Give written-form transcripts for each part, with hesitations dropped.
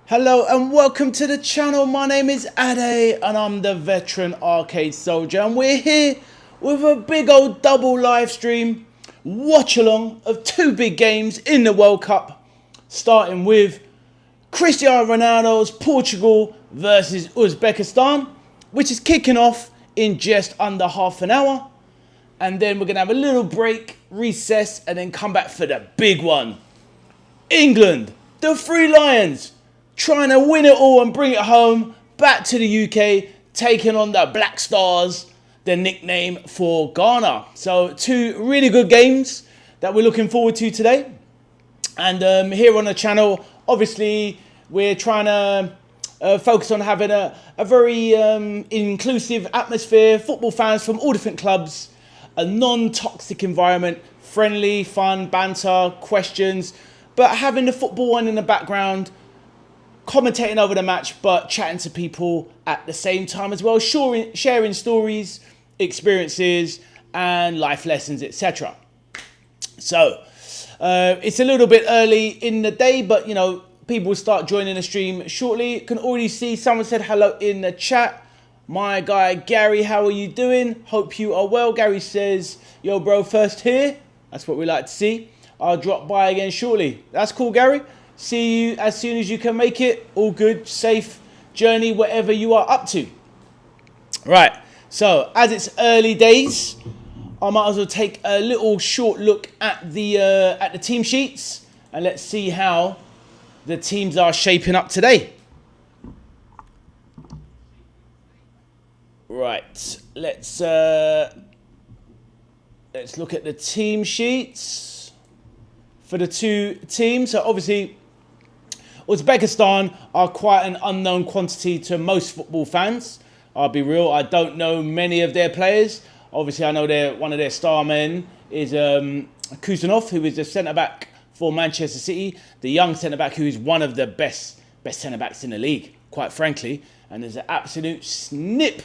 Hello and welcome to the channel. My name is Ade and I'm the veteran arcade soldier, and we're here with a big old double live stream watch along of two big games in the World Cup, starting with Cristiano Ronaldo's Portugal versus Uzbekistan, which is kicking off in just under half an hour, and then we're gonna have a little break, recess, and then come back for the big one. England, the Three Lions, trying to win it all and bring it home back to the UK, taking on the Black Stars, the nickname for Ghana. So two really good games that we're looking forward to today. And here on the channel, obviously, we're trying to focus on having a very inclusive atmosphere, football fans from all different clubs, a non-toxic environment, friendly, fun, banter, questions, but having the football on in the background, commentating over the match, but chatting to people at the same time as well, sharing stories, experiences, and life lessons, etc. So, it's a little bit early in the day, but, you know, people will start joining the stream shortly. You can already see someone said hello in the chat. My guy, Gary, how are you doing? Hope you are well. Gary says, yo, bro, first here. That's what we like to see. I'll drop by again shortly. That's cool, Gary. See you as soon as you can make it. All good, safe journey, whatever you are up to. Right, so as it's early days, I might as well take a little short look at the team sheets, and let's see how the teams are shaping up today. Right, let's look at the team sheets for the two teams. So obviously, Uzbekistan are quite an unknown quantity to most football fans. I'll be real, I don't know many of their players. Obviously, I know one of their star men is Kusanov, who is the centre-back for Manchester City. The young centre-back who is one of the best centre-backs in the league, quite frankly. And there's an absolute snip.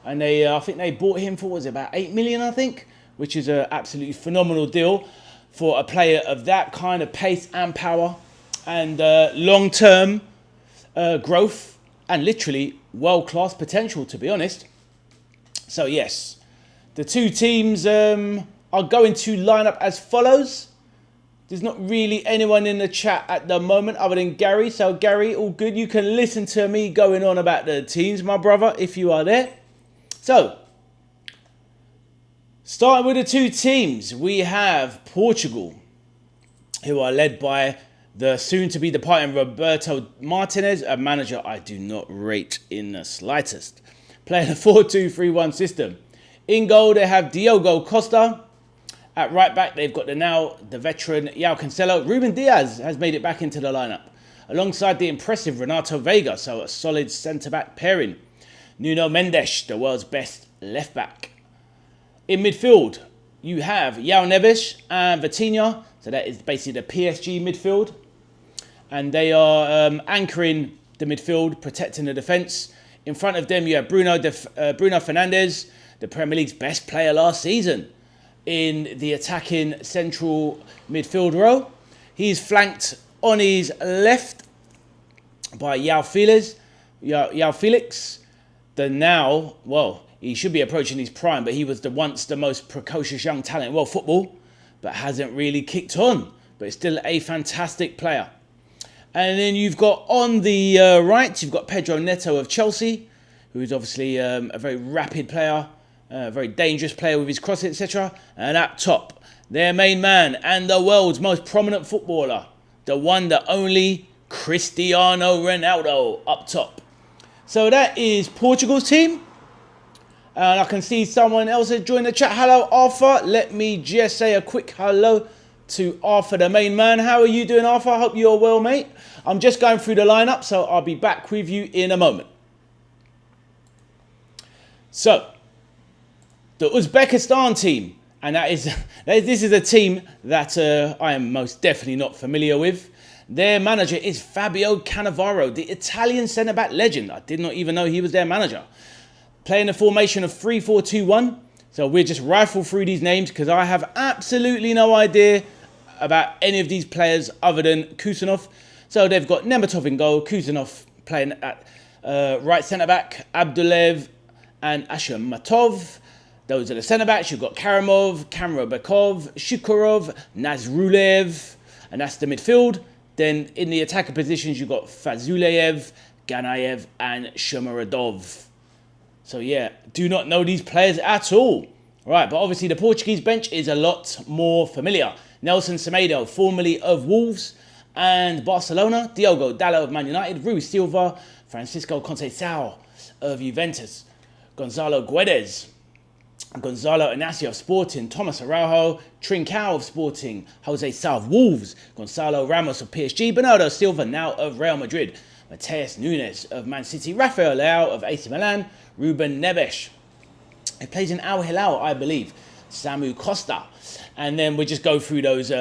And I think they bought him for, what was it, about 8 million, I think? Which is an absolutely phenomenal deal for a player of that kind of pace and power, and long-term growth, and literally world-class potential, to be honest. So yes, the two teams are going to line up as follows. There's not really anyone in the chat at the moment other than Gary. So Gary, all good. You can listen to me going on about the teams, my brother, if you are there. So, starting with the two teams, we have Portugal, who are led by the soon-to-be departing Roberto Martinez, a manager I do not rate in the slightest, playing a 4-2-3-1 system. In goal, they have Diogo Costa. At right back, they've got the veteran João Cancelo. Ruben Diaz has made it back into the lineup, alongside the impressive Renato Veiga, so a solid centre-back pairing. Nuno Mendes, the world's best left-back. In midfield, you have João Neves and Vitinha, so that is basically the PSG midfield. And they are anchoring the midfield, protecting the defence. In front of them, you have Bruno Fernandes, the Premier League's best player last season, in the attacking central midfield row. He's flanked on his left by João Felix. He should be approaching his prime, but he was once the most precocious young talent in world football, but hasn't really kicked on, but is still a fantastic player. And then you've got on the right, you've got Pedro Neto of Chelsea, who is obviously a very rapid player, a very dangerous player with his crosses, etc. And up top, their main man and the world's most prominent footballer, the one, the only Cristiano Ronaldo up top. So that is Portugal's team. And I can see someone else has joined the chat. Hello, Arthur. Let me just say a quick hello to Arthur, the main man. How are you doing, Arthur? I hope you're well, mate. I'm just going through the lineup, so I'll be back with you in a moment. So, the Uzbekistan team. And this is a team that I am most definitely not familiar with. Their manager is Fabio Cannavaro, the Italian centre-back legend. I did not even know he was their manager. Playing a formation of 3-4-2-1. So we'll just rifle through these names because I have absolutely no idea about any of these players other than Kusanov. So they've got Nemetov in goal, Kuzanov playing at right centre-back, Abdulev and Ashamatov. Those are the centre-backs. You've got Karamov, Kamrabekov, Shukurov, Nazrulev, and that's the midfield. Then in the attacker positions, you've got Fazuleyev, Ganayev, and Shomurodov. So yeah, do not know these players at all. Right, but obviously the Portuguese bench is a lot more familiar. Nelson Semedo, formerly of Wolves and Barcelona. Diogo Dalot of Man United. Rui Silva, Francisco Conceição of Juventus. Gonzalo Guedes, Gonzalo Inacio of Sporting. Thomas Araujo, Trincao of Sporting. Jose Sá of Wolves. Gonzalo Ramos of PSG. Bernardo Silva, now of Real Madrid. Mateus Nunes of Man City. Rafael Leao of AC Milan. Ruben Neves, he plays in Al Hilal, I believe. Samu Costa. And then we just go through those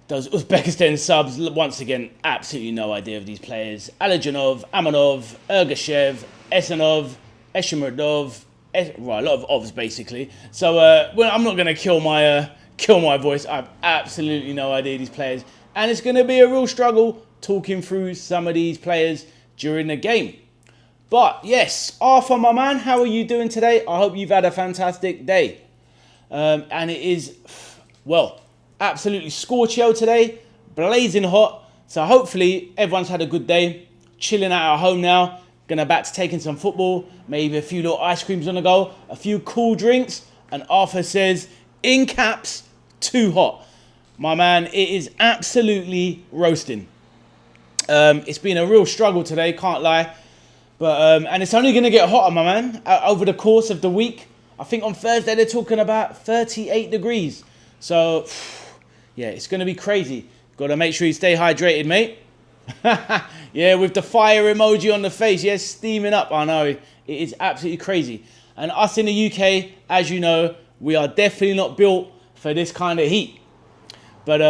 Uzbekistan subs. Once again, absolutely no idea of these players. Alajanov, Amanov, Ergashev, Esanov, Eshimurodov. Right, a lot of ovs basically. So well, I'm not going to kill my voice. I have absolutely no idea of these players. And it's going to be a real struggle talking through some of these players during the game. But yes, Arthur, my man, how are you doing today? I hope you've had a fantastic day. And it is, well, absolutely scorchio today, blazing hot. So hopefully everyone's had a good day, chilling out at home now, gonna back to taking some football, maybe a few little ice creams on the go, a few cool drinks. And Arthur says, in caps, too hot. My man, it is absolutely roasting. It's been a real struggle today, can't lie. But and it's only going to get hotter, my man, over the course of the week. I think on Thursday they're talking about 38 degrees. So, yeah, it's going to be crazy. Got to make sure you stay hydrated, mate. Yeah, with the fire emoji on the face. Yes, steaming up. I know. It is absolutely crazy. And us in the UK, as you know, we are definitely not built for this kind of heat. But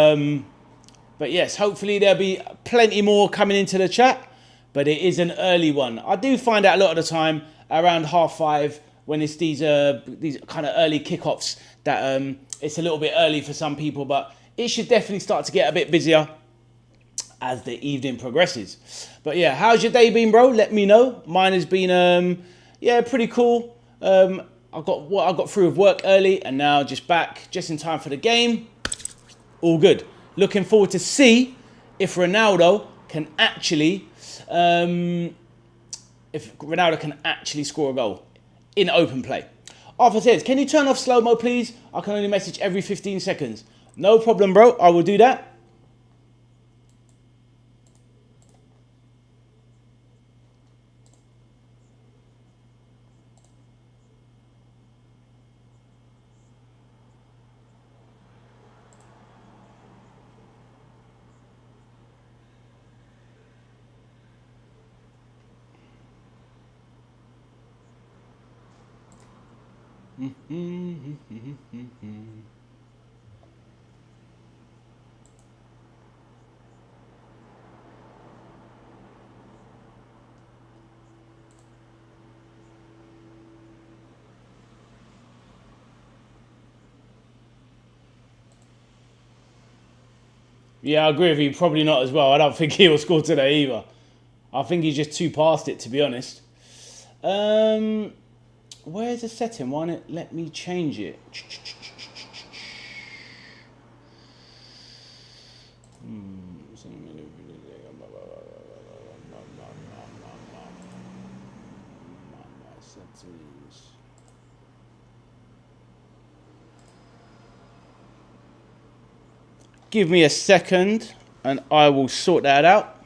yes, hopefully there'll be plenty more coming into the chat. But it is an early one. I do find out a lot of the time around 5:30 when it's these kind of early kickoffs that it's a little bit early for some people, but it should definitely start to get a bit busier as the evening progresses. But yeah, how's your day been, bro? Let me know. Mine has been yeah, pretty cool. I got through with work early and now just back just in time for the game. All good. Looking forward to see if Ronaldo can actually score a goal in open play. Arthur says, can you turn off slow-mo, please? I can only message every 15 seconds. No problem, bro. I will do that. Yeah, I agree with you. Probably not as well. I don't think he will score today either. I think he's just too past it, to be honest. Where's the setting? Why not let me change it? Give me a second and I will sort that out.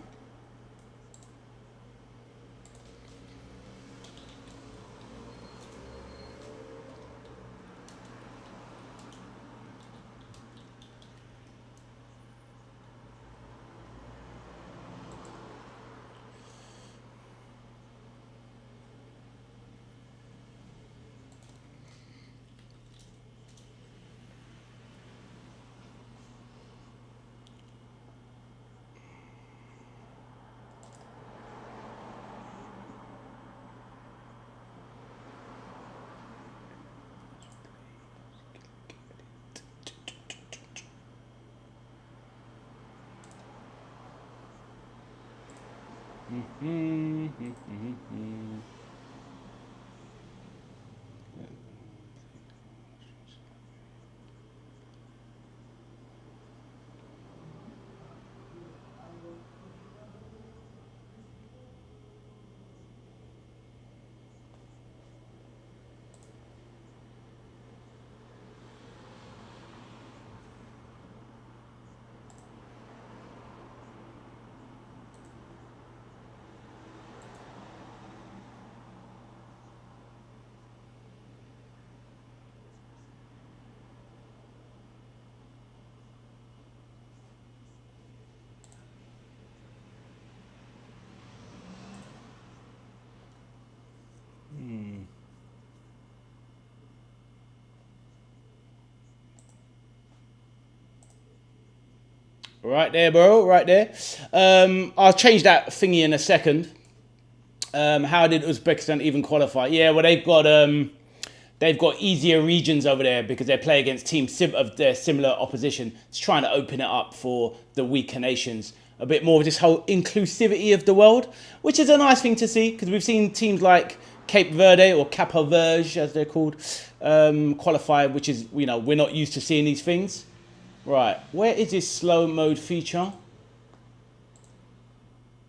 Right there, bro. Right there. I'll change that thingy in a second. How did Uzbekistan even qualify? Yeah, well, they've got easier regions over there because they play against teams of their similar opposition. It's trying to open it up for the weaker nations. A bit more of this whole inclusivity of the world, which is a nice thing to see because we've seen teams like Cape Verde or Capo Verde, as they're called, qualify, which is, we're not used to seeing these things. Right, where is this slow mode feature?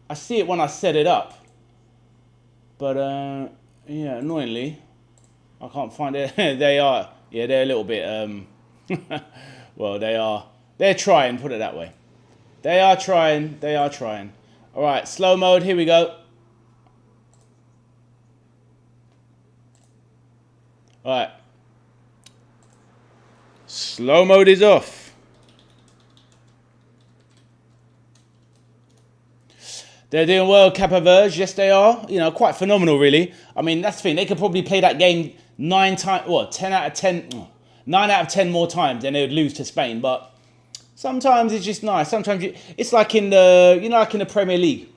I see it when I set it up. But, yeah, annoyingly, I can't find it. They are, yeah, they're a little bit, well, they're trying, put it that way. They are trying. All right, slow mode, here we go. All right. Slow mode is off. They're doing well, Capo Verde. Yes, they are. Quite phenomenal, really. I mean, that's the thing. They could probably play that game 9 out of 10 more times, and they would lose to Spain. But sometimes it's just nice. Sometimes it's like in the, like in the Premier League.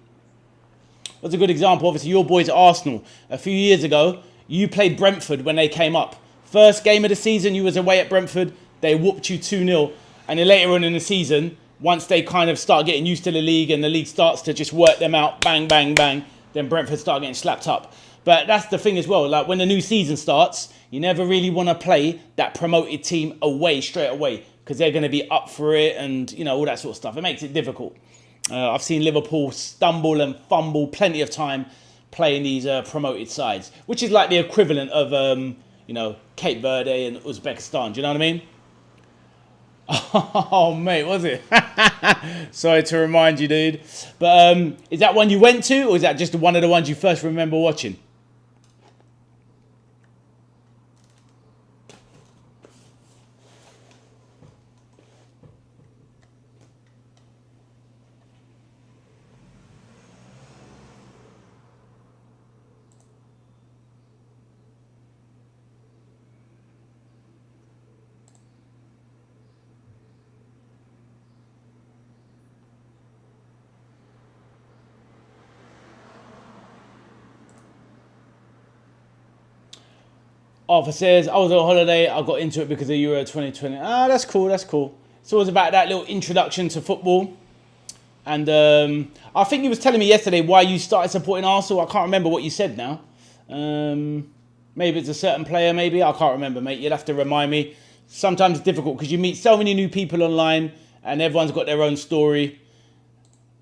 That's a good example. Obviously, your boys at Arsenal. A few years ago, you played Brentford when they came up. First game of the season, you was away at Brentford. They whooped you 2-0. And then later on in the season, once they kind of start getting used to the league and the league starts to just work them out, bang, bang, bang, then Brentford start getting slapped up. But that's the thing as well. Like when the new season starts, you never really want to play that promoted team away straight away because they're going to be up for it and, all that sort of stuff. It makes it difficult. I've seen Liverpool stumble and fumble plenty of time playing these promoted sides, which is like the equivalent of, Cape Verde and Uzbekistan. Do you know what I mean? Oh, mate, was it? Sorry to remind you, dude. But is that one you went to, or is that just one of the ones you first remember watching? Arthur says, I was on holiday, I got into it because of Euro 2020. Ah, that's cool. It's always about that little introduction to football. And I think you was telling me yesterday why you started supporting Arsenal. I can't remember what you said now. Maybe it's a certain player, maybe. I can't remember, mate. You'll have to remind me. Sometimes it's difficult because you meet so many new people online and everyone's got their own story.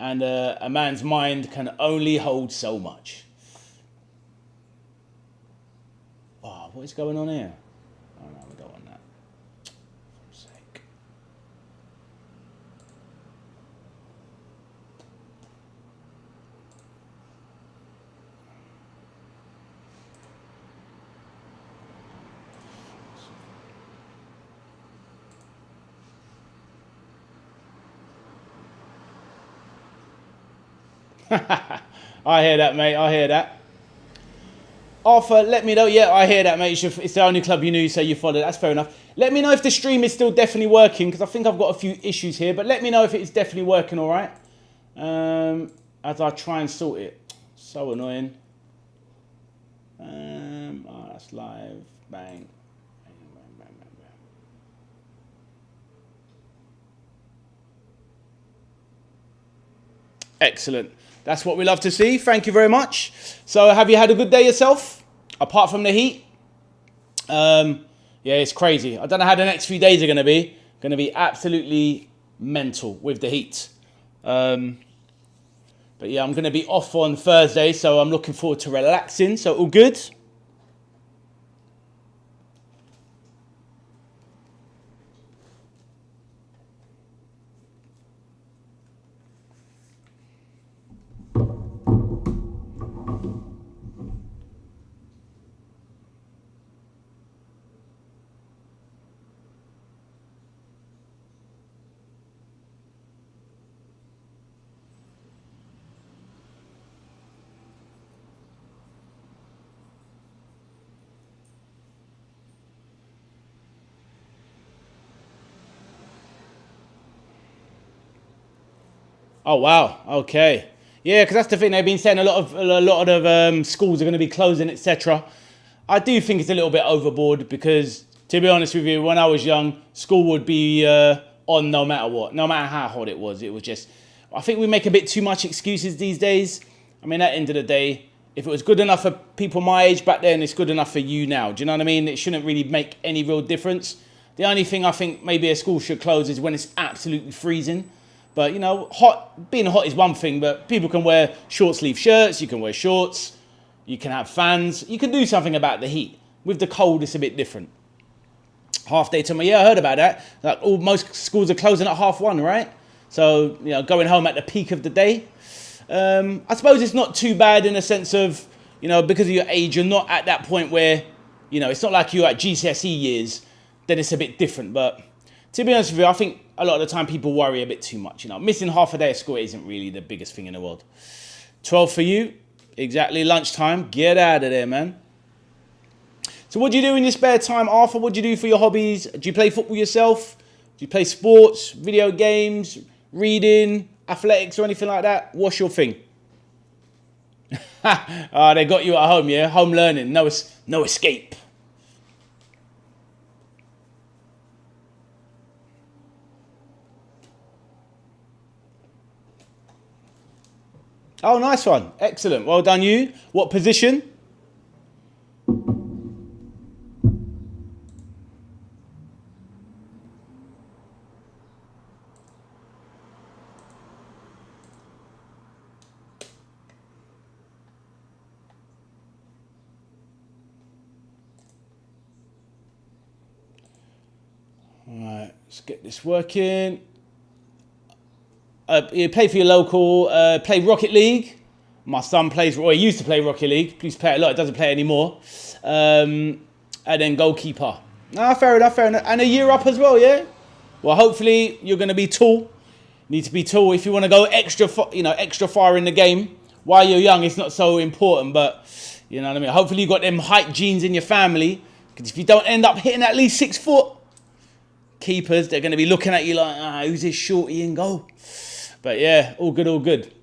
And a man's mind can only hold so much. Oh, what is going on here? Oh, no, we don't want that. For sake. I hear that, mate. I hear that. Arthur, let me know. Yeah, I hear that, mate. It's the only club you knew, so you followed. That's fair enough. Let me know if the stream is still definitely working, because I think I've got a few issues here. But let me know if it's definitely working all right. As I try and sort it. So annoying. Oh, that's live. Bang. Excellent. That's what we love to see. Thank you very much. So have you had a good day yourself? Apart from the heat? Yeah, it's crazy. I don't know how the next few days are going to be. Going to be absolutely mental with the heat. But yeah, I'm going to be off on Thursday, so I'm looking forward to relaxing. So all good. Oh wow. Okay. Yeah, because that's the thing. They've been saying a lot of schools are going to be closing, etc. I do think it's a little bit overboard because, to be honest with you, when I was young, school would be on no matter what, no matter how hot it was. It was just, I think we make a bit too much excuses these days. I mean, at the end of the day, if it was good enough for people my age back then, it's good enough for you now. Do you know what I mean? It shouldn't really make any real difference. The only thing I think maybe a school should close is when it's absolutely freezing. But, you know, being hot is one thing, but people can wear short sleeve shirts, you can wear shorts, you can have fans, you can do something about the heat. With the cold, it's a bit different. Half day tomorrow, yeah, I heard about that. Like most schools are closing at 1:30, right? So, you know, going home at the peak of the day. I suppose it's not too bad in a sense of, you know, because of your age, you're not at that point where, you know, it's not like you're at GCSE years, then it's a bit different. But to be honest with you, I think a lot of the time people worry a bit too much. You know, missing half a day of school isn't really the biggest thing in the world. 12 for you, exactly, lunchtime. Get out of there, man. So what do you do in your spare time, Arthur? What do you do for your hobbies? Do you play football yourself? Do you play sports, video games, reading, athletics or anything like that? What's your thing? They got you at home, yeah? Home learning, no escape. Oh, nice one. Excellent. Well done, you. What position? All right, let's get this working. You play for your local, play Rocket League. My son plays, or he used to play Rocket League. He used to play it a lot, doesn't play it anymore. And then goalkeeper. Ah, fair enough, fair enough. And a year up as well, yeah? Well, hopefully you're going to be tall. You need to be tall if you want to go extra far in the game. While you're young, it's not so important, but you know what I mean? Hopefully you got them height genes in your family. Because if you don't end up hitting at least 6 foot, keepers, they're going to be looking at you like, who's this shorty in goal? But yeah, all good, all good.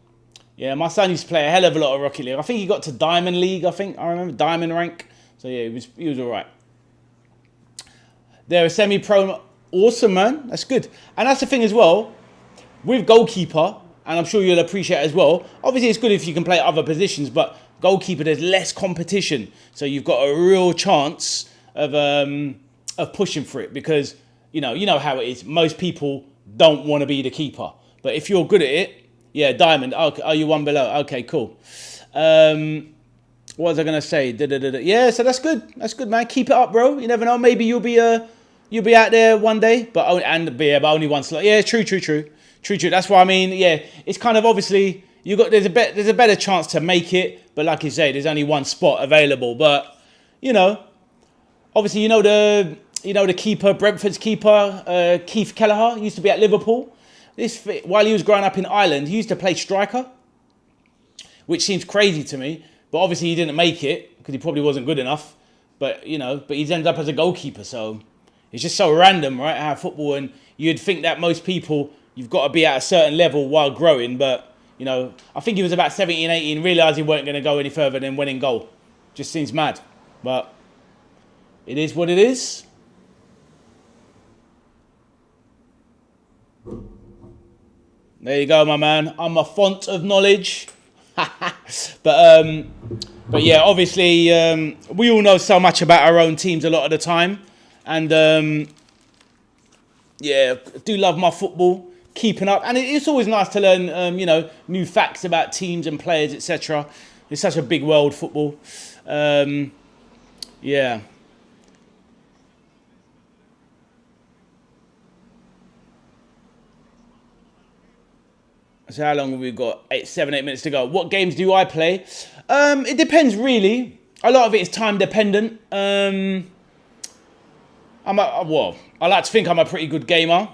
Yeah, my son used to play a hell of a lot of Rocket League. I think he got to Diamond League, I remember, Diamond rank. So yeah, he was all right. They're a semi-pro. Awesome, man. That's good. And that's the thing as well, with goalkeeper, and I'm sure you'll appreciate it as well, obviously it's good if you can play other positions, but goalkeeper, there's less competition. So you've got a real chance of pushing for it because, you know how it is. Most people don't want to be the keeper. But if you're good at it, yeah, diamond. Okay, are you one below? Okay, cool. What was I gonna say? Yeah, so that's good. That's good, man. Keep it up, bro. You never know. Maybe you'll be out there one day. But only one slot. Yeah, true. That's what I mean. Yeah, it's kind of obviously there's a better chance to make it. But like you say, there's only one spot available. But obviously the keeper, Brentford's keeper, Keith Kelleher, used to be at Liverpool. While he was growing up in Ireland, he used to play striker, which seems crazy to me. But obviously he didn't make it because he probably wasn't good enough. But he's ended up as a goalkeeper. So it's just so random, right? How football, and you'd think that most people, you've got to be at a certain level while growing. But I think he was about 17, 18, realised he weren't going to go any further than winning goal. Just seems mad. But it is what it is. There you go, my man. I'm a font of knowledge. But yeah, obviously, we all know so much about our own teams a lot of the time. And yeah, I do love my football, keeping up. And it's always nice to learn, you know, new facts about teams and players, etc. It's such a big world, football. Yeah. So how long have we got? 8 minutes to go. What games do I play? It depends, really. A lot of it is time dependent. I like to think I'm a pretty good gamer.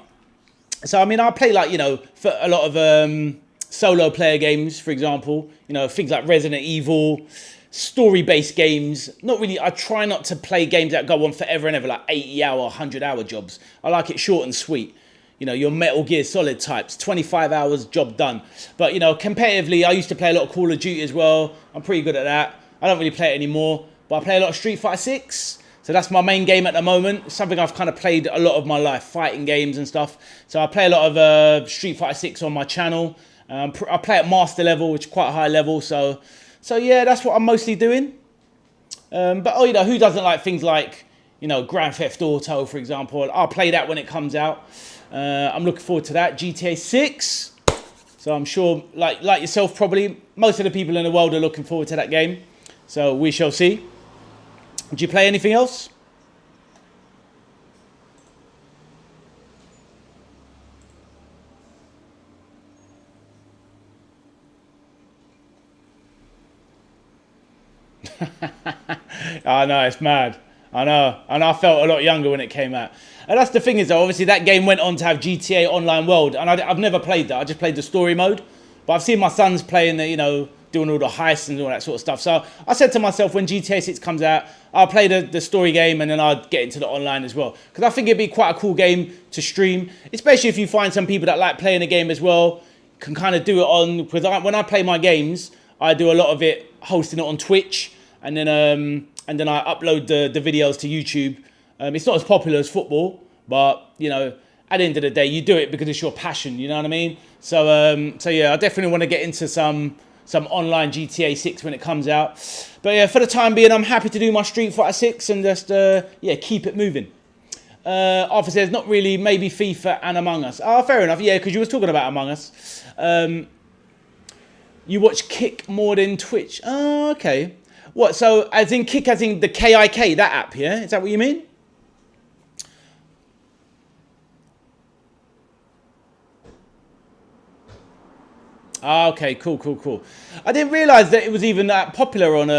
So, I mean, I play like, you know, for a lot of solo player games, for example. You know, things like Resident Evil, story-based games. Not really, I try not to play games that go on forever and ever, like 80-hour, 100-hour jobs. I like it short and sweet. You know, your Metal Gear Solid types, 25 hours, job done. But, you know, competitively, I used to play a lot of Call of Duty as well. I'm pretty good at that. I don't really play it anymore, but I play a lot of Street Fighter 6. So that's my main game at the moment. It's something I've kind of played a lot of my life, fighting games and stuff. So I play a lot of Street Fighter 6 on my channel. I play at master level, which is quite a high level. So yeah, that's what I'm mostly doing. But, oh, you know, who doesn't like things like, you know, Grand Theft Auto, for example? I'll play that when it comes out. I'm looking forward to that. GTA 6. So I'm sure, like yourself, probably, most of the people in the world are looking forward to that game. So we shall see. Do you play anything else? I know, it's mad. I know. And I felt a lot younger when it came out. And that's the thing is, though, obviously that game went on to have GTA Online World. And I've never played that. I just played the story mode. But I've seen my sons playing the, you know, doing all the heists and all that sort of stuff. So I said to myself, when GTA 6 comes out, I'll play the story game and then I'll get into the online as well. Because I think it'd be quite a cool game to stream. Especially if you find some people that like playing the game as well. Can kind of do it on... Because when I play my games, I do a lot of it hosting it on Twitch. And then I upload the videos to YouTube. It's not as popular as football, but, you know, at the end of the day, you do it because it's your passion, you know what I mean? So yeah, I definitely want to get into some online GTA 6 when it comes out. But yeah, for the time being, I'm happy to do my Street Fighter 6 and just, yeah, keep it moving. Arthur says, not really, maybe FIFA and Among Us. Oh, fair enough, yeah, because you was talking about Among Us. You watch Kick more than Twitch. Oh, okay. What, so as in Kick, as in the KIK, that app, yeah? Is that what you mean? Ah, okay, cool. I didn't realise that it was even that popular on...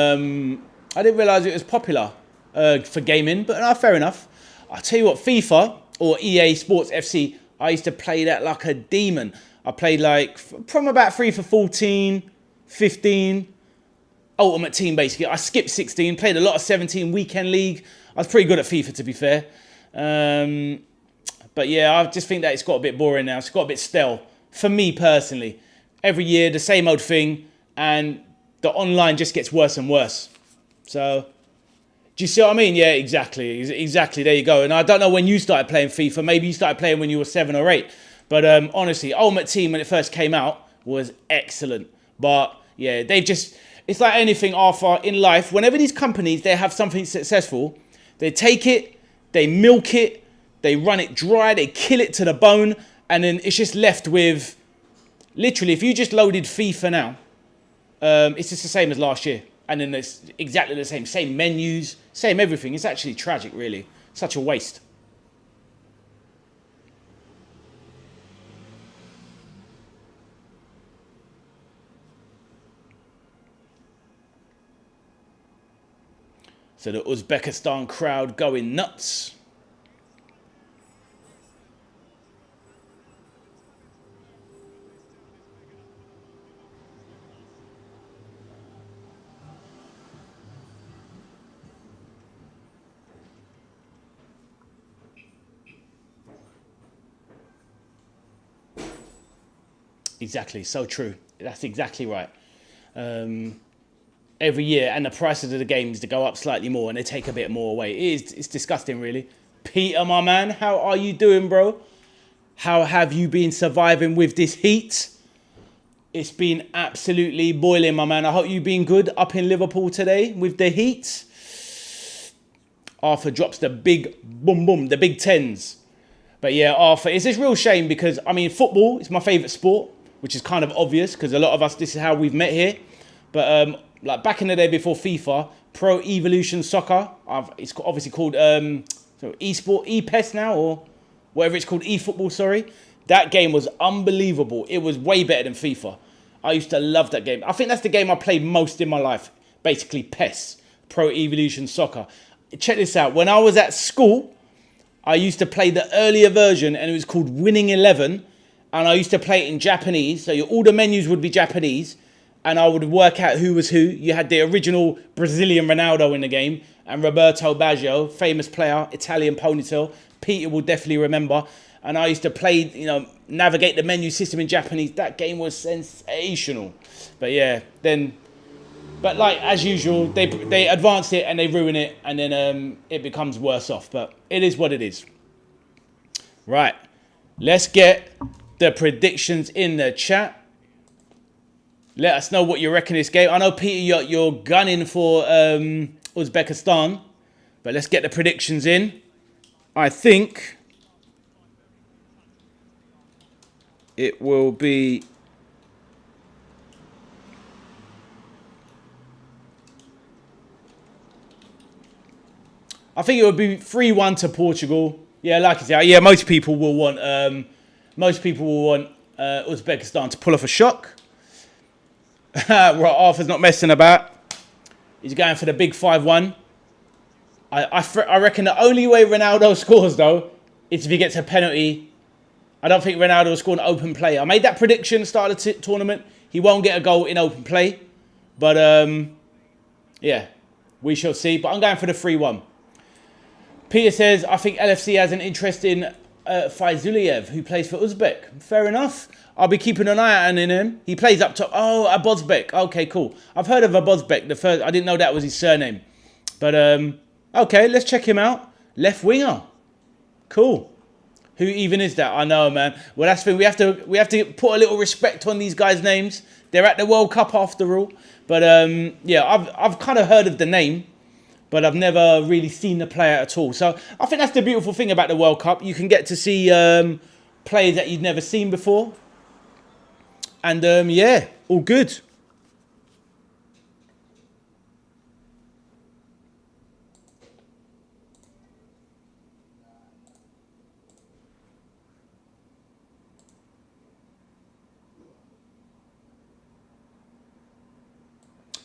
I didn't realise it was popular for gaming, but fair enough. I'll tell you what, FIFA or EA Sports FC, I used to play that like a demon. I played like from about FIFA 14, 15... Ultimate Team, basically. I skipped 16, played a lot of 17 Weekend League. I was pretty good at FIFA, to be fair. But yeah, I just think that it's got a bit boring now. It's got a bit stale, for me personally. Every year, the same old thing, and the online just gets worse and worse. So, do you see what I mean? Yeah, exactly. There you go. And I don't know when you started playing FIFA. Maybe you started playing when you were 7 or 8. But honestly, Ultimate Team, when it first came out, was excellent. But yeah, they've just... It's like anything, Arthur, in life. Whenever these companies, they have something successful, they take it, they milk it, they run it dry, they kill it to the bone, and then it's just left with... Literally, if you just loaded FIFA now, it's just the same as last year. And then it's exactly the same menus, same everything. It's actually tragic, really. Such a waste. So the Uzbekistan crowd going nuts. Exactly, so true. That's exactly right. Every year, and the prices of the games to go up slightly more, and they take a bit more away. It's disgusting, really. Peter, my man, how are you doing, bro? How have you been surviving with this heat? It's been absolutely boiling, my man. I hope you've been good up in Liverpool today with the heat. Arthur drops the big boom boom, the big tens. But yeah, Arthur, it's a real shame because, I mean, football is my favourite sport, which is kind of obvious because a lot of us, this is how we've met here. But like back in the day before FIFA, Pro Evolution Soccer, it's obviously called eSport, ePES now, or whatever it's called, eFootball, sorry. That game was unbelievable. It was way better than FIFA. I used to love that game. I think that's the game I played most in my life. Basically, PES, Pro Evolution Soccer. Check this out. When I was at school, I used to play the earlier version, and it was called Winning 11. And I used to play it in Japanese. So all the menus would be Japanese. And I would work out who was who. You had the original Brazilian Ronaldo in the game. And Roberto Baggio, famous player, Italian ponytail. Peter will definitely remember. And I used to play, navigate the menu system in Japanese. That game was sensational. But yeah, but like as usual, they advance it and they ruin it. And then it becomes worse off. But it is what it is. Right. Let's get the predictions in the chat. Let us know what you reckon of this game. I know, Peter, you're gunning for Uzbekistan. But let's get the predictions in. I think it will be... I think it would be 3-1 to Portugal. Yeah, like I said, yeah, most people will want Uzbekistan to pull off a shock. Right, Arthur's not messing about. He's going for the big 5-1. I reckon the only way Ronaldo scores, though, is if he gets a penalty. I don't think Ronaldo will score an open play. I made that prediction start of the tournament. He won't get a goal in open play. But, yeah, we shall see. But I'm going for the 3-1. Peter says, I think LFC has an interest in Faizuliev, who plays for Uzbek. Fair enough. I'll be keeping an eye on him. He plays up top. Oh, Abozbek. Okay, cool. I've heard of Abozbek. I didn't know that was his surname. But, okay, let's check him out. Left winger. Cool. Who even is that? I know, man. Well, that's the thing. We have to put a little respect on these guys' names. They're at the World Cup after all. But, yeah, I've kind of heard of the name. But I've never really seen the player at all. So I think that's the beautiful thing about the World Cup. You can get to see players that you've never seen before. And, yeah, all good.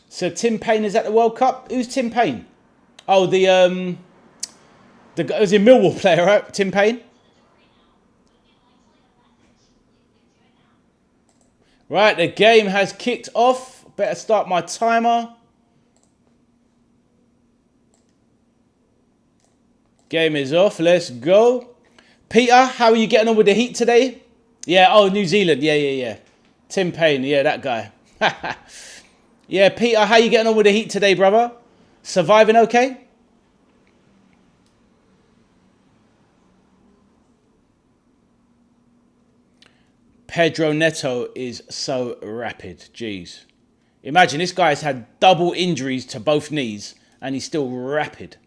So Tim Payne is at the World Cup. Who's Tim Payne? Oh, the was a Millwall player, right? Tim Payne. Right, the game has kicked off. Better start my timer. Game is off. Let's go. Peter, how are you getting on with the heat today? Yeah, oh, New Zealand. Yeah. Tim Payne. Yeah, that guy. Yeah, Peter, how are you getting on with the heat today, brother? Surviving okay? Pedro Neto is so rapid. Jeez. Imagine this guy's had double injuries to both knees and he's still rapid.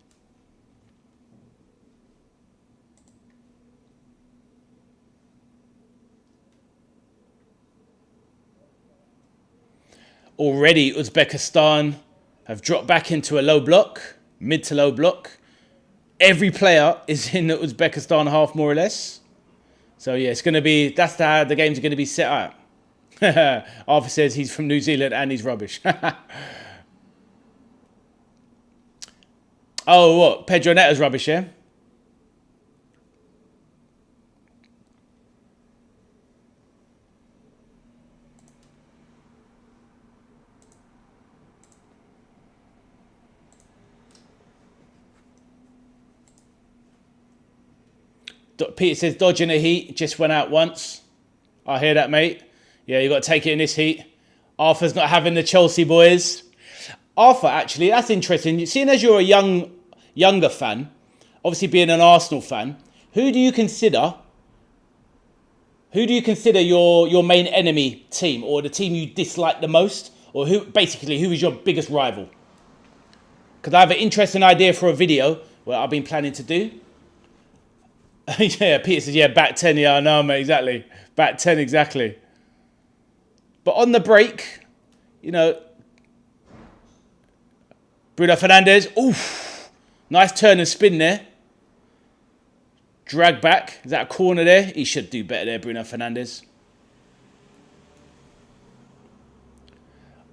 Already Uzbekistan have dropped back into a low block, mid to low block. Every player is in the Uzbekistan half more or less. So yeah, it's going to be, that's how the games are going to be set up. Arthur says he's from New Zealand and he's rubbish. Oh, what? Pedro Neto's rubbish, yeah? Peter says, dodging the heat, just went out once. I hear that, mate. Yeah, you got to take it in this heat. Arthur's not having the Chelsea boys. Arthur, actually, that's interesting. Seeing as you're a younger fan, obviously being an Arsenal fan, who do you consider Who do you consider your main enemy team, or the team you dislike the most, or who is your biggest rival? Because I have an interesting idea for a video what I've been planning to do. Yeah, Peter says, yeah, back 10. Yeah, I know, mate, exactly. Back 10, exactly. But on the break, you know, Bruno Fernandes, oof, nice turn and spin there. Drag back. Is that a corner there? He should do better there, Bruno Fernandes.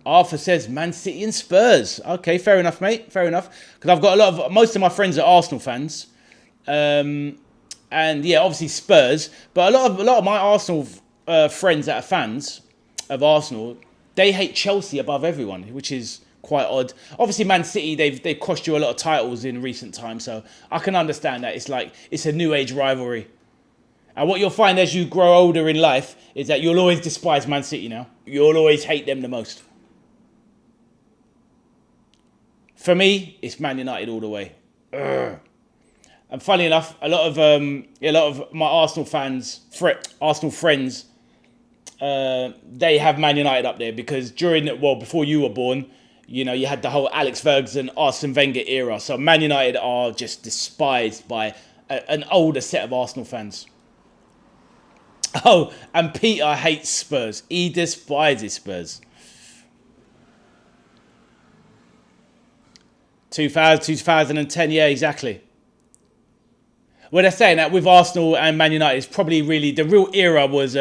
Arthur says Man City and Spurs. Okay, fair enough, mate. Fair enough. Because I've got most of my friends are Arsenal fans. And yeah, obviously Spurs. But a lot of my Arsenal friends that are fans of Arsenal, they hate Chelsea above everyone, which is quite odd. Obviously, Man City, they've cost you a lot of titles in recent times, so I can understand that. It's a new age rivalry. And what you'll find as you grow older in life is that you'll always despise Man City now. You'll always hate them the most. For me, it's Man United all the way. Ugh. And funny enough, a lot of my Arsenal friends, they have Man United up there because before you were born, you know, you had the whole Alex Ferguson, Arsene Wenger era. So Man United are just despised by an older set of Arsenal fans. Oh, and Peter hates Spurs. He despises Spurs. 2010, yeah, exactly. Well, they're saying that with Arsenal and Man United, it's probably really, the real era was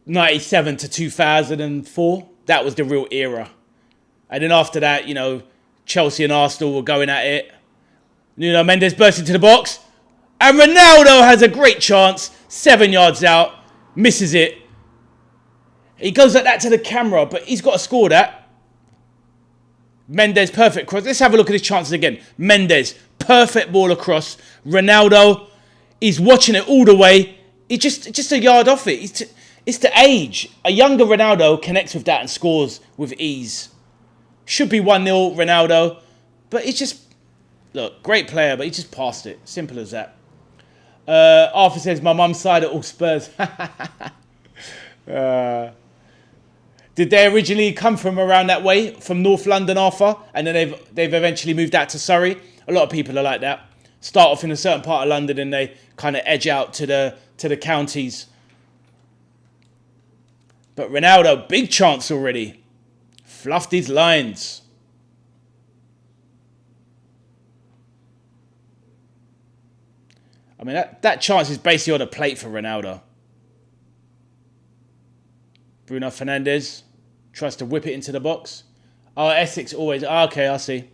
97 to 2004. That was the real era. And then after that, you know, Chelsea and Arsenal were going at it. Nuno Mendes burst into the box. And Ronaldo has a great chance. 7 yards out. Misses it. He goes like that to the camera, but he's got to score that. Mendes, perfect cross. Let's have a look at his chances again. Mendes, perfect ball across. Ronaldo, he's watching it all the way. He's just a yard off it. It's the age. A younger Ronaldo connects with that and scores with ease. Should be 1-0 Ronaldo. But it's just, look, great player, but he just passed it. Simple as that. Arthur says, my mum's side are all Spurs. Did they originally come from around that way, from North London, Arthur? And then they've eventually moved out to Surrey? A lot of people are like that. Start off in a certain part of London and they kind of edge out to the counties. But Ronaldo, big chance already. Fluffed his lines. I mean, that chance is basically on a plate for Ronaldo. Bruno Fernandes tries to whip it into the box. Oh, Essex always. Oh, okay, I see.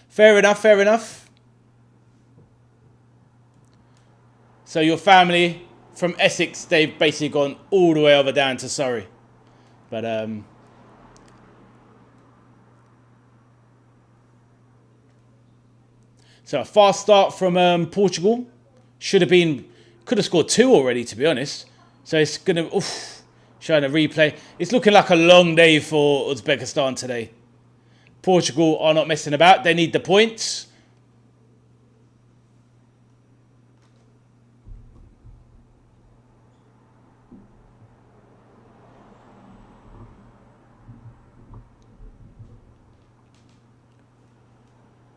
Fair enough, fair enough. So your family from Essex, they've basically gone all the way over down to Surrey. But, so a fast start from Portugal. Could have scored 2 already, to be honest. So it's going to, showing a replay. It's looking like a long day for Uzbekistan today. Portugal are not messing about. They need the points.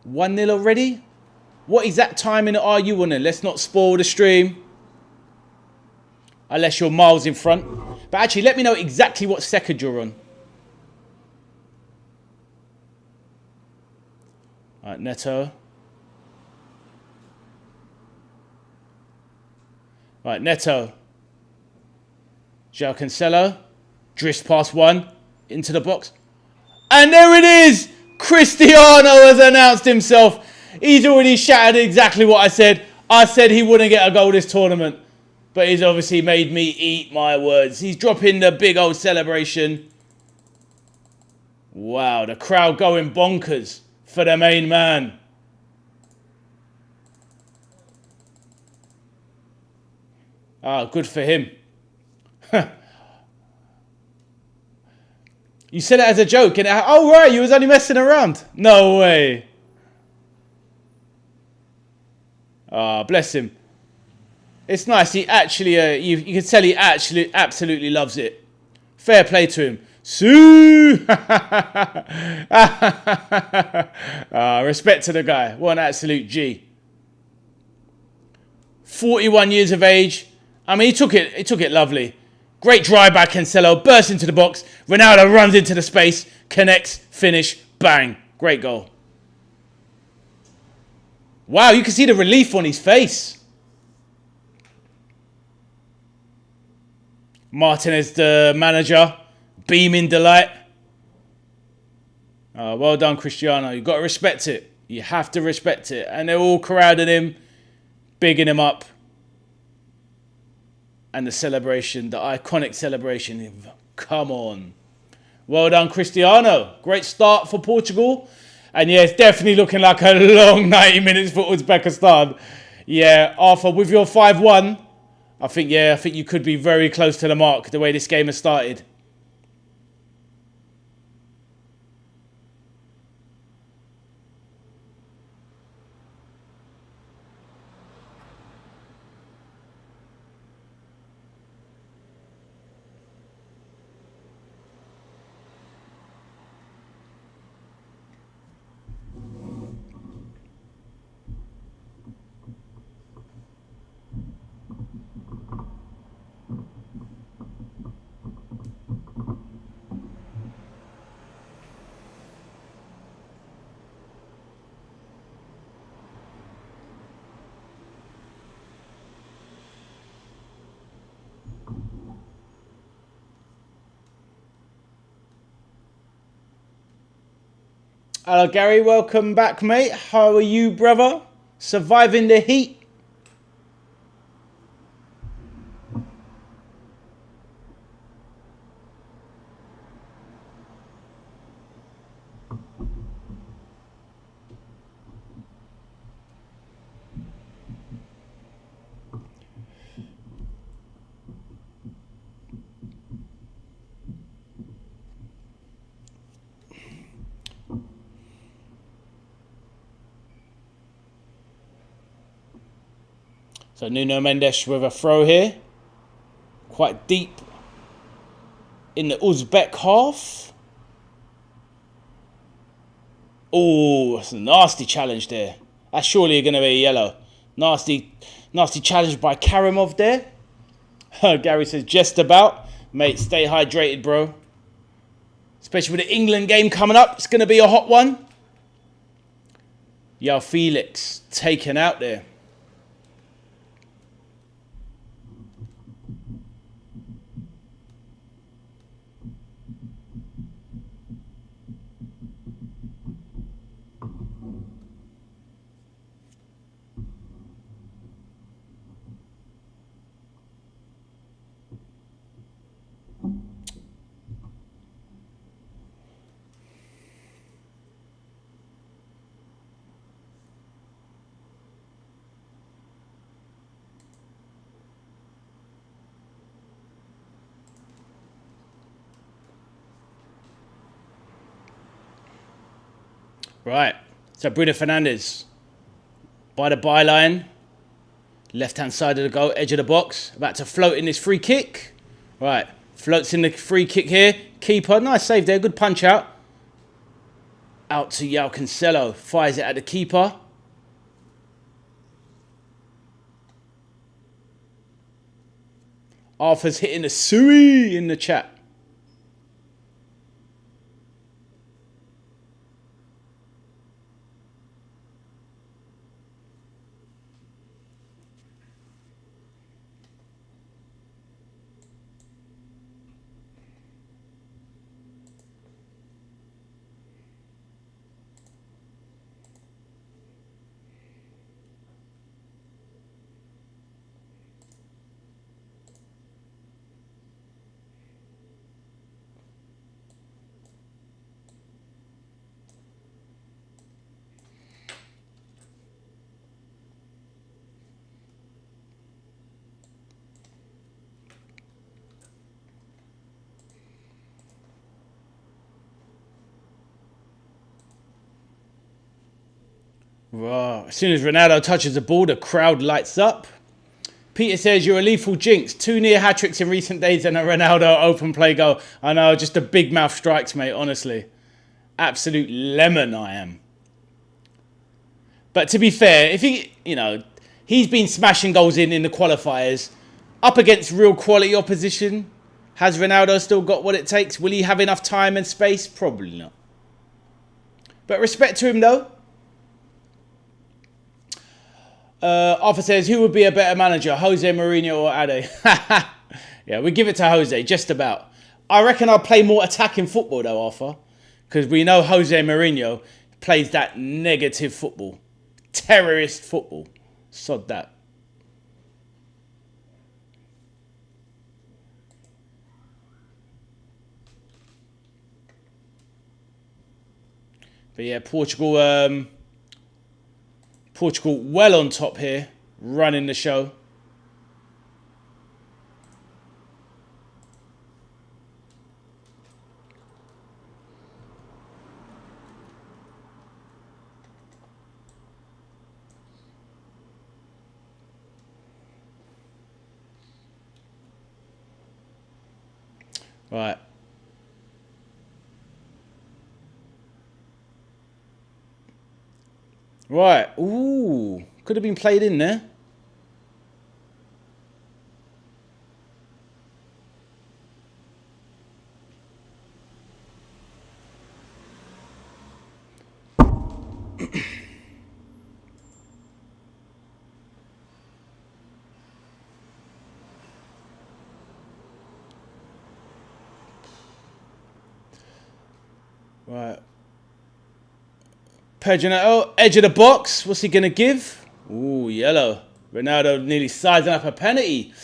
One 0 already? What exact timing are you on it? Let's not spoil the stream. Unless you're miles in front. But actually, let me know exactly what second you're on. All right, Neto. All right, Neto. João Cancelo. Drifts past one. Into the box. And there it is! Cristiano has announced himself. He's already shouted exactly what I said. I said he wouldn't get a goal this tournament. But he's obviously made me eat my words. He's dropping the big old celebration. Wow, the crowd going bonkers for the main man. Ah, good for him. You said it as a joke. And oh, right, you was only messing around. No way. Ah, bless him. It's nice. He actually, you can tell he actually absolutely loves it. Fair play to him. Sue! Respect to the guy. What an absolute G. 41 years of age. I mean, he took it lovely. Great drive by Cancelo. Bursts into the box. Ronaldo runs into the space. Connects. Finish. Bang. Great goal. Wow, you can see the relief on his face. Martinez, the manager, beaming delight. Well done, Cristiano. You've got to respect it. You have to respect it. And they're all crowding him, bigging him up. And the celebration, the iconic celebration. Come on. Well done, Cristiano. Great start for Portugal. And yeah, it's definitely looking like a long 90 minutes for Uzbekistan. Yeah, Arthur, with your 5-1, I think you could be very close to the mark the way this game has started. Hello, Gary. Welcome back, mate. How are you, brother? Surviving the heat? So Nuno Mendes with a throw here. Quite deep in the Uzbek half. Oh, that's a nasty challenge there. That's surely going to be a yellow. Nasty challenge by Karimov there. Gary says, just about. Mate, stay hydrated, bro. Especially with the England game coming up. It's going to be a hot one. Yo, Felix taken out there. Right, so Bruno Fernandes by the byline, left-hand side of the goal, edge of the box, about to float in this free kick. Right, floats in the free kick here. Keeper, nice save there, good punch out. Out to João Cancelo, fires it at the keeper. Arthur's hitting the Sui in the chat. As soon as Ronaldo touches the ball, the crowd lights up. Peter says, you're a lethal jinx. 2 near hat-tricks in recent days and a Ronaldo open play goal. I know, just a big mouth strikes, mate, honestly. Absolute lemon I am. But to be fair, if he, he's been smashing goals in the qualifiers. Up against real quality opposition. Has Ronaldo still got what it takes? Will he have enough time and space? Probably not. But respect to him, though. Arthur says, who would be a better manager, Jose Mourinho or Ade? Yeah, we give it to Jose, just about. I reckon I'll play more attacking football, though, Arthur. Because we know Jose Mourinho plays that negative football. Terrorist football. Sod that. But yeah, Portugal... Portugal well on top here, running the show. Right. Right. Ooh. Could have been played in there. Right. Pedro, edge of the box. What's he going to give? Ooh, yellow. Ronaldo nearly sizing up a penalty.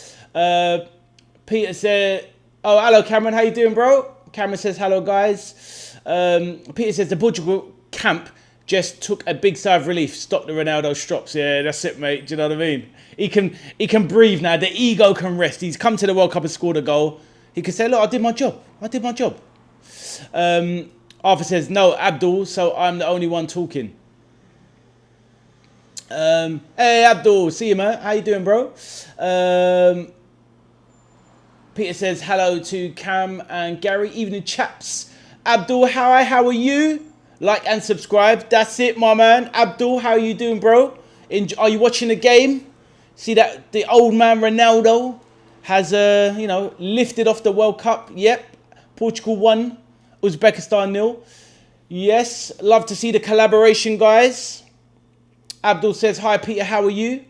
Peter said, oh, hello, Cameron. How you doing, bro? Cameron says, hello, guys. Peter says, the Portugal camp just took a big sigh of relief. Stop the Ronaldo strops. Yeah, that's it, mate. Do you know what I mean? He can breathe now. The ego can rest. He's come to the World Cup and scored a goal. He can say, look, I did my job. I did my job. Arthur says, no, Abdul, so I'm the only one talking. Hey, Abdul, see you, man. How you doing, bro? Peter says, hello to Cam and Gary. Evening, chaps. Abdul, how are you? Like and subscribe. That's it, my man. Abdul, how are you doing, bro? Are you watching the game? See that the old man Ronaldo has, lifted off the World Cup. Yep. Portugal won. Uzbekistan 0. Yes, love to see the collaboration, guys. Abdul says, hi, Peter, how are you?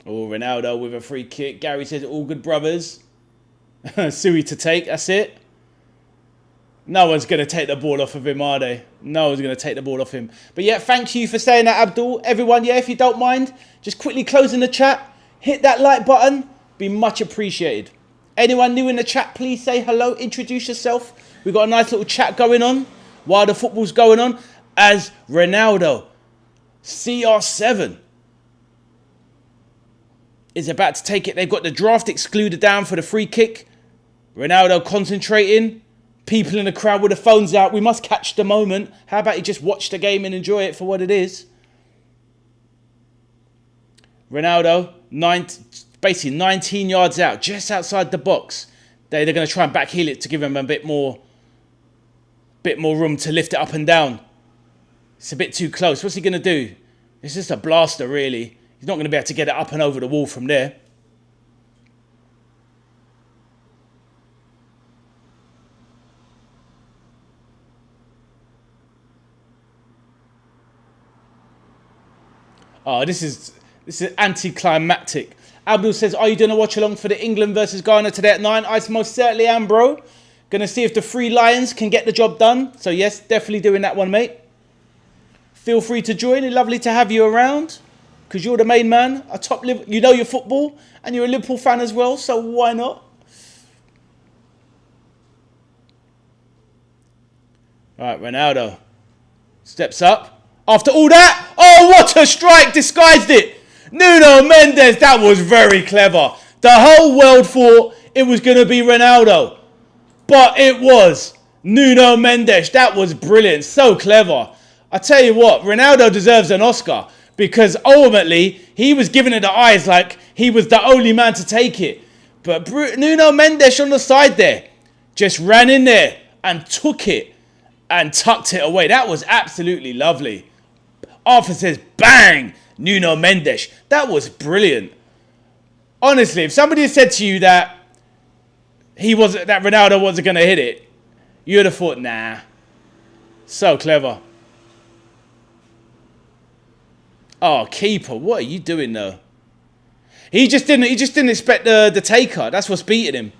Oh, Ronaldo with a free kick. Gary says, all good, brothers. Sui to take, that's it. No one's going to take the ball off of him, are they? No one's going to take the ball off him. But yeah, thank you for saying that, Abdul. Everyone, yeah, if you don't mind, just quickly closing the chat. Hit that like button. Be much appreciated. Anyone new in the chat, please say hello. Introduce yourself. We've got a nice little chat going on while the football's going on. As Ronaldo, CR7, is about to take it. They've got the draft excluded down for the free kick. Ronaldo concentrating. People in the crowd with the phones out. We must catch the moment. How about you just watch the game and enjoy it for what it is? Ronaldo, basically 19 yards out, just outside the box. They're going to try and backheel it to give him a bit more room to lift it up and down. It's a bit too close. What's he going to do? It's just a blaster, really. He's not going to be able to get it up and over the wall from there. Oh, this is anticlimactic. Abdul says, are you doing a watch along for the England versus Ghana today at 9? I most certainly am, bro. Going to see if the three Lions can get the job done. So yes, definitely doing that one, mate. Feel free to join. Lovely to have you around. Because you're the main man. You know your football. And you're a Liverpool fan as well. So why not? All right, Ronaldo. Steps up. After all that, oh, what a strike, disguised it. Nuno Mendes, that was very clever. The whole world thought it was going to be Ronaldo. But it was Nuno Mendes, that was brilliant. So clever. I tell you what, Ronaldo deserves an Oscar because ultimately he was giving it the eyes like he was the only man to take it. But Nuno Mendes on the side there just ran in there and took it and tucked it away. That was absolutely lovely. Arthur says, bang, Nuno Mendes. That was brilliant. Honestly, if somebody had said to you that that Ronaldo wasn't going to hit it, you would have thought, nah. So clever. Oh, keeper, what are you doing though? He just didn't expect the taker. That's what's beating him.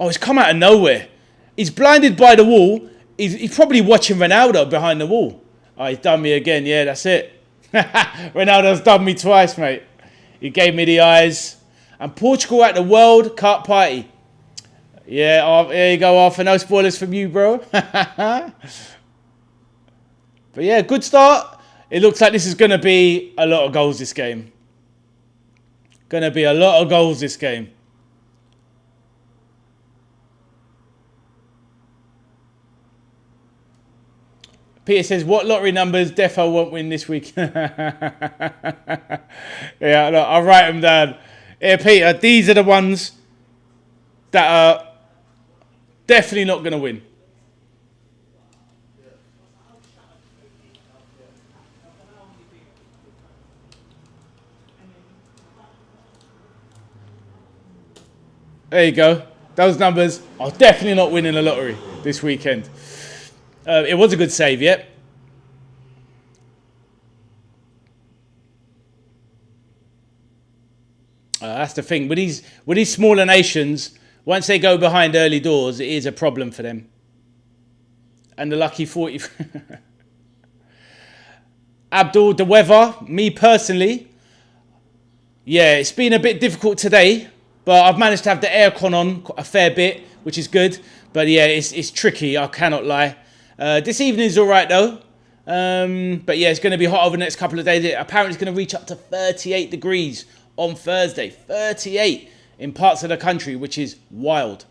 Oh, he's come out of nowhere. He's blinded by the wall. He's probably watching Ronaldo behind the wall. Oh, he's done me again. Yeah, that's it. Ronaldo's done me twice, mate. He gave me the eyes. And Portugal at the World Cup party. Yeah, there you go, Arthur. No spoilers from you, bro. But yeah, good start. It looks like this is going to be a lot of goals this game. Going to be a lot of goals this game. Peter says, what lottery numbers Defo won't win this week? Yeah, look, I'll write them down. Yeah, Peter, these are the ones that are definitely not going to win. There you go. Those numbers are definitely not winning a lottery this weekend. It was a good save, yeah. That's the thing. With these smaller nations, once they go behind early doors, it is a problem for them. And the lucky 40... Abdul, the weather, me personally, yeah, it's been a bit difficult today, but I've managed to have the aircon on a fair bit, which is good. But yeah, it's tricky, I cannot lie. This evening is all right though. But yeah, it's going to be hot over the next couple of days. Apparently it's going to reach up to 38 degrees on Thursday. 38 in parts of the country, which is wild.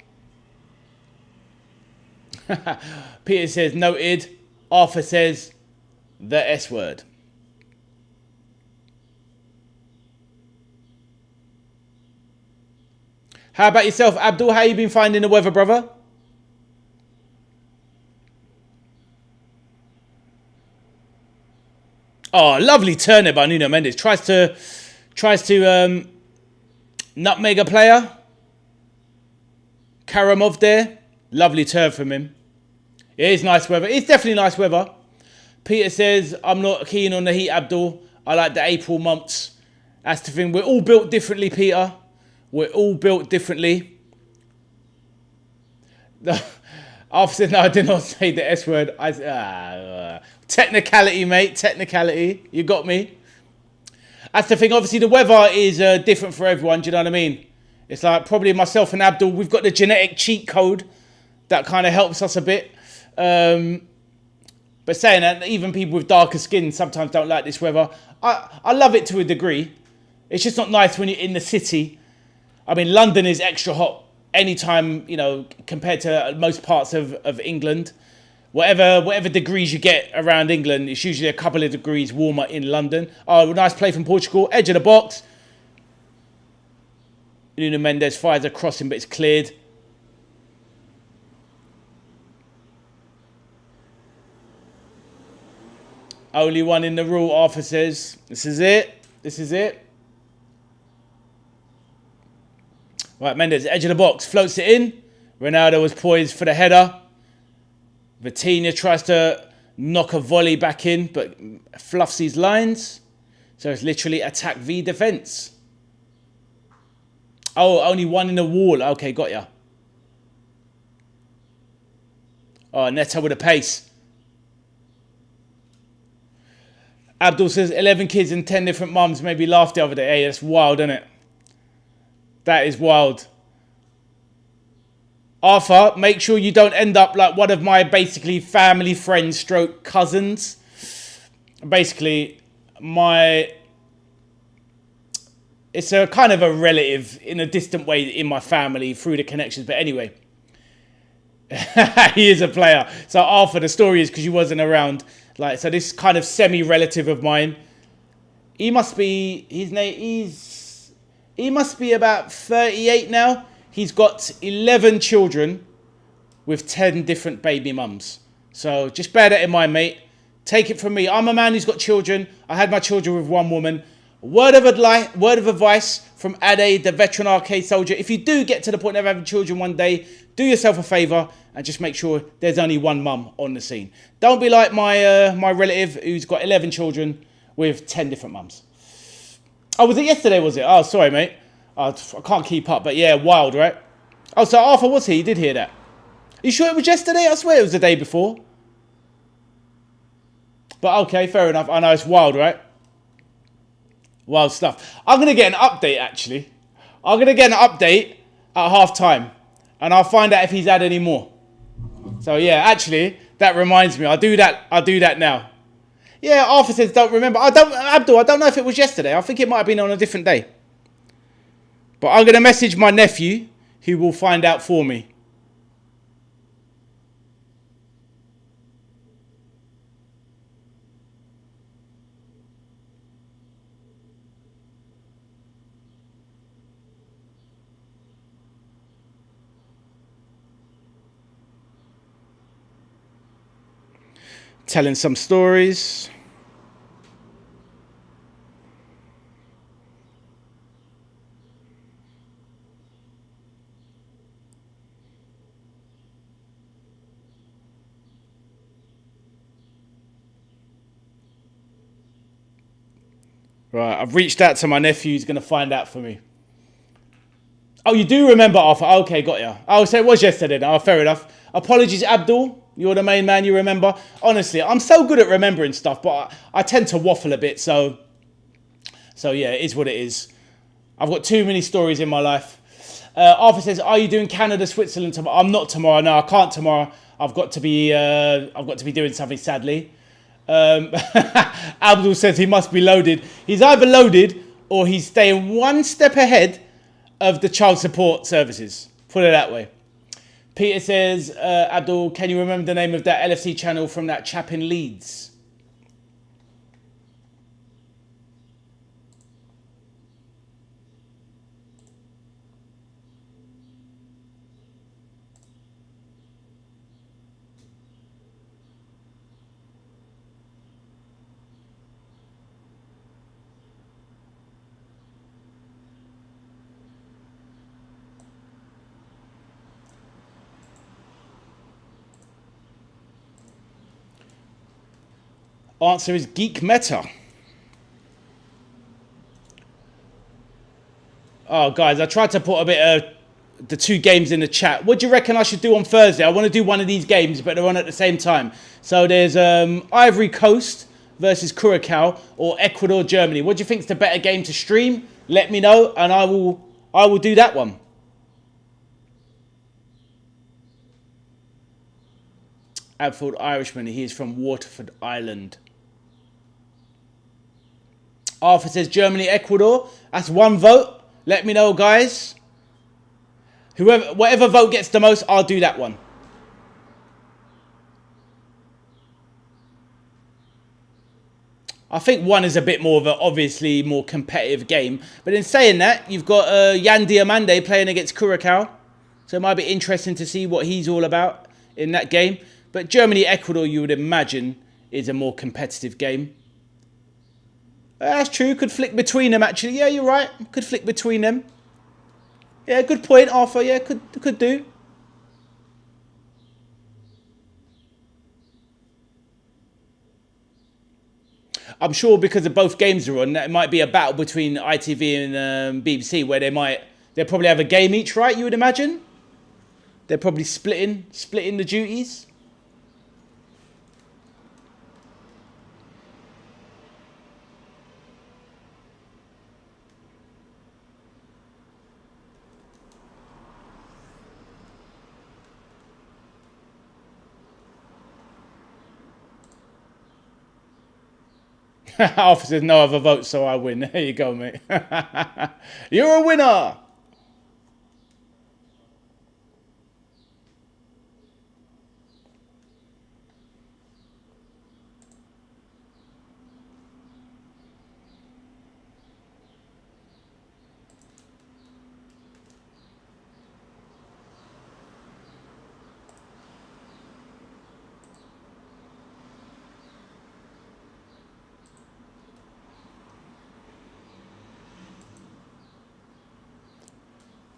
Peter says, noted. Arthur says, the S word. How about yourself, Abdul? How you been finding the weather, brother? Oh, lovely turn there by Nuno Mendes. Tries to nutmeg a player. Karamov there. Lovely turn from him. It is nice weather. It's definitely nice weather. Peter says, I'm not keen on the heat, Abdul. I like the April months. That's the thing. We're all built differently, Peter. We're all built differently. After said, no, I did not say the S word. Technicality, mate. Technicality. You got me. That's the thing. Obviously, the weather is different for everyone. Do you know what I mean? It's like probably myself and Abdul, we've got the genetic cheat code that kind of helps us a bit. But saying that, even people with darker skin sometimes don't like this weather. I love it to a degree. It's just not nice when you're in the city. I mean, London is extra hot anytime, you know, compared to most parts of England. Whatever degrees you get around England, it's usually a couple of degrees warmer in London. Oh, nice play from Portugal. Edge of the box. Nuno Mendes fires a crossing, but it's cleared. Only one in the rule, Arthur says. This is it. This is it. Right, Mendes, edge of the box, floats it in. Ronaldo was poised for the header. Vitinha tries to knock a volley back in, but fluffs his lines. So it's literally attack v defense. Oh, only one in the wall. Okay, got ya. Oh, Neto with a pace. Abdul says 11 kids and 10 different mums maybe laughed the other day. Hey, that's wild, isn't it? That is wild. Arthur, make sure you don't end up like one of my basically family friends stroke cousins. Basically, it's a kind of a relative in a distant way in my family through the connections. But anyway, He is a player. So Arthur, the story is because you wasn't around. Like, so this kind of semi-relative of mine, he must be, he must be about 38 now. He's got 11 children with 10 different baby mums. So just bear that in mind, mate. Take it from me. I'm a man who's got children. I had my children with one woman. Word of advice from Ade, the veteran arcade soldier. If you do get to the point of having children one day, do yourself a favour and just make sure there's only one mum on the scene. Don't be like my relative who's got 11 children with 10 different mums. Oh, was it yesterday, was it? Oh, sorry, mate. I can't keep up, but yeah, wild, right? Oh, so Arthur was here. He did hear that. Are you sure it was yesterday? I swear it was the day before. But okay, fair enough. I know it's wild, right? Wild stuff. I'm going to get an update, actually. I'm going to get an update at half time. And I'll find out if he's had any more. So, yeah, actually, that reminds me. I'll do that now. Yeah, Arthur says, don't remember. Abdul, I don't know if it was yesterday. I think it might have been on a different day. But I'm going to message my nephew, who will find out for me. Telling some stories. Right, I've reached out to my nephew. He's going to find out for me. Oh, you do remember Arthur? Okay, got ya. Oh, so it was yesterday. Oh, fair enough. Apologies, Abdul. You're the main man, you remember. Honestly, I'm so good at remembering stuff, but I tend to waffle a bit. So yeah, it is what it is. I've got too many stories in my life. Arthur says, "Are you doing Canada, Switzerland tomorrow?" I'm not tomorrow. No, I can't tomorrow. I've got to be doing something. Sadly, Abdul says he must be loaded. He's either loaded or he's staying one step ahead of the child support services. Put it that way. Peter says, Abdul, can you remember the name of that LFC channel from that chap in Leeds? Answer is Geek Meta. Oh, guys, I tried to put a bit of the two games in the chat. What do you reckon I should do on Thursday? I want to do one of these games, but they're on at the same time. So there's Ivory Coast versus Curacao or Ecuador, Germany. What do you think is the better game to stream? Let me know, and I will do that one. Abfield Irishman. He is from Waterford Island. Arthur says Germany, Ecuador. That's one vote. Let me know, guys. Whatever vote gets the most, I'll do that one. I think one is a bit more of an obviously more competitive game. But in saying that, you've got Yan Diamande playing against Curacao. So it might be interesting to see what he's all about in that game. But Germany, Ecuador, you would imagine, is a more competitive game. That's true. Could flick between them, actually. Yeah, you're right. Could flick between them. Yeah, good point, Arthur. Yeah, could do. I'm sure because of both games are on, it might be a battle between ITV and BBC where they'll probably have a game each, right? You would imagine. They're probably splitting the duties. Arthur says no other votes, so I win. There you go, mate. You're a winner.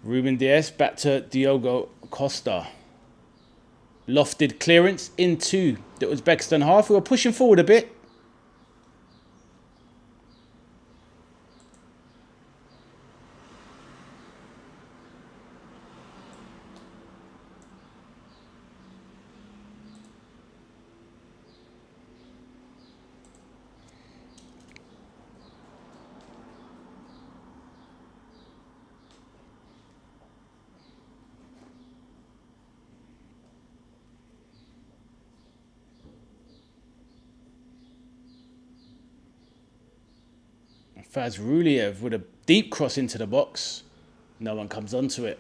Ruben Diaz back to Diogo Costa. Lofted clearance into the Uzbekistan half. We were pushing forward a bit. Fazruliev with a deep cross into the box. No one comes onto it.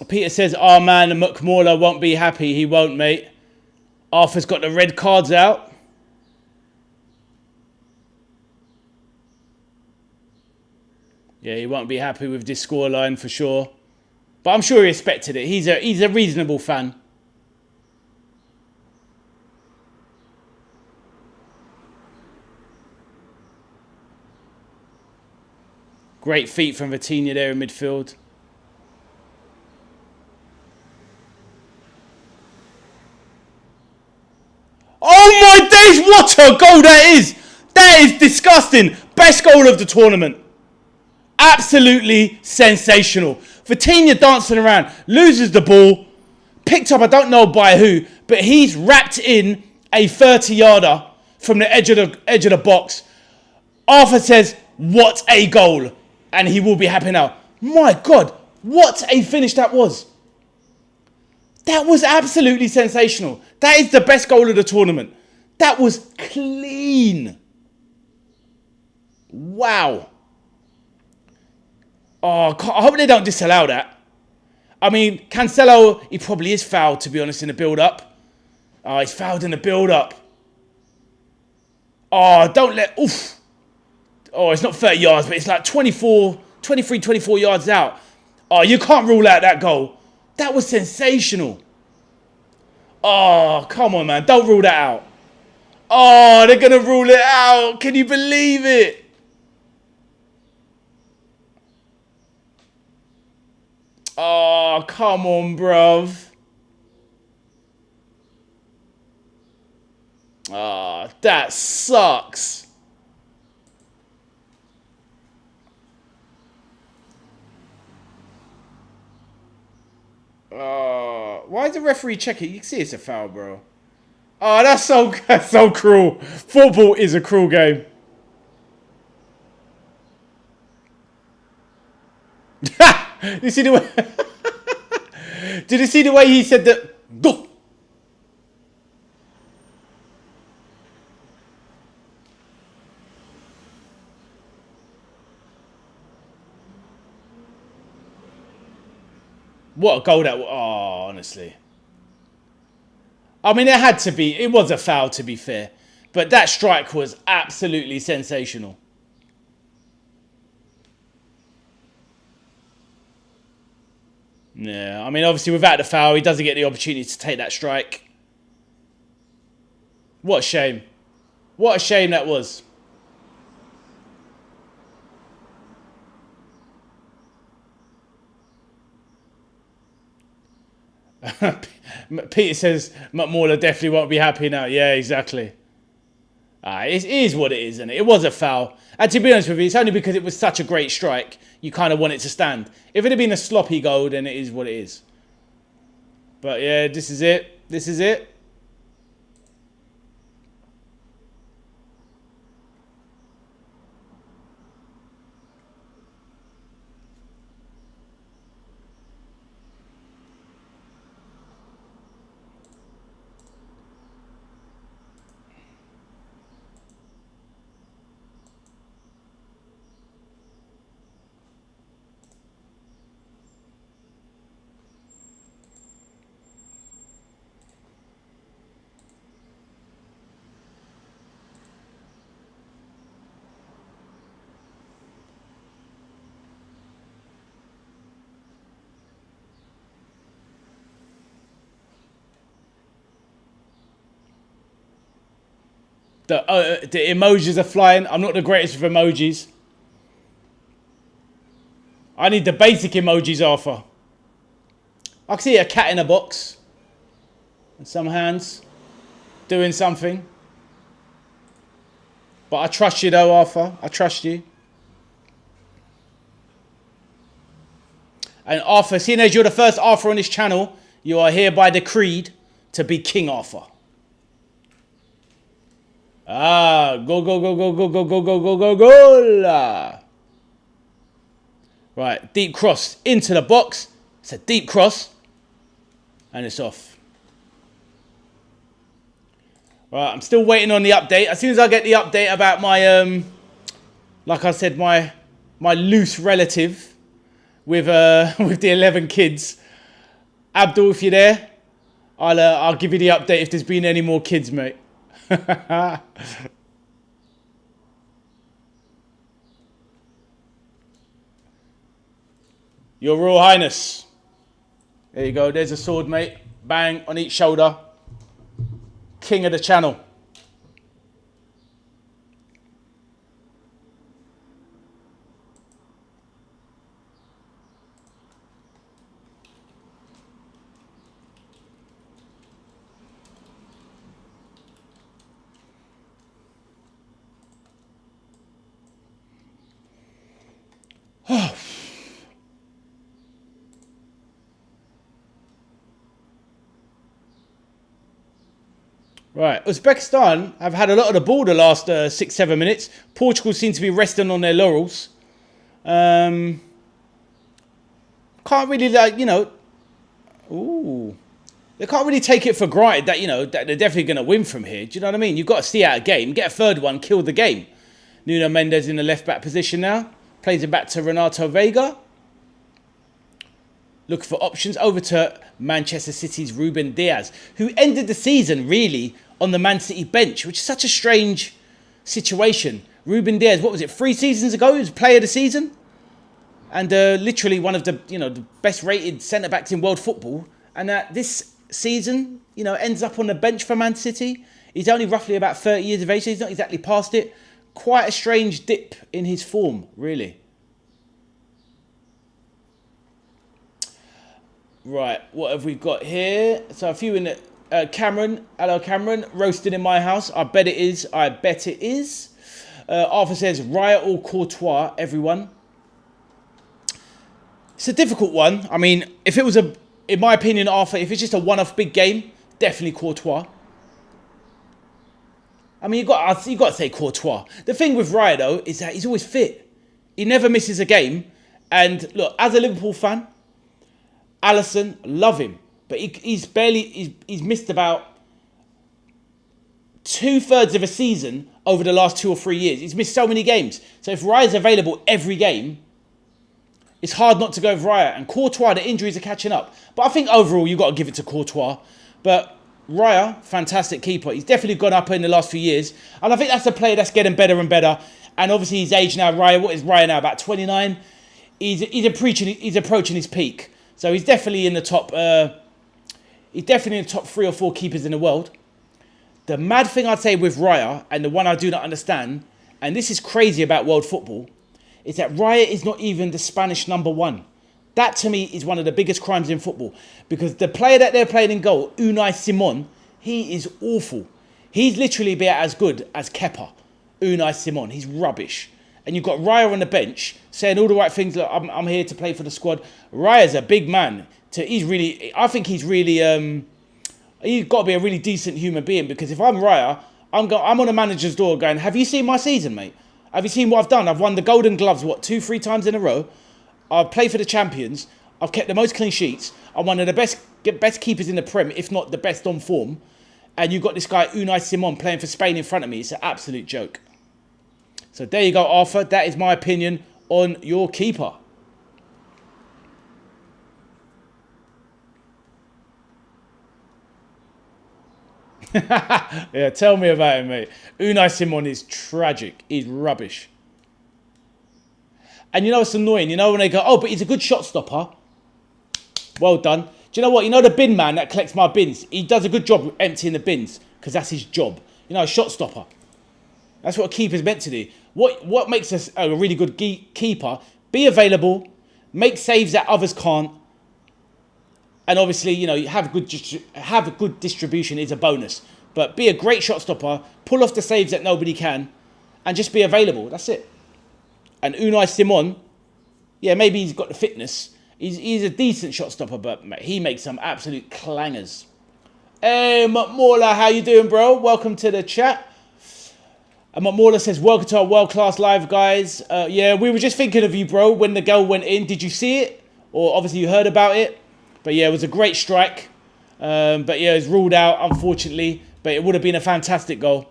Peter says, "Oh man, McMauler won't be happy." He won't, mate. Arthur's got the red cards out. Yeah, he won't be happy with this scoreline for sure. But I'm sure he expected it. He's a reasonable fan. Great feet from Vitinha there in midfield. Oh my days, what a goal that is! That is disgusting. Best goal of the tournament. Absolutely sensational. Vitinha dancing around, loses the ball, picked up, I don't know by who, but he's wrapped in a 30-yarder from the edge of the box. Arthur says, what a goal. And he will be happy now. My God, what a finish that was. That was absolutely sensational. That is the best goal of the tournament. That was clean. Wow. Oh, I hope they don't disallow that. I mean, Cancelo, he probably is fouled, to be honest, in the build-up. Oh, he's fouled in the build-up. Oh, don't let... Oof. Oh, it's not 30 yards, but it's like 24 yards out. Oh, you can't rule out that goal. That was sensational. Oh, come on, man. Don't rule that out. Oh, they're going to rule it out. Can you believe it? Oh, come on, bruv. Oh, that sucks. Why is the referee checking? You can see it's a foul, bro. Oh, that's so cruel. Football is a cruel game. You see the way? Did you see the way he said that? Go. What a goal that was. Oh, honestly. I mean, it had to be. It was a foul, to be fair. But that strike was absolutely sensational. Yeah, I mean, obviously, without the foul, he doesn't get the opportunity to take that strike. What a shame. What a shame that was. Peter says McMauler definitely won't be happy now. Yeah, exactly. It is what it is, isn't it? It was a foul. And to be honest with you, it's only because it was such a great strike, you kind of want it to stand. If it had been a sloppy goal, then it is what it is. But yeah, this is it. This is it. The emojis are flying. I'm not the greatest with emojis. I need the basic emojis, Arthur. I can see a cat in a box. And some hands doing something. But I trust you though, Arthur. I trust you. And Arthur, seeing as you're the first Arthur on this channel, you are hereby decreed to be King Arthur. Ah, go, go, go, go, go, go, go, go, go, go, go. Right, deep cross into the box. It's a deep cross. And it's off. Right, I'm still waiting on the update. As soon as I get the update about my, like I said, my loose relative with the 11 kids. Abdul, if you're there, I'll give you the update if there's been any more kids, mate. Your Royal Highness. There you go. There's a sword, mate. Bang on each shoulder. King of the channel. Right, Uzbekistan have had a lot of the ball the last 6-7 minutes. Portugal seems to be resting on their laurels. Can't really, like, you know... Ooh. They can't really take it for granted that, you know, that they're definitely going to win from here. Do you know what I mean? You've got to see out a game. Get a third one, kill the game. Nuno Mendes in the left-back position now. Plays it back to Renato Vega. Looking for options over to Manchester City's Ruben Diaz, who ended the season, really, on the Man City bench, which is such a strange situation. Ruben Diaz, what was it, 3 seasons ago? He was player of the season. And literally one of the, you know, the best-rated centre-backs in world football. And this season, you know, ends up on the bench for Man City. He's only roughly about 30 years of age, so he's not exactly past it. Quite a strange dip in his form, really. Right, what have we got here? So a few in the... Cameron, hello Cameron, roasted in my house. I bet it is, I bet it is. Arthur says, Riot or Courtois, everyone. It's a difficult one. I mean, if it was a... In my opinion, Arthur, if it's just a one-off big game, definitely Courtois. I mean, you got to say Courtois. The thing with Riot, though, is that he's always fit. He never misses a game. And look, as a Liverpool fan, Alisson, love him, but he's missed about 2/3 of a season over the last 2 or 3 years. He's missed so many games. So if Raya's available every game, it's hard not to go with Raya. And Courtois, the injuries are catching up. But I think overall, you've got to give it to Courtois. But Raya, fantastic keeper. He's definitely gone up in the last few years. And I think that's a player that's getting better and better. And obviously his age now, Raya, what is Raya now, about 29? He's approaching his peak. So he's definitely in the top. He's definitely in the top 3 or 4 keepers in the world. The mad thing I'd say with Raya, and the one I do not understand, and this is crazy about world football, is that Raya is not even the Spanish #1. That to me is one of the biggest crimes in football, because the player that they're playing in goal, Unai Simon, he is awful. He's literally about as good as Kepa. Unai Simon, he's rubbish. And you've got Raya on the bench saying all the right things. Like, I'm here to play for the squad. Raya's a big man. I think he's really. He's got to be a really decent human being, because if I'm Raya, I'm on a manager's door going, have you seen my season, mate? Have you seen what I've done? I've won the Golden Gloves, 2-3 times in a row. I've played for the champions. I've kept the most clean sheets. I'm one of the best keepers in the Prem, if not the best on form. And you've got this guy, Unai Simon, playing for Spain in front of me. It's an absolute joke. So there you go, Arthur. That is my opinion on your keeper. Yeah, tell me about him, mate. Unai Simon is tragic. He's rubbish. And you know what's annoying? You know when they go, oh, but he's a good shot stopper. Well done. Do you know what? You know the bin man that collects my bins? He does a good job emptying the bins, because that's his job. You know, a shot stopper. That's what a keeper's meant to do. What makes us a really good keeper? Be available, make saves that others can't, and obviously, you know, have a good distribution is a bonus. But be a great shot stopper, pull off the saves that nobody can, and just be available. That's it. And Unai Simon, yeah, maybe he's got the fitness. He's a decent shot stopper, but he makes some absolute clangers. Hey, Mauler, how you doing, bro? Welcome to the chat. And Mauler says, welcome to our world-class live, guys. Yeah, we were just thinking of you, bro, when the goal went in. Did you see it? Or obviously you heard about it. But yeah, it was a great strike. But yeah, it was ruled out, unfortunately. But it would have been a fantastic goal.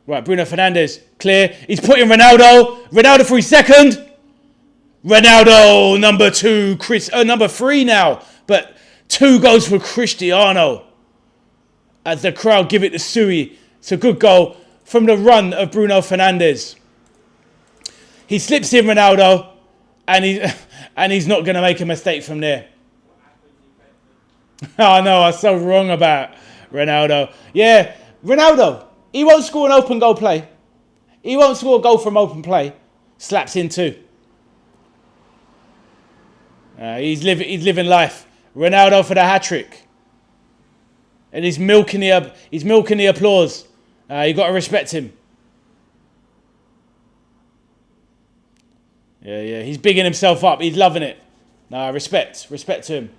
Right, Bruno Fernandes, clear. He's putting Ronaldo. Ronaldo for his second. Ronaldo, number 2. Number 3 now. But 2 goals for Cristiano. As the crowd give it to Sui. It's a good goal from the run of Bruno Fernandes. He slips in Ronaldo. And he's not going to make a mistake from there. Oh no, I was so wrong about Ronaldo. Yeah, Ronaldo. He won't score an open goal play. He won't score a goal from open play. Slaps in 2. He's living life. Ronaldo for the hat-trick. And he's milking the applause. You got to respect him. Yeah. He's bigging himself up. He's loving it. Respect to him.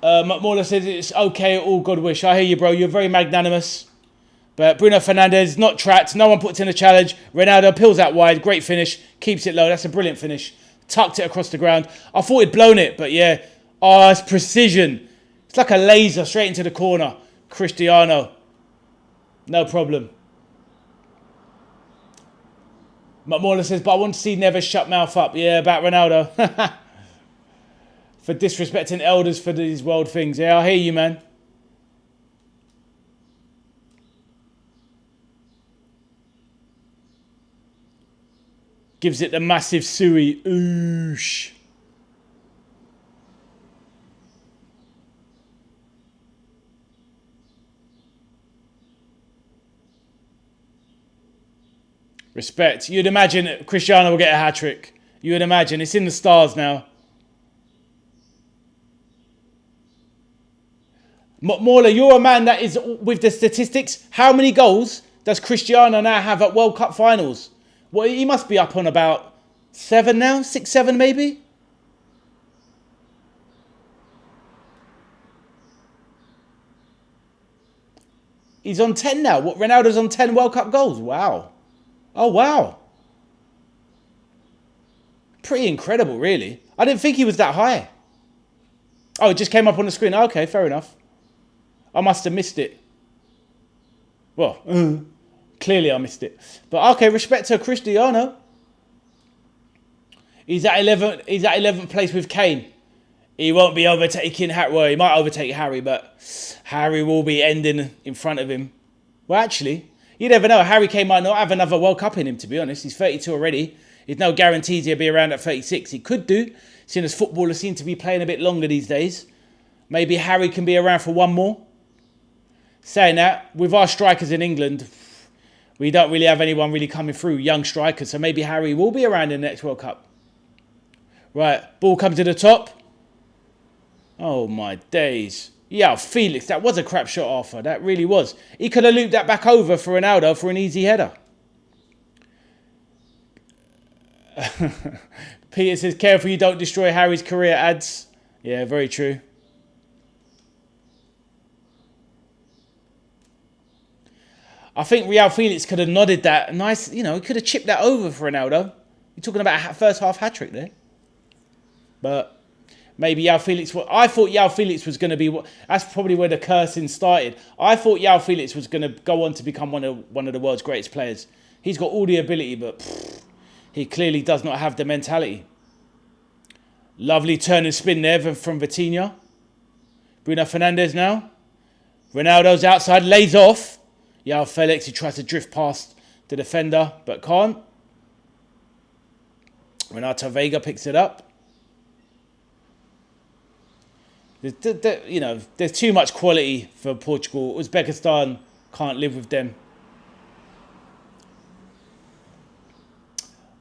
McMorla says it's okay, all good wish. I hear you, bro. You're very magnanimous. But Bruno Fernandes, not trapped. No one puts in a challenge. Ronaldo peels out wide. Great finish. Keeps it low. That's a brilliant finish. Tucked it across the ground. I thought he'd blown it, but yeah. Oh, it's precision. It's like a laser straight into the corner. Cristiano. No problem. McMorla says, but I want to see Neves shut mouth up. Yeah, about Ronaldo. For disrespecting elders for these world things. Yeah, I hear you, man. Gives it the massive Sui. Oosh. Respect. You'd imagine Cristiano will get a hat-trick. You would imagine. It's in the stars now. Mauler, you're a man that is with the statistics. How many goals does Cristiano now have at World Cup finals? Well, he must be up on about 7 now. 6, 7 maybe? He's on 10 now. What, Ronaldo's on 10 World Cup goals? Wow. Oh, wow. Pretty incredible, really. I didn't think he was that high. Oh, it just came up on the screen. Okay, fair enough. I must have missed it. Well, clearly I missed it. But okay, respect to Cristiano. He's at 11th. He's at 11th place with Kane. He won't be overtaking Harry. Well, he might overtake Harry, but Harry will be ending in front of him. Well, actually, you never know. Harry Kane might not have another World Cup in him, to be honest. He's 32 already. There's no guarantees he'll be around at 36. He could do, seeing as footballers seem to be playing a bit longer these days. Maybe Harry can be around for one more. Saying that, with our strikers in England, we don't really have anyone really coming through, young strikers. So maybe Harry will be around in the next World Cup. Right, ball comes to the top. Oh, my days. Yeah, Felix, that was a crap shot, Arthur. That really was. He could have looped that back over for Ronaldo for an easy header. Peter says, careful you don't destroy Harry's career, ads. Yeah, very true. I think Real Felix could have nodded that. Nice, you know, he could have chipped that over for Ronaldo. You're talking about a first half hat-trick there. But maybe João Felix... I thought João Felix was going to be... That's probably where the cursing started. I thought João Felix was going to go on to become one of the world's greatest players. He's got all the ability, but he clearly does not have the mentality. Lovely turn and spin there from Vitinha. Bruno Fernandes now. Ronaldo's outside, lays off. João Felix, he tries to drift past the defender, but can't. Renato Vega picks it up. You know, there's too much quality for Portugal. Uzbekistan Can't live with them.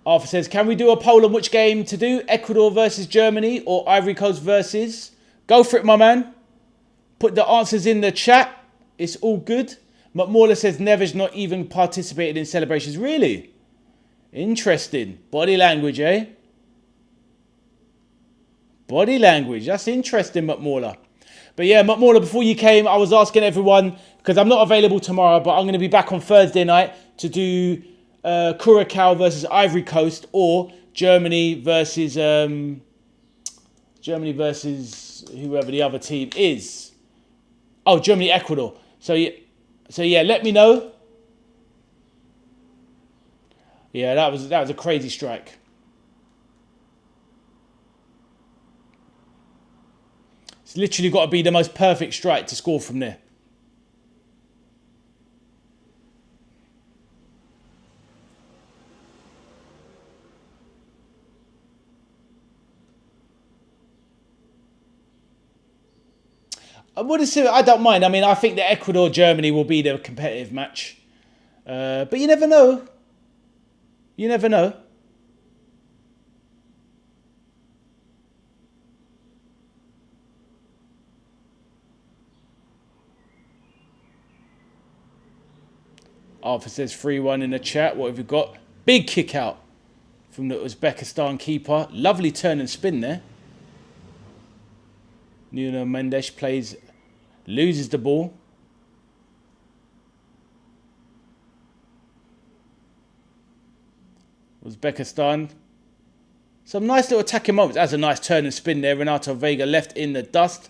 Arthur says, can we do a poll on which game to do? Ecuador versus Germany or Ivory Coast versus? Go for it, my man. Put the answers in the chat. It's all good. McMauler says Neves not even participated in celebrations. Really? Interesting. Body language, eh? Body language. That's interesting, McMauler. But yeah, McMauler, before you came, I was asking everyone, because I'm not available tomorrow, but I'm going to be back on Thursday night to do Curacao versus Ivory Coast or Germany versus whoever the other team is. Oh, Germany, Ecuador. So yeah, let me know. Yeah, that was a crazy strike. It's literally got to be the most perfect strike to score from there. I don't mind. I mean, I think that Ecuador-Germany will be the competitive match. But you never know. You never know. Arthur says 3-1 in the chat. What have we got? Big kick out from the Uzbekistan keeper. Lovely turn and spin there. Nuno Mendes loses the ball. Uzbekistan. Some nice little attacking moments. That's a nice turn and spin there. Renato Vega left in the dust.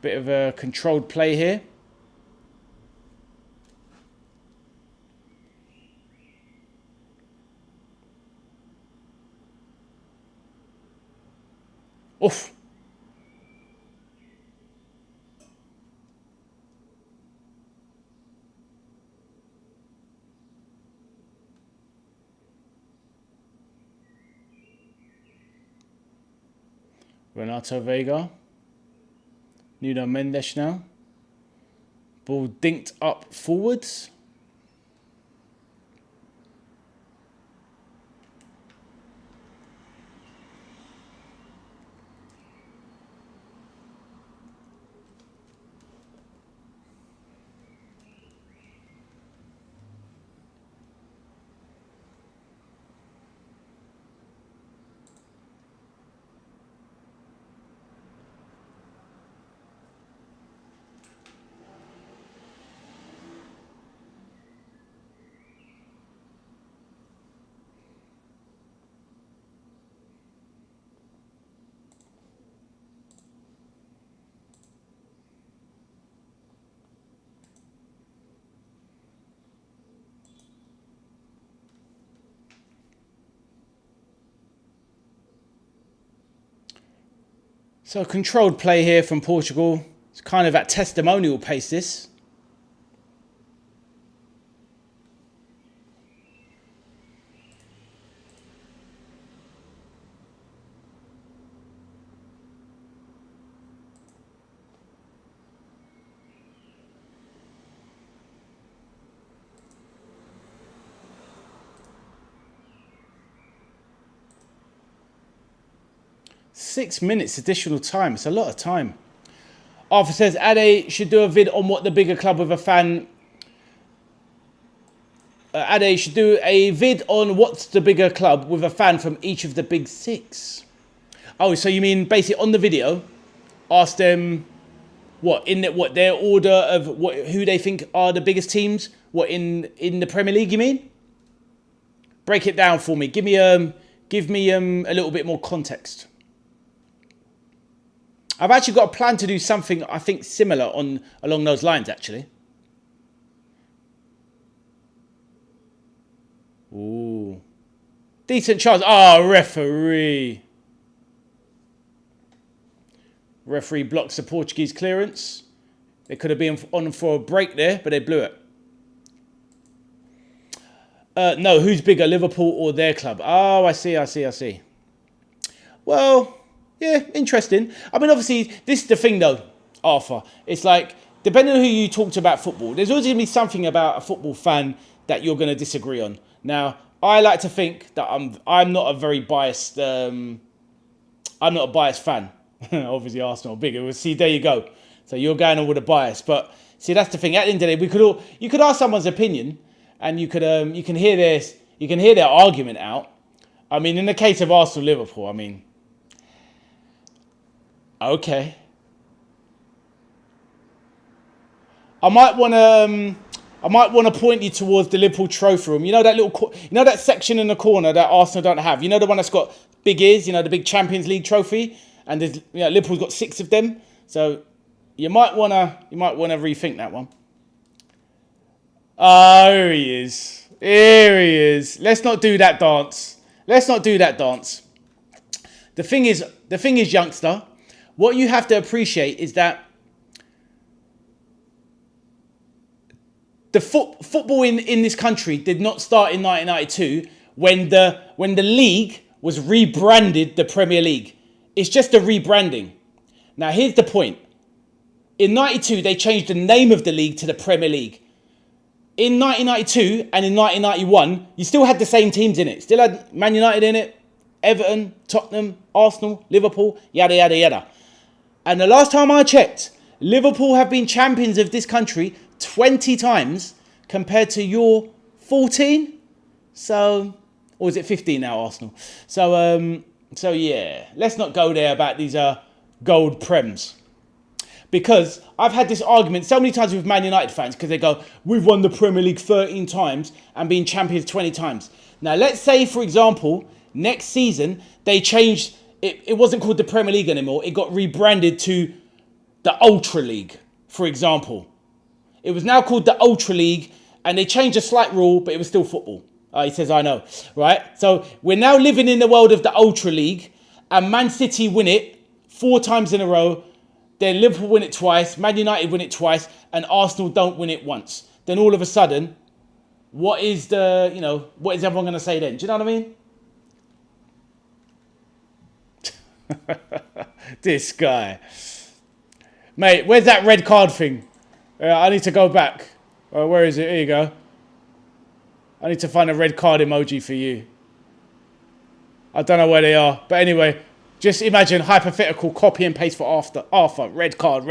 Bit of a controlled play here. Oof. Renato Vega. Nuno Mendes now. Ball dinked up forwards. So controlled play here from Portugal. It's kind of at testimonial pace, this. Six minutes additional time. It's a lot of time. Arthur says Ade should do a vid on what the bigger club with a fan. Ade should do a vid on what's the bigger club with a fan from each of the big six. Oh, so you mean basically on the video, ask them what their order of who they think are the biggest teams. What in the Premier League? You mean? Break it down for me. Give me a little bit more context. I've actually got a plan to do something I think similar along those lines actually. Ooh. Decent chance. Oh, referee. Referee blocks the Portuguese clearance. They could have been on for a break there, but they blew it. No, who's bigger, Liverpool or their club? Oh, I see. Well, yeah, interesting. I mean, obviously, this is the thing, though, Arthur. It's like, depending on who you talk to about football, there's always going to be something about a football fan that you're going to disagree on. Now, I like to think that I'm not a very biased. I'm not a biased fan. Obviously, Arsenal are bigger. See, there you go. So you're going on with a bias, but see, that's the thing. At the end of the day, you could ask someone's opinion, and you can hear their argument out. I mean, in the case of Arsenal Liverpool, I mean, okay, I might want to point you towards the Liverpool trophy room. You know that section in the corner that Arsenal don't have. You know the one that's got big ears. You know the big Champions League trophy, and Liverpool's got 6 of them. So you might wanna rethink that one. Oh, here he is. Here he is. Let's not do that dance. The thing is, youngster, what you have to appreciate is that the football in this country did not start in 1992 when the league was rebranded the Premier League. It's just a rebranding. Now, here's the point. In 92, they changed the name of the league to the Premier League. In 1992 and in 1991, you still had the same teams in it. Still had Man United in it, Everton, Tottenham, Arsenal, Liverpool, yada, yada, yada. And the last time I checked, Liverpool have been champions of this country 20 times compared to your 14. So, or is it 15 now, Arsenal? So yeah, let's not go there about these gold prems. Because I've had this argument so many times with Man United fans because they go, we've won the Premier League 13 times and been champions 20 times. Now, let's say, for example, next season, they changed, it wasn't called the Premier League anymore. It got rebranded to the Ultra League, for example. It was now called the Ultra League and they changed a slight rule, but it was still football. He says, I know, right? So we're now living in the world of the Ultra League and Man City win it 4 times in a row. Then Liverpool win it twice, Man United win it twice, and Arsenal don't win it once. Then all of a sudden, what is everyone going to say then? Do you know what I mean? This guy. Mate, where's that red card thing? I need to go back. Where is it? Here you go. I need to find a red card emoji for you. I don't know where they are. But anyway, just imagine hypothetical copy and paste for Arthur. Red card.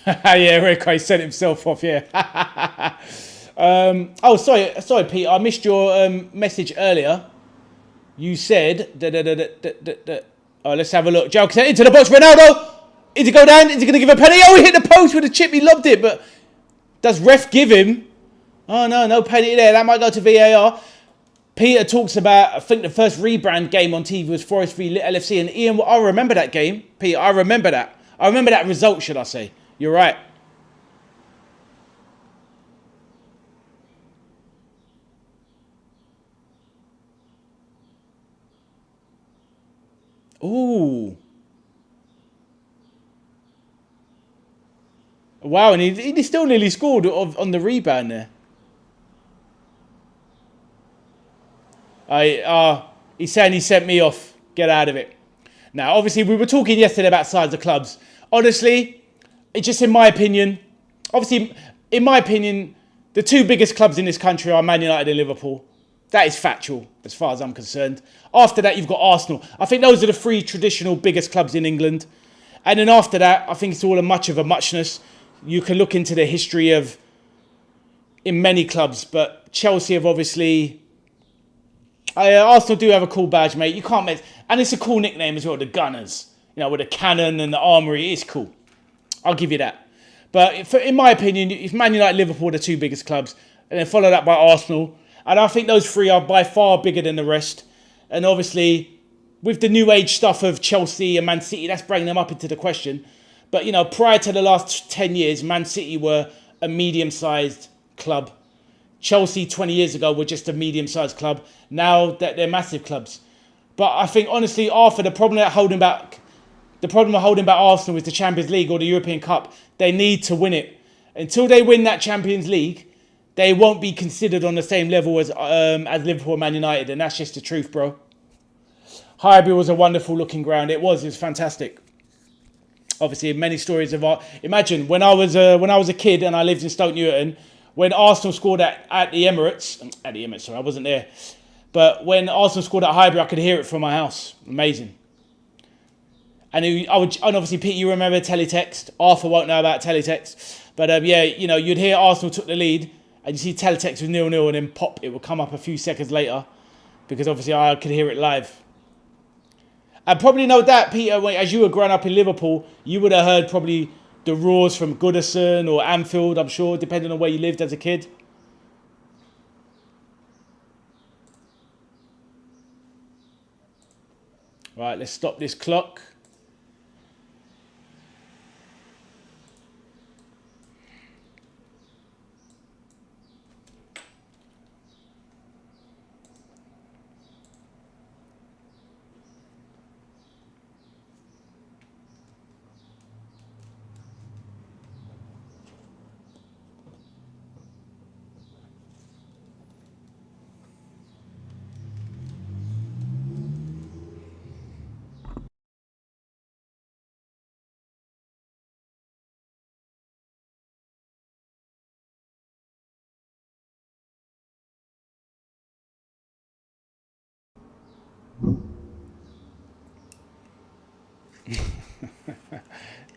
Yeah, Rick, he sent himself off, yeah. Sorry, Pete, I missed your message earlier. You said, let's have a look. Joe into the box, Ronaldo! Is he go down? Is he going to give a penalty? Oh, he hit the post with a chip, he lobbed it, but does ref give him? Oh, no penalty there. That might go to VAR. Peter talks about, I think the first rebrand game on TV was Forest v LFC, and Ian, I remember that game. Peter, I remember that. I remember that result, should I say. You're right. Ooh. Wow, and he still nearly scored on the rebound there. He's saying he sent me off. Get out of it. Now, obviously, we were talking yesterday about size of clubs. Honestly, it's just in my opinion. Obviously, in my opinion, the 2 biggest clubs in this country are Man United and Liverpool. That is factual, as far as I'm concerned. After that, you've got Arsenal. I think those are the 3 traditional biggest clubs in England. And then after that, I think it's all a much of a muchness. You can look into the history in many clubs, but Chelsea have obviously... Arsenal do have a cool badge, mate. You can't mess... And it's a cool nickname as well, the Gunners. You know, with the cannon and the armoury. It's cool. I'll give you that. But in my opinion, if Man United and Liverpool are the 2 biggest clubs, and then followed up by Arsenal... And I think those 3 are by far bigger than the rest. And obviously, with the new age stuff of Chelsea and Man City, that's bringing them up into the question. But, prior to the last 10 years, Man City were a medium-sized club. Chelsea 20 years ago were just a medium-sized club. Now that they're massive clubs. But I think, honestly, Arthur, the problem of holding back Arsenal is the Champions League or the European Cup. They need to win it. Until they win that Champions League, they won't be considered on the same level as Liverpool and Man United. And that's just the truth, bro. Highbury was a wonderful looking ground. It was fantastic. Obviously, many stories of art. Imagine when I was a kid and I lived in Stoke Newton, when Arsenal scored at the Emirates. Sorry, I wasn't there. But when Arsenal scored at Highbury, I could hear it from my house. Amazing. And obviously, Pete, you remember teletext. Arthur won't know about teletext. But yeah, you know, you'd hear Arsenal took the lead, and you see teletext was 0-0, and then pop, it would come up a few seconds later, because obviously I could hear it live. And probably no doubt, Peter, as you were growing up in Liverpool, you would have heard probably the roars from Goodison or Anfield, I'm sure, depending on where you lived as a kid. Right, let's stop this clock.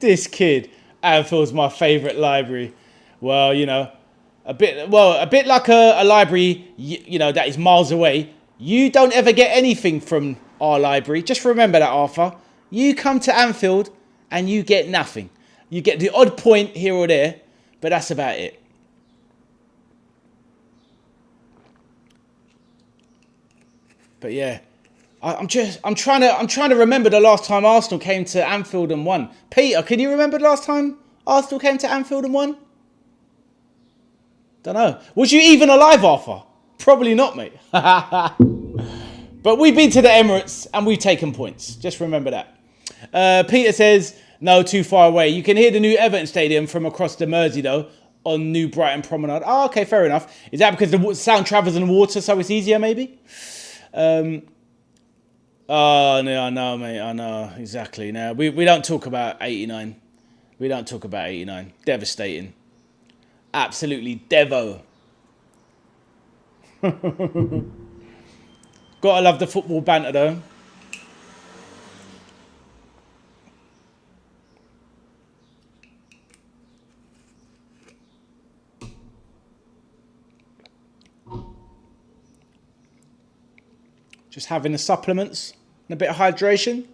This kid, Anfield's my favourite library. Well, you know, a bit like a library, you know, that is miles away. You don't ever get anything from our library. Just remember that, Arthur. You come to Anfield and you get nothing. You get the odd point here or there, but that's about it. But yeah, I'm trying to remember the last time Arsenal came to Anfield and won. Peter, can you remember the last time Arsenal came to Anfield and won? Don't know. Was you even alive, Arthur? Probably not, mate. But we've been to the Emirates and we've taken points. Just remember that. Peter says, no, too far away. You can hear the new Everton Stadium from across the Mersey, though, on New Brighton Promenade. Oh, okay, fair enough. Is that because the sound travels in water, so it's easier, maybe? Oh, no, I know, mate. I know, exactly. Now, we don't talk about 89. We don't talk about 89. Devastating. Absolutely devo. Gotta love the football banter, though. Just having the supplements and a bit of hydration.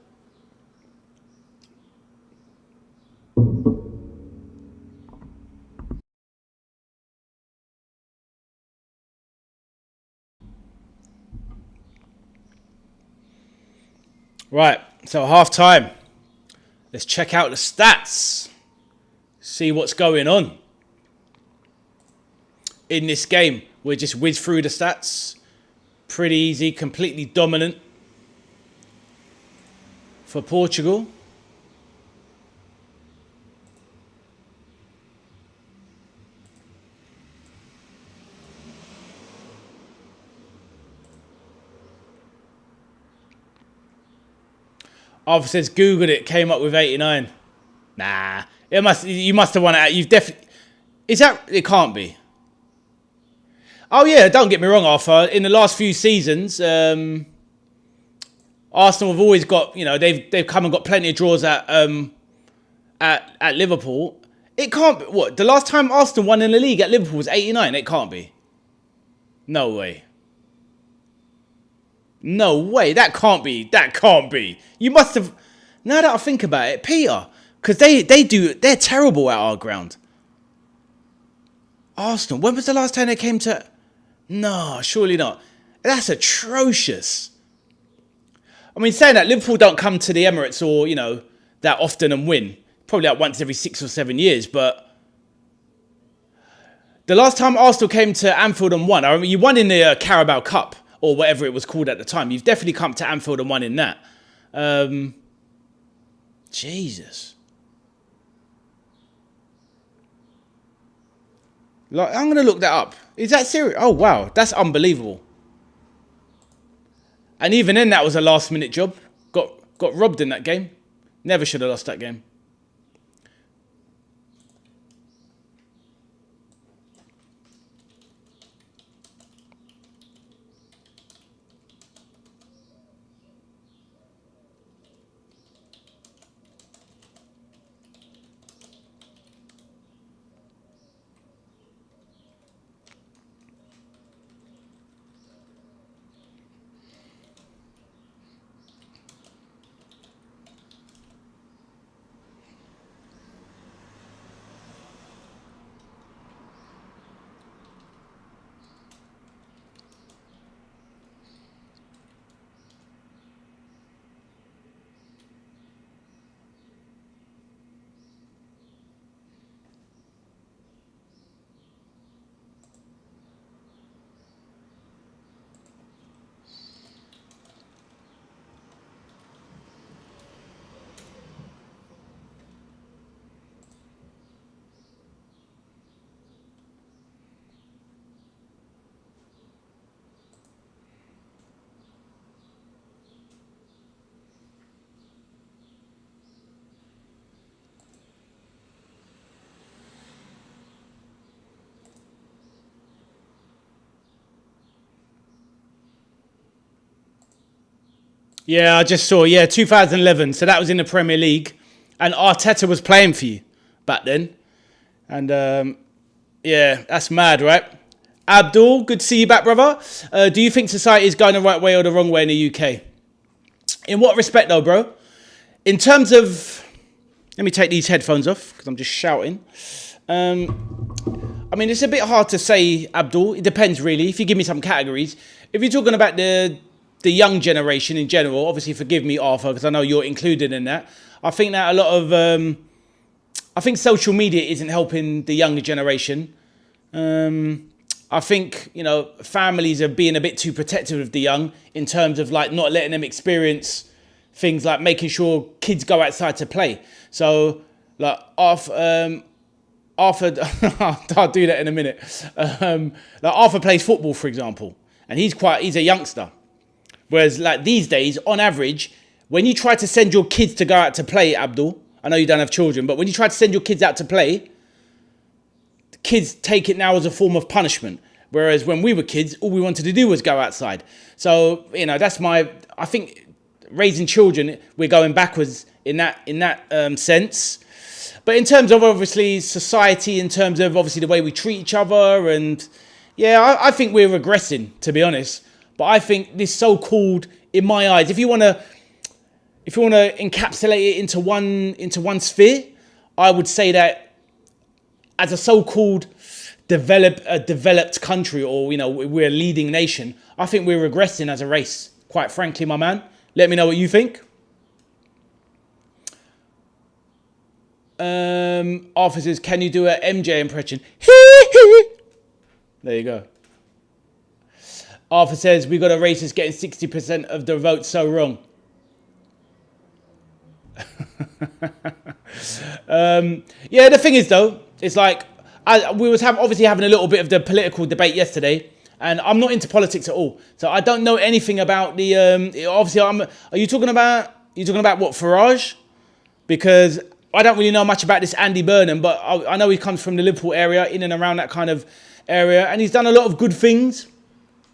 Right, so half time. Let's check out the stats. See what's going on in this game. We'll just whiz through the stats. Pretty easy, completely dominant for Portugal. Arthur says Googled it, came up with 89. Nah, you must have won it. You've definitely. Is that? It can't be. Oh yeah, don't get me wrong, Arthur. In the last few seasons, Arsenal have always got, you know, they've come and got plenty of draws at Liverpool. It can't be. What, the last time Arsenal won in the league at Liverpool was 89? It can't be. No way. No way. That can't be. That can't be. You must have. Now that I think about it, Peter, because they're terrible at our ground. Arsenal. When was the last time they came to? No, surely not. That's atrocious. I mean, saying that, Liverpool don't come to the Emirates or, you know, that often and win. Probably like once every 6 or 7 years, but The last time Arsenal came to Anfield and won, I remember you won in the Carabao Cup or whatever it was called at the time. You've definitely come to Anfield and won in that. Jesus. Like, I'm going to look that up. Is that serious? Oh, wow. That's unbelievable. And even then, that was a last-minute job. Got robbed in that game. Never should have lost that game. Yeah, I just saw. Yeah, 2011. So that was in the Premier League. And Arteta was playing for you back then. And yeah, that's mad, right? Abdul, good to see you back, brother. Do you think society is going the right way or the wrong way in the UK? In what respect, though, bro? In terms of... Let me take these headphones off because I'm just shouting. I mean, it's a bit hard to say, Abdul. It depends, really. If you give me some categories. If you're talking about the young generation in general, obviously forgive me, Arthur, because I know you're included in that. I think that a lot of... I think social media isn't helping the younger generation. I think, you know, families are being a bit too protective of the young in terms of like not letting them experience things like making sure kids go outside to play. So like Arthur, I'll do that in a minute. Like Arthur plays football, for example, and he's a youngster. Whereas like these days, on average, when you try to send your kids to go out to play, Abdul, I know you don't have children, but when you try to send your kids out to play, kids take it now as a form of punishment. Whereas when we were kids, all we wanted to do was go outside. So, you know, I think raising children, we're going backwards in that sense. But in terms of obviously society, in terms of obviously the way we treat each other, and yeah, I think we're regressing, to be honest. But I think this so-called, in my eyes, if you want to encapsulate it into one sphere, I would say that as a so-called developed country, or, you know, we're a leading nation, I think we're regressing as a race, quite frankly, my man. Let me know what you think. Arthur says, can you do an MJ impression? There you go. Arthur says, we got a racist getting 60% of the vote so wrong. Yeah, the thing is, though, it's like, we was obviously having a little bit of the political debate yesterday, and I'm not into politics at all, so I don't know anything about the. Obviously, are you talking about what, Farage? Because I don't really know much about this Andy Burnham, but I know he comes from the Liverpool area, in and around that kind of area, and he's done a lot of good things.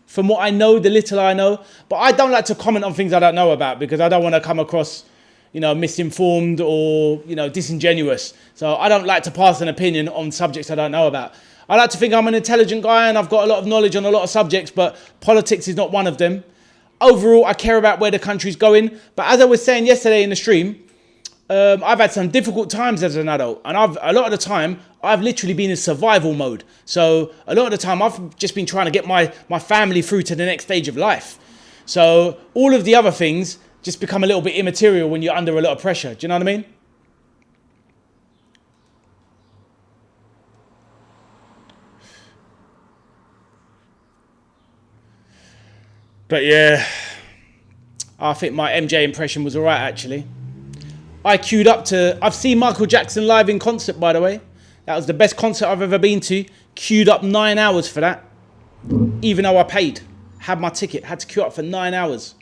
From what I know, the little I know, but I don't like to comment on things I don't know about because I don't want to come across, you know, misinformed or, you know, disingenuous. So I don't like to pass an opinion on subjects I don't know about. I like to think I'm an intelligent guy and I've got a lot of knowledge on a lot of subjects, but politics is not one of them. Overall, I care about where the country's going. But as I was saying yesterday in the stream, I've had some difficult times as an adult. And a lot of the time, I've literally been in survival mode. So a lot of the time, I've just been trying to get my family through to the next stage of life. So all of the other things just become a little bit immaterial when you're under a lot of pressure. Do you know what I mean? But yeah, I think my MJ impression was alright actually. I queued up to... I've seen Michael Jackson live in concert, by the way. That was the best concert I've ever been to. Queued up 9 hours for that. Even though I paid. Had my ticket. Had to queue up for 9 hours.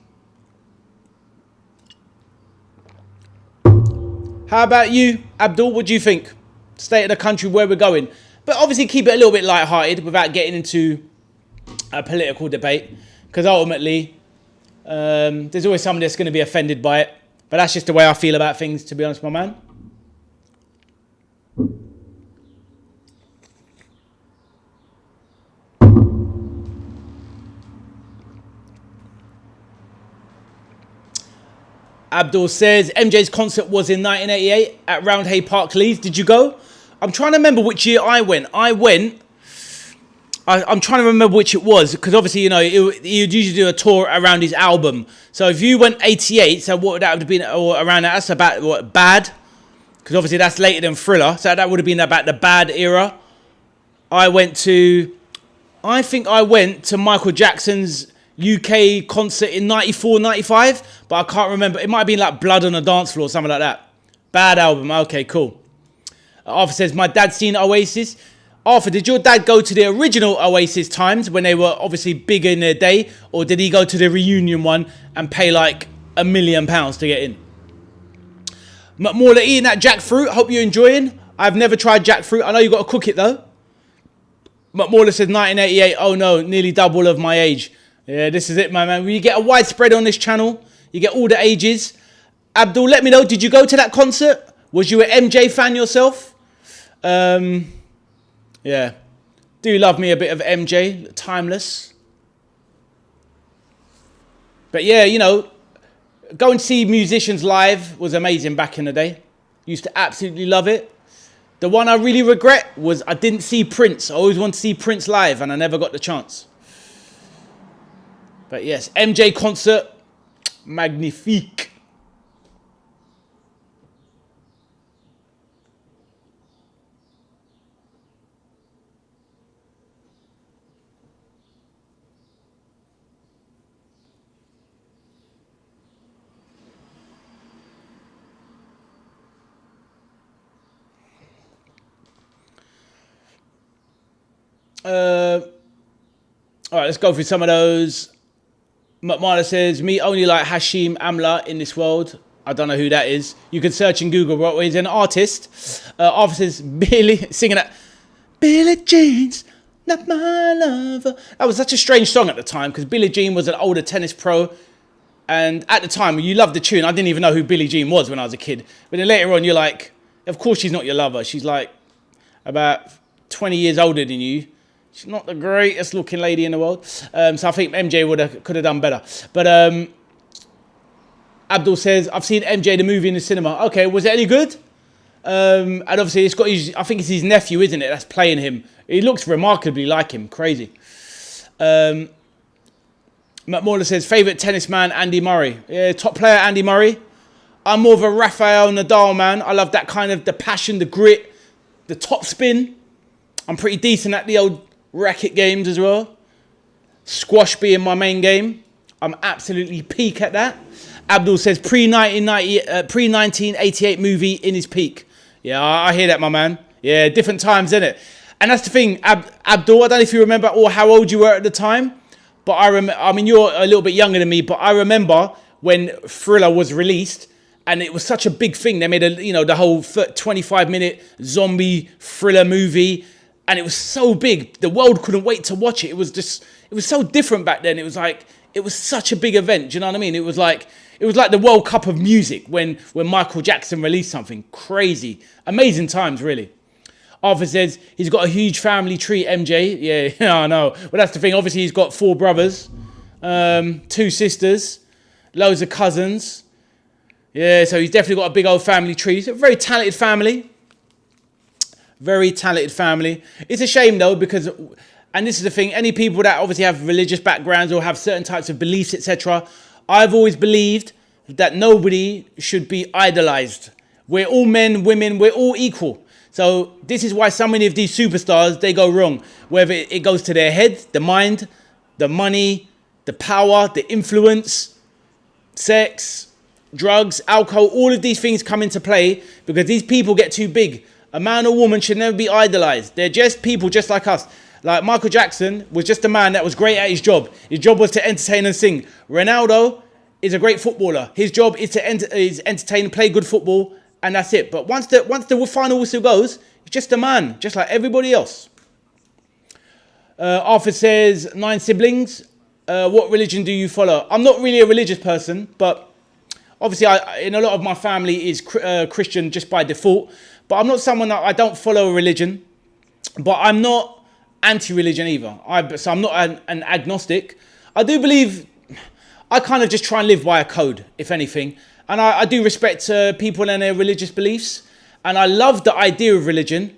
How about you, Abdul? What do you think? State of the country, where we're going. But obviously keep it a little bit light-hearted without getting into a political debate. Because ultimately, there's always somebody that's going to be offended by it. But that's just the way I feel about things, to be honest, my man. Abdul says, MJ's concert was in 1988 at Roundhay Park, Leeds. Did you go? I'm trying to remember which year I went. I'm trying to remember which it was, because obviously, you know, he'd usually do a tour around his album. So if you went 88, so what would that have been, or around that? That's about, what, Bad? Because obviously that's later than Thriller. So that would have been about the Bad era. I think I went to Michael Jackson's UK concert in 94, 95, but I can't remember. It might have been like Blood on a Dance Floor or something like that. Bad album. Okay, cool. Arthur says, my dad's seen Oasis. Arthur, did your dad go to the original Oasis times when they were obviously big in their day, or did he go to the reunion one and pay like £1 million to get in? McMauler eating that jackfruit. Hope you're enjoying. I've never tried jackfruit. I know you got to cook it though. McMauler said 1988. Oh no, nearly double of my age. Yeah, this is it, my man. You get a widespread on this channel. You get all the ages. Abdul, let me know. Did you go to that concert? Was you an MJ fan yourself? Yeah. Do love me a bit of MJ. Timeless. But yeah, you know, go and see musicians live was amazing back in the day. Used to absolutely love it. The one I really regret was I didn't see Prince. I always wanted to see Prince live and I never got the chance. But yes, MJ concert, magnifique. All right, let's go through some of those. McMahon says, me only like Hashim Amla in this world. I don't know who that is. You can search in Google, bro. He's an artist. Arthur says, Billy, singing that, Billie Jean's not my lover. That was such a strange song at the time because Billie Jean was an older tennis pro. And at the time, you loved the tune. I didn't even know who Billie Jean was when I was a kid. But then later on, you're like, of course she's not your lover. She's like about 20 years older than you. She's not the greatest looking lady in the world. So I think MJ could have done better. But Abdul says, I've seen MJ the movie in the cinema. Okay, was it any good? And obviously it's got I think it's his nephew, isn't it? That's playing him. He looks remarkably like him. Crazy. McMauler says, favourite tennis man, Andy Murray. Yeah, top player, Andy Murray. I'm more of a Rafael Nadal man. I love that kind of the passion, the grit, the top spin. I'm pretty decent at the old racket games as well. Squash being my main game. I'm absolutely peak at that. Abdul says pre-1988 movie in his peak. Yeah, I hear that, my man. Yeah, different times, isn't it? And that's the thing, Abdul, I don't know if you remember or how old you were at the time, but I mean, you're a little bit younger than me, but I remember when Thriller was released and it was such a big thing. They made the whole 25-minute zombie thriller movie. And it was so big, the world couldn't wait to watch it. It was so different back then. It was such a big event. Do you know what I mean? It was like the World Cup of music when Michael Jackson released something crazy. Amazing times, really. Arthur says, he's got a huge family tree, MJ. Yeah, I know. Well, that's the thing. Obviously, he's got 4 brothers, 2 sisters, loads of cousins. Yeah, so he's definitely got a big old family tree. He's a very talented family. Very talented family. It's a shame though because, and this is the thing, any people that obviously have religious backgrounds or have certain types of beliefs, etc. I've always believed that nobody should be idolized. We're all men, women, we're all equal. So this is why so many of these superstars, they go wrong. Whether it goes to their head, the mind, the money, the power, the influence, sex, drugs, alcohol, all of these things come into play because these people get too big. A man or woman should never be idolized. They're just people just like us. Like Michael Jackson was just a man that was great at his job. His job was to entertain and sing. Ronaldo is a great footballer. His job is to entertain, play good football, and that's it. But once the final whistle goes, he's just a man, just like everybody else. Arthur says, 9 siblings. What religion do you follow? I'm not really a religious person, but obviously in a lot of my family is Christian just by default. But I'm not someone that I don't follow a religion, but I'm not anti-religion either. So I'm not an agnostic. I do believe, I kind of just try and live by a code, if anything. And I do respect people and their religious beliefs. And I love the idea of religion.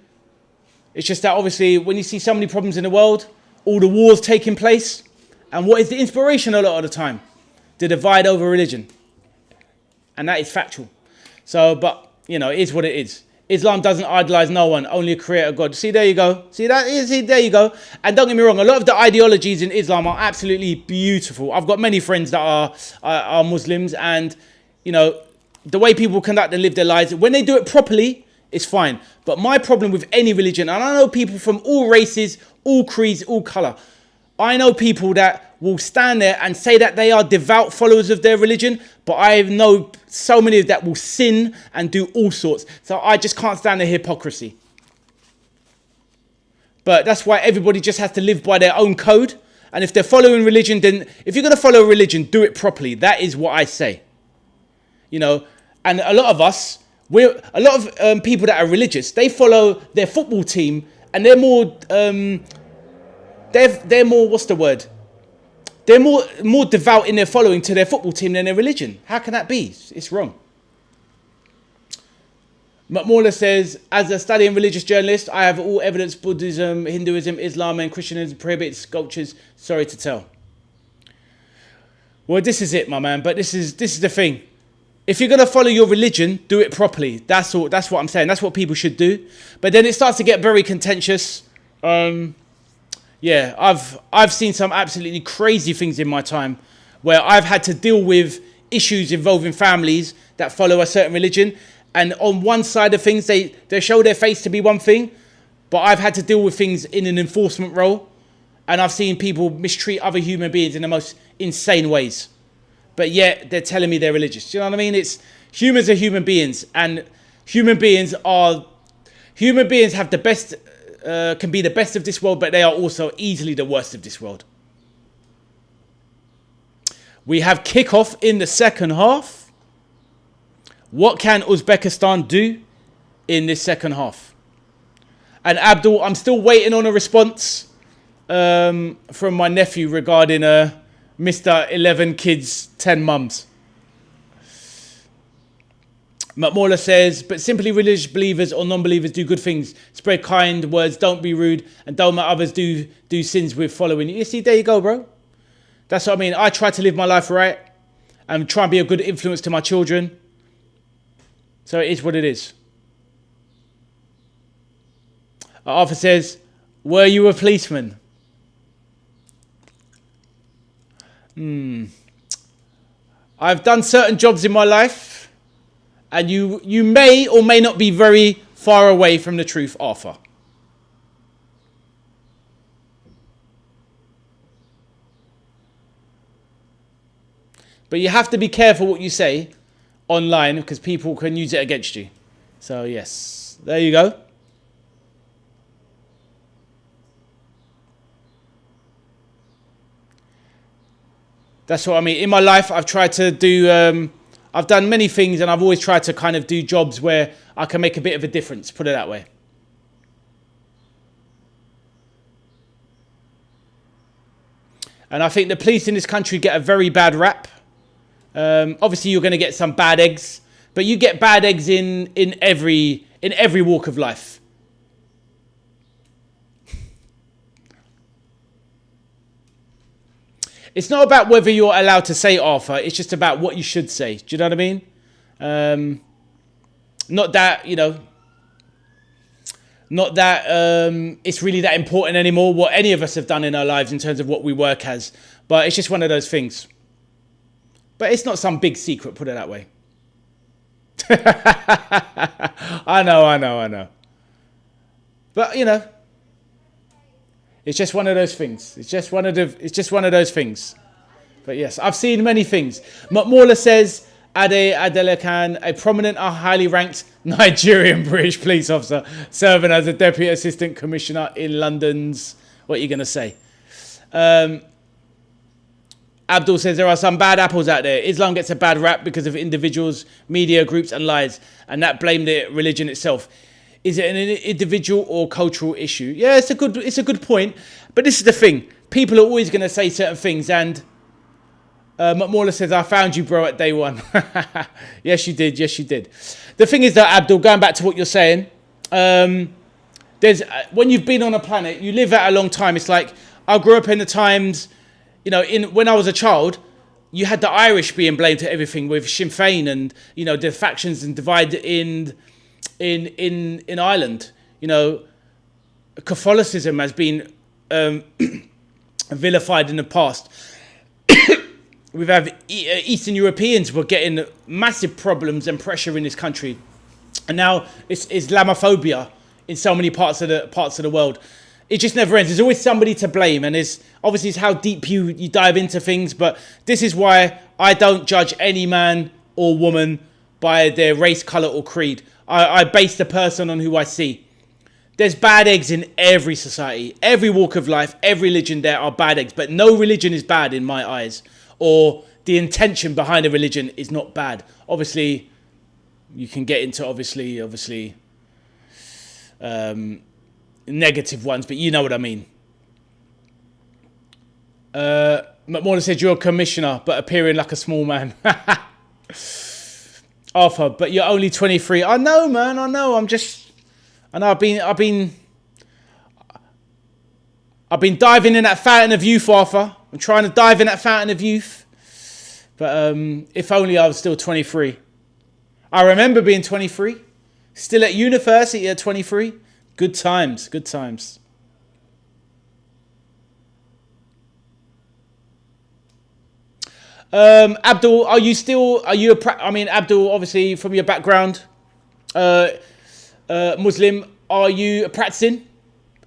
It's just that obviously when you see so many problems in the world, all the wars taking place, and what is the inspiration a lot of the time? The divide over religion. And that is factual. So, but, you know, it is what it is. Islam doesn't idolize no one, only a creator God. See, there you go. See, there you go. And don't get me wrong, a lot of the ideologies in Islam are absolutely beautiful. I've got many friends that are Muslims, and, you know, the way people conduct and live their lives, when they do it properly, it's fine. But my problem with any religion, and I know people from all races, all creeds, all colour, I know people that will stand there and say that they are devout followers of their religion, but I know so many that will sin and do all sorts. So I just can't stand the hypocrisy. But that's why everybody just has to live by their own code. And if they're following religion, then if you're going to follow religion, do it properly. That is what I say. You know, and a lot of us, a lot of people that are religious, they follow their football team, and they're more, they're more, what's the word? They're more devout in their following to their football team than their religion. How can that be? It's wrong. McMauler says, as a studying religious journalist, I have all evidence Buddhism, Hinduism, Islam and Christianism prohibit sculptures. Sorry to tell. Well, this is it, my man. But this is the thing. If you're going to follow your religion, do it properly. That's all. That's what I'm saying. That's what people should do. But then it starts to get very contentious. Yeah, I've seen some absolutely crazy things in my time where I've had to deal with issues involving families that follow a certain religion. And on one side of things, they show their face to be one thing, but I've had to deal with things in an enforcement role. And I've seen people mistreat other human beings in the most insane ways. But yet they're telling me they're religious. Do you know what I mean? Humans are human beings, and human beings have the best, can be the best of this world, but they are also easily the worst of this world. We have kickoff in the second half. What can Uzbekistan do in this second half? And Abdul, I'm still waiting on a response from my nephew regarding Mr. 11 kids, 10 mums. McMauler says, but simply religious believers or non-believers do good things. Spread kind words, don't be rude, and don't let others do sins with following you. You see, there you go, bro. That's what I mean. I try to live my life right and try and be a good influence to my children. So it is what it is. Arthur says, were you a policeman? I've done certain jobs in my life, and you may or may not be very far away from the truth, Arthur. But you have to be careful what you say online because people can use it against you. So yes, there you go. That's what I mean. In my life, I've tried to do, I've done many things, and I've always tried to kind of do jobs where I can make a bit of a difference, put it that way. And I think the police in this country get a very bad rap. Obviously, you're going to get some bad eggs, but you get bad eggs in every walk of life. It's not about whether you're allowed to say Arthur. It's just about what you should say. Do you know what I mean? Not that, you know, not that it's really that important anymore what any of us have done in our lives in terms of what we work as. But it's just one of those things. But it's not some big secret, put it that way. I know. But, you know, it's just one of those things. It's just one of those things. But yes, I've seen many things. Mawla says, Ade Adelekan, a prominent, highly ranked Nigerian British police officer serving as a Deputy Assistant Commissioner in London's... What are you going to say? Abdul says, there are some bad apples out there. Islam gets a bad rap because of individuals, media groups and lies, and that blame the religion itself. Is it an individual or cultural issue? Yeah, it's a good point. But this is the thing. People are always going to say certain things, and McMorla says, I found you, bro, at day one. Yes, you did. The thing is that, Abdul, going back to what you're saying, there's when you've been on a planet, you live out a long time. It's like, I grew up in the times, you know, when I was a child, you had the Irish being blamed to everything with Sinn Féin and, you know, the factions and divide in Ireland. You know, Catholicism has been vilified in the past. We've had Eastern Europeans were getting massive problems and pressure in this country, and now it's Islamophobia in so many parts of the world. It just never ends. There's always somebody to blame, and it's how deep you dive into things. But this is why I don't judge any man or woman by their race, colour, or creed. I base the person on who I see. There's bad eggs in every society, every walk of life, every religion. There are bad eggs, but no religion is bad in my eyes. Or the intention behind a religion is not bad. Obviously, you can get into negative ones, but you know what I mean. McMorland said you're a commissioner, but appearing like a small man. Arthur, but you're only 23. I know, man. I know. I've been diving in that fountain of youth, Arthur. I'm trying to dive in that fountain of youth. But if only I was still 23. I remember being 23. Still at university at 23. Good times. Abdul, Abdul, obviously from your background, Muslim, are you practicing?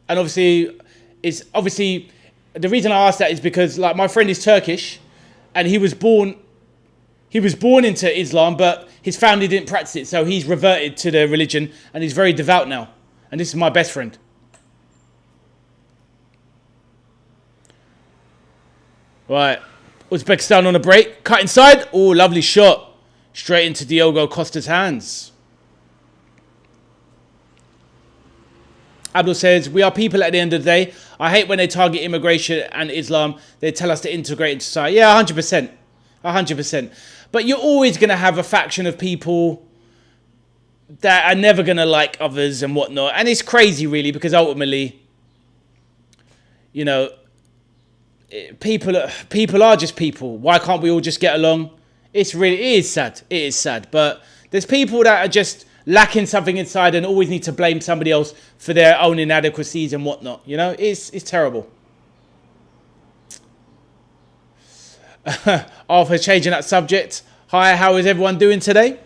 And obviously the reason I asked that is because, like, my friend is Turkish, and he was born into Islam, but his family didn't practice it, so he's reverted to the religion, and he's very devout now. And this is my best friend. Right, Uzbekistan on a break, cut inside. Oh, lovely shot, straight into Diogo Costa's hands. Abdul says, we are people at the end of the day. I hate when they target immigration and Islam. They tell us to integrate into society. Yeah, 100%. 100%. But you're always going to have a faction of people that are never going to like others and whatnot. And it's crazy, really, because ultimately, you know, people are just people. Why can't we all just get along? It is sad. It is sad. But there's people that are just lacking something inside and always need to blame somebody else for their own inadequacies and whatnot. You know, it's terrible. Arthur, changing that subject. Hi, how is everyone doing today?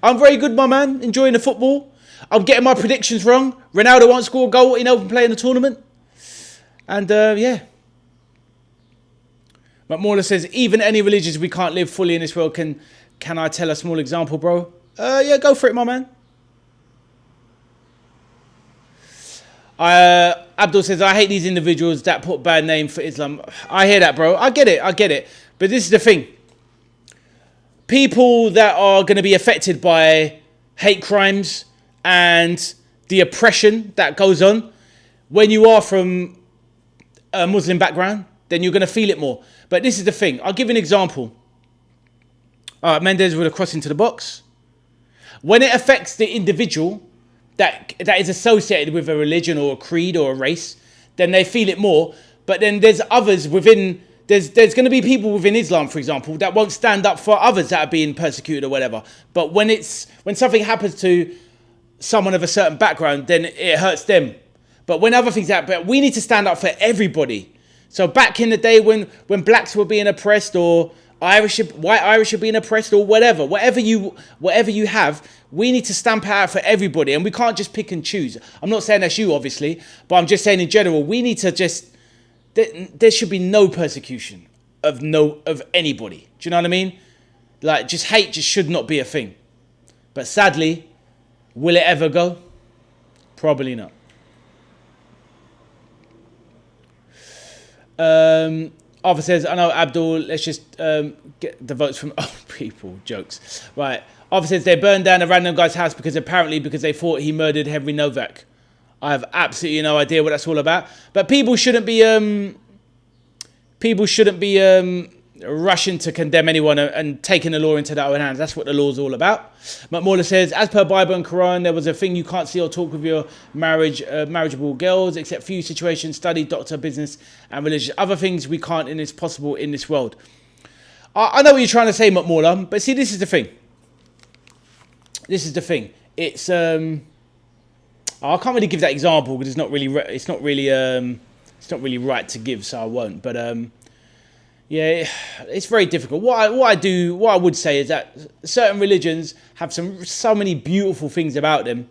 I'm very good, my man. Enjoying the football. I'm getting my predictions wrong. Ronaldo won't score a goal in open play in the tournament. And yeah. McMorla says, even any religions we can't live fully in this world. Can I tell a small example, bro? Yeah, go for it, my man. Abdul says, I hate these individuals that put bad name for Islam. I hear that, bro. I get it. But this is the thing. People that are going to be affected by hate crimes and the oppression that goes on, when you are from a Muslim background, then you're going to feel it more. But this is the thing. I'll give you an example. All right, Mendes with a cross into the box. When it affects the individual that is associated with a religion or a creed or a race, then they feel it more. But then there's others within, there's going to be people within Islam, for example, that won't stand up for others that are being persecuted or whatever. But when something happens to someone of a certain background, then it hurts them. But when other things happen, but we need to stand up for everybody. So back in the day when blacks were being oppressed, or white Irish are being oppressed, or whatever you have, we need to stamp it out for everybody, and we can't just pick and choose. I'm not saying that's you, obviously, but I'm just saying in general, we need to just, there should be no persecution of anybody. Do you know what I mean? Like, just hate just should not be a thing. But sadly, will it ever go? Probably not. Arthur says, I know, Abdul, let's just get the votes from people. Jokes. Right. Arthur says, they burned down a random guy's house because they thought he murdered Henry Novak. I have absolutely no idea what that's all about. But people shouldn't be rushing to condemn anyone and taking the law into their own hands. That's what the law's all about. McMorla says, as per Bible and Quran, there was a thing you can't see or talk with your marriageable girls, except few situations, study, doctor, business, and religion. Other things we can't and it's possible in this world. I know what you're trying to say, McMorla, but see, this is the thing. It's I can't really give that example because it's not really right to give, so I won't. But yeah, it's very difficult. What I would say is that certain religions have so many beautiful things about them,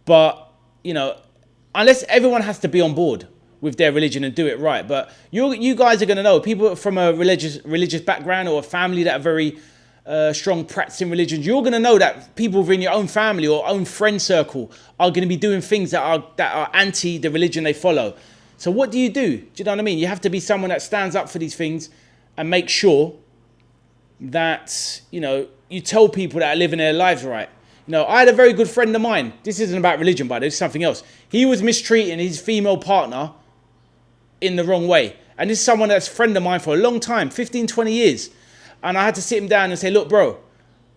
but unless everyone has to be on board with their religion and do it right. But you guys are going to know, people from a religious background or a family that are very strong practicing religions, you're going to know that people within your own family or own friend circle are going to be doing things that are anti the religion they follow. So what do? Do you know what I mean? You have to be someone that stands up for these things and make sure that, you tell people that are living their lives right. I had a very good friend of mine. This isn't about religion, but it's something else. He was mistreating his female partner in the wrong way. And this is someone that's a friend of mine for a long time, 15, 20 years. And I had to sit him down and say, look, bro,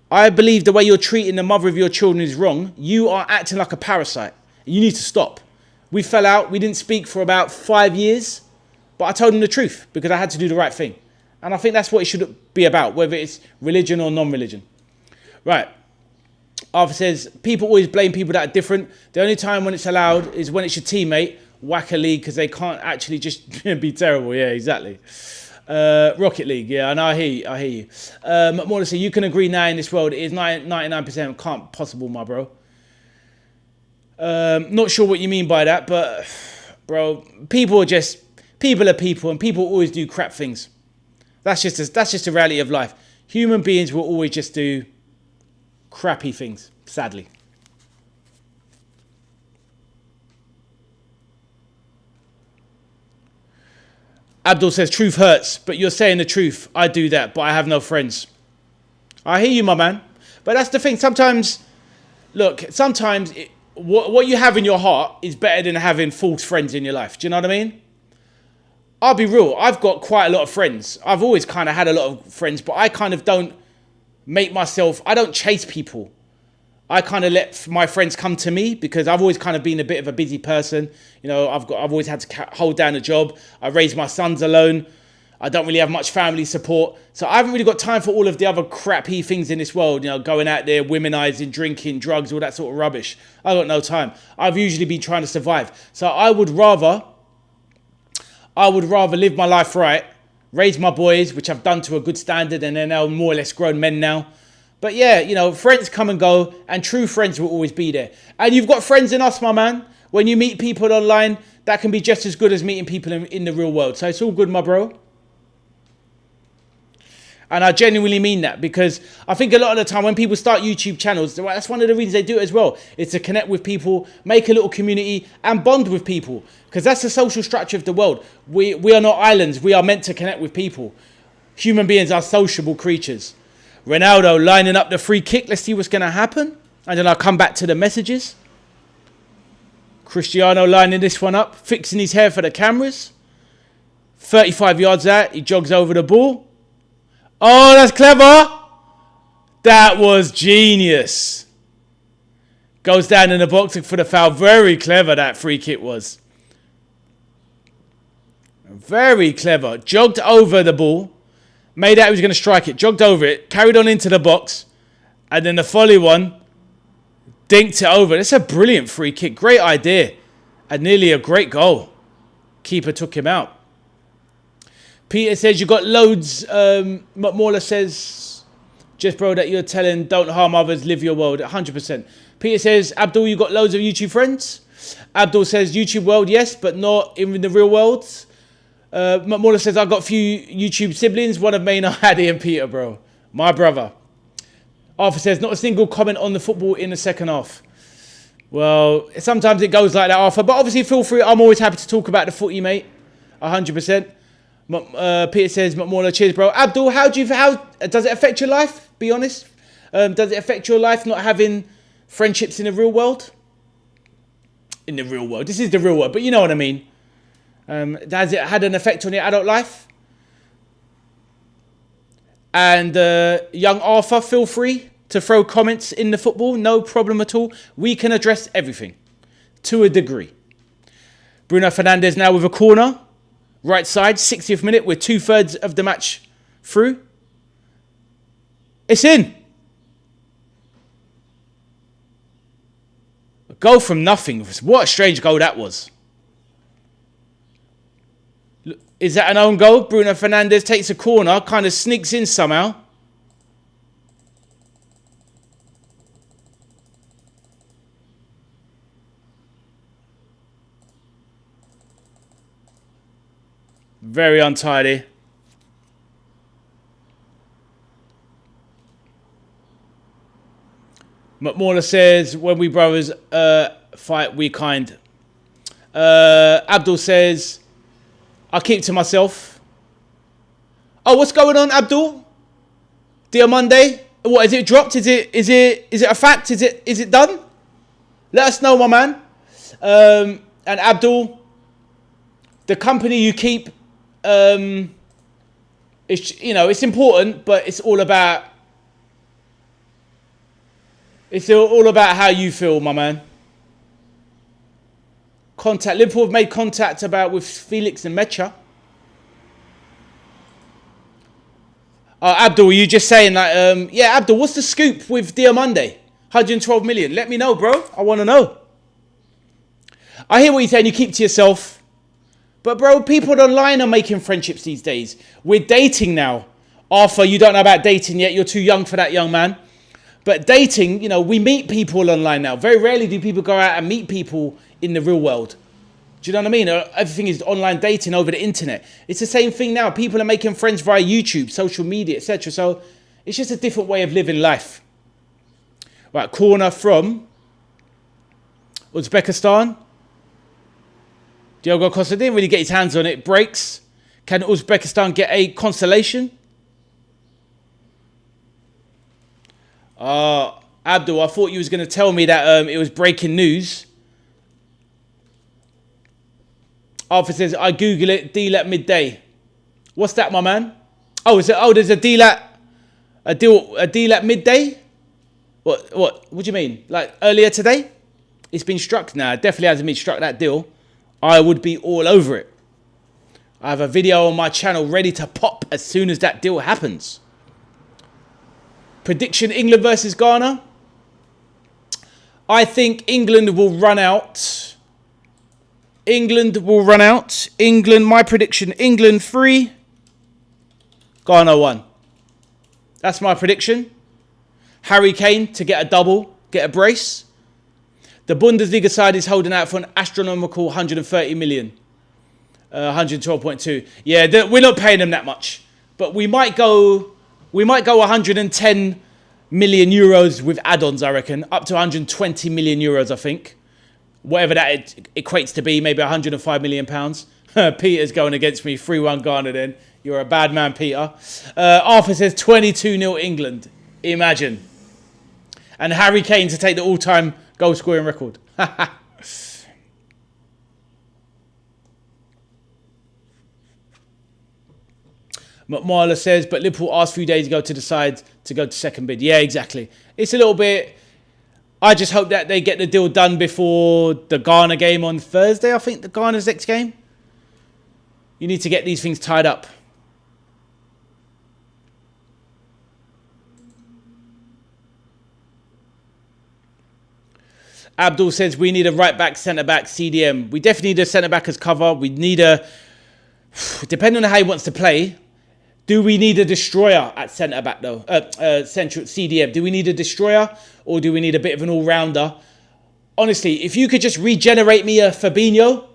I believe the way you're treating the mother of your children is wrong. You are acting like a parasite. You need to stop. We fell out. We didn't speak for about 5 years. But I told him the truth because I had to do the right thing. And I think that's what it should be about, whether it's religion or non-religion. Right. Arthur says, people always blame people that are different. The only time when it's allowed is when it's your teammate, whack a league, because they can't actually just be terrible. Yeah, exactly. Rocket League, yeah, and I hear you. McMorris says, you can agree now in this world, it is 99% can't possible, my bro. Not sure what you mean by that, but, bro, people are people, and people always do crap things. That's just the reality of life. Human beings will always just do crappy things, sadly. Abdul says, truth hurts, but you're saying the truth. I do that, but I have no friends. I hear you, my man. But that's the thing. Sometimes, look, what you have in your heart is better than having false friends in your life. Do you know what I mean? I'll be real. I've got quite a lot of friends. I've always kind of had a lot of friends, but I kind of don't I don't chase people. I kind of let my friends come to me because I've always kind of been a bit of a busy person. I've always had to hold down a job. I raised my sons alone. I don't really have much family support. So I haven't really got time for all of the other crappy things in this world, going out there, womenizing, drinking, drugs, all that sort of rubbish. I've got no time. I've usually been trying to survive. So I would rather live my life right, raise my boys, which I've done to a good standard, and they're now more or less grown men now. But yeah, friends come and go, and true friends will always be there. And you've got friends in us, my man. When you meet people online, that can be just as good as meeting people in the real world. So it's all good, my bro. And I genuinely mean that, because I think a lot of the time when people start YouTube channels, that's one of the reasons they do it as well, is to connect with people, make a little community, and bond with people. Because that's the social structure of the world. We are not islands. We are meant to connect with people. Human beings are sociable creatures. Ronaldo lining up the free kick. Let's see what's going to happen. And then I'll come back to the messages. Cristiano lining this one up, fixing his hair for the cameras. 35 yards out, he jogs over the ball. Oh, that's clever. That was genius. Goes down in the box for the foul. Very clever, that free kick was. Very clever. Jogged over the ball. Made out he was going to strike it. Jogged over it. Carried on into the box. And then the volley one. Dinked it over. That's a brilliant free kick. Great idea. And nearly a great goal. Keeper took him out. Peter says, you got loads. Mauler says, just bro, that you're telling, don't harm others, live your world. 100%. Peter says, Abdul, you got loads of YouTube friends? Abdul says, YouTube world, yes, but not in the real world. Mauler says, I got a few YouTube siblings. One of Maine are Addy and Peter, bro. My brother. Arthur says, not a single comment on the football in the second half. Well, sometimes it goes like that, Arthur. But obviously, feel free. I'm always happy to talk about the footy, mate. 100%. Peter says, McMauler, cheers, bro. Abdul, how does it affect your life? Be honest. Does it affect your life not having friendships in the real world? In the real world. This is the real world, but you know what I mean. Has it had an effect on your adult life? And young Arthur, feel free to throw comments in the football. No problem at all. We can address everything to a degree. Bruno Fernandes now with a corner. Right side, 60th minute. We're 2/3 of the match through. It's in. A goal from nothing. What a strange goal that was. Is that an own goal? Bruno Fernandes takes a corner, kind of sneaks in somehow. Very untidy. McMauler says, when we brothers fight, we kind. Abdul says, I'll keep to myself. Oh, what's going on, Abdul? Dear Monday? What, is it dropped? Is it a fact? Is it done? Let us know, my man. And Abdul, the company you keep, it's important, but it's all about how you feel, my man. Liverpool have made contact with Felix and Mecha. Abdul, were you just saying that? Yeah, Abdul, what's the scoop with Diamande? 112 million. Let me know, bro. I want to know. I hear what you're saying. You keep to yourself. But, bro, people online are making friendships these days. We're dating now. Arthur, you don't know about dating yet. You're too young for that, young man. But dating, we meet people online now. Very rarely do people go out and meet people in the real world. Do you know what I mean? Everything is online dating over the internet. It's the same thing now. People are making friends via YouTube, social media, etc. So it's just a different way of living life. Right, corner from Uzbekistan. Diogo Costa didn't really get his hands on it. Breaks. Can Uzbekistan get a consolation? Abdul, I thought you was going to tell me that it was breaking news. Arthur says, I Google it, deal at midday. What's that, my man? Oh, there's a deal at midday? What do you mean? Like earlier today? It's been struck now. It definitely hasn't been struck, that deal. I would be all over it. I have a video on my channel ready to pop as soon as that deal happens. Prediction, England versus Ghana. I think England will run out. England, my prediction, England 3, Ghana 1. That's my prediction. Harry Kane to get a double, get a brace. The Bundesliga side is holding out for an astronomical 130 million. 112.2. Yeah, we're not paying them that much. But we might go 110 million euros with add-ons, I reckon. Up to 120 million euros, I think. Whatever that equates to be, maybe 105 million pounds. Peter's going against me. 3-1 Ghana then. You're a bad man, Peter. Arthur says 22-0 England. Imagine. And Harry Kane to take the all-time goal-scoring record. Marla says, but Liverpool asked a few days ago to decide to go to second bid. Yeah, exactly. It's a little bit... I just hope that they get the deal done before the Ghana game on Thursday. I think the Ghana's next game. You need to get these things tied up. Abdul says we need a right-back, centre-back, CDM. We definitely need a centre-back as cover. We need a... Depending on how he wants to play, do we need a destroyer at centre-back, though? Central CDM. Do we need a destroyer or do we need a bit of an all-rounder? Honestly, if you could just regenerate me a Fabinho,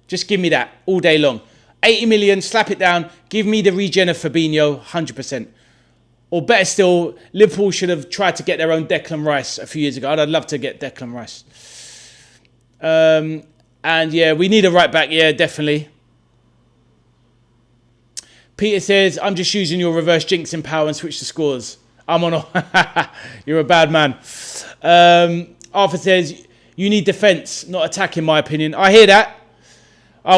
just give me that all day long. 80 million, slap it down. Give me the regen of Fabinho, 100%. Or better still, Liverpool should have tried to get their own Declan Rice a few years ago. I'd love to get Declan Rice. And yeah, we need a right back. Yeah, definitely. Peter says, I'm just using your reverse jinxing power and switch the scores. I'm on a... You're a bad man. Arthur says, you need defence, not attack in my opinion. I hear that.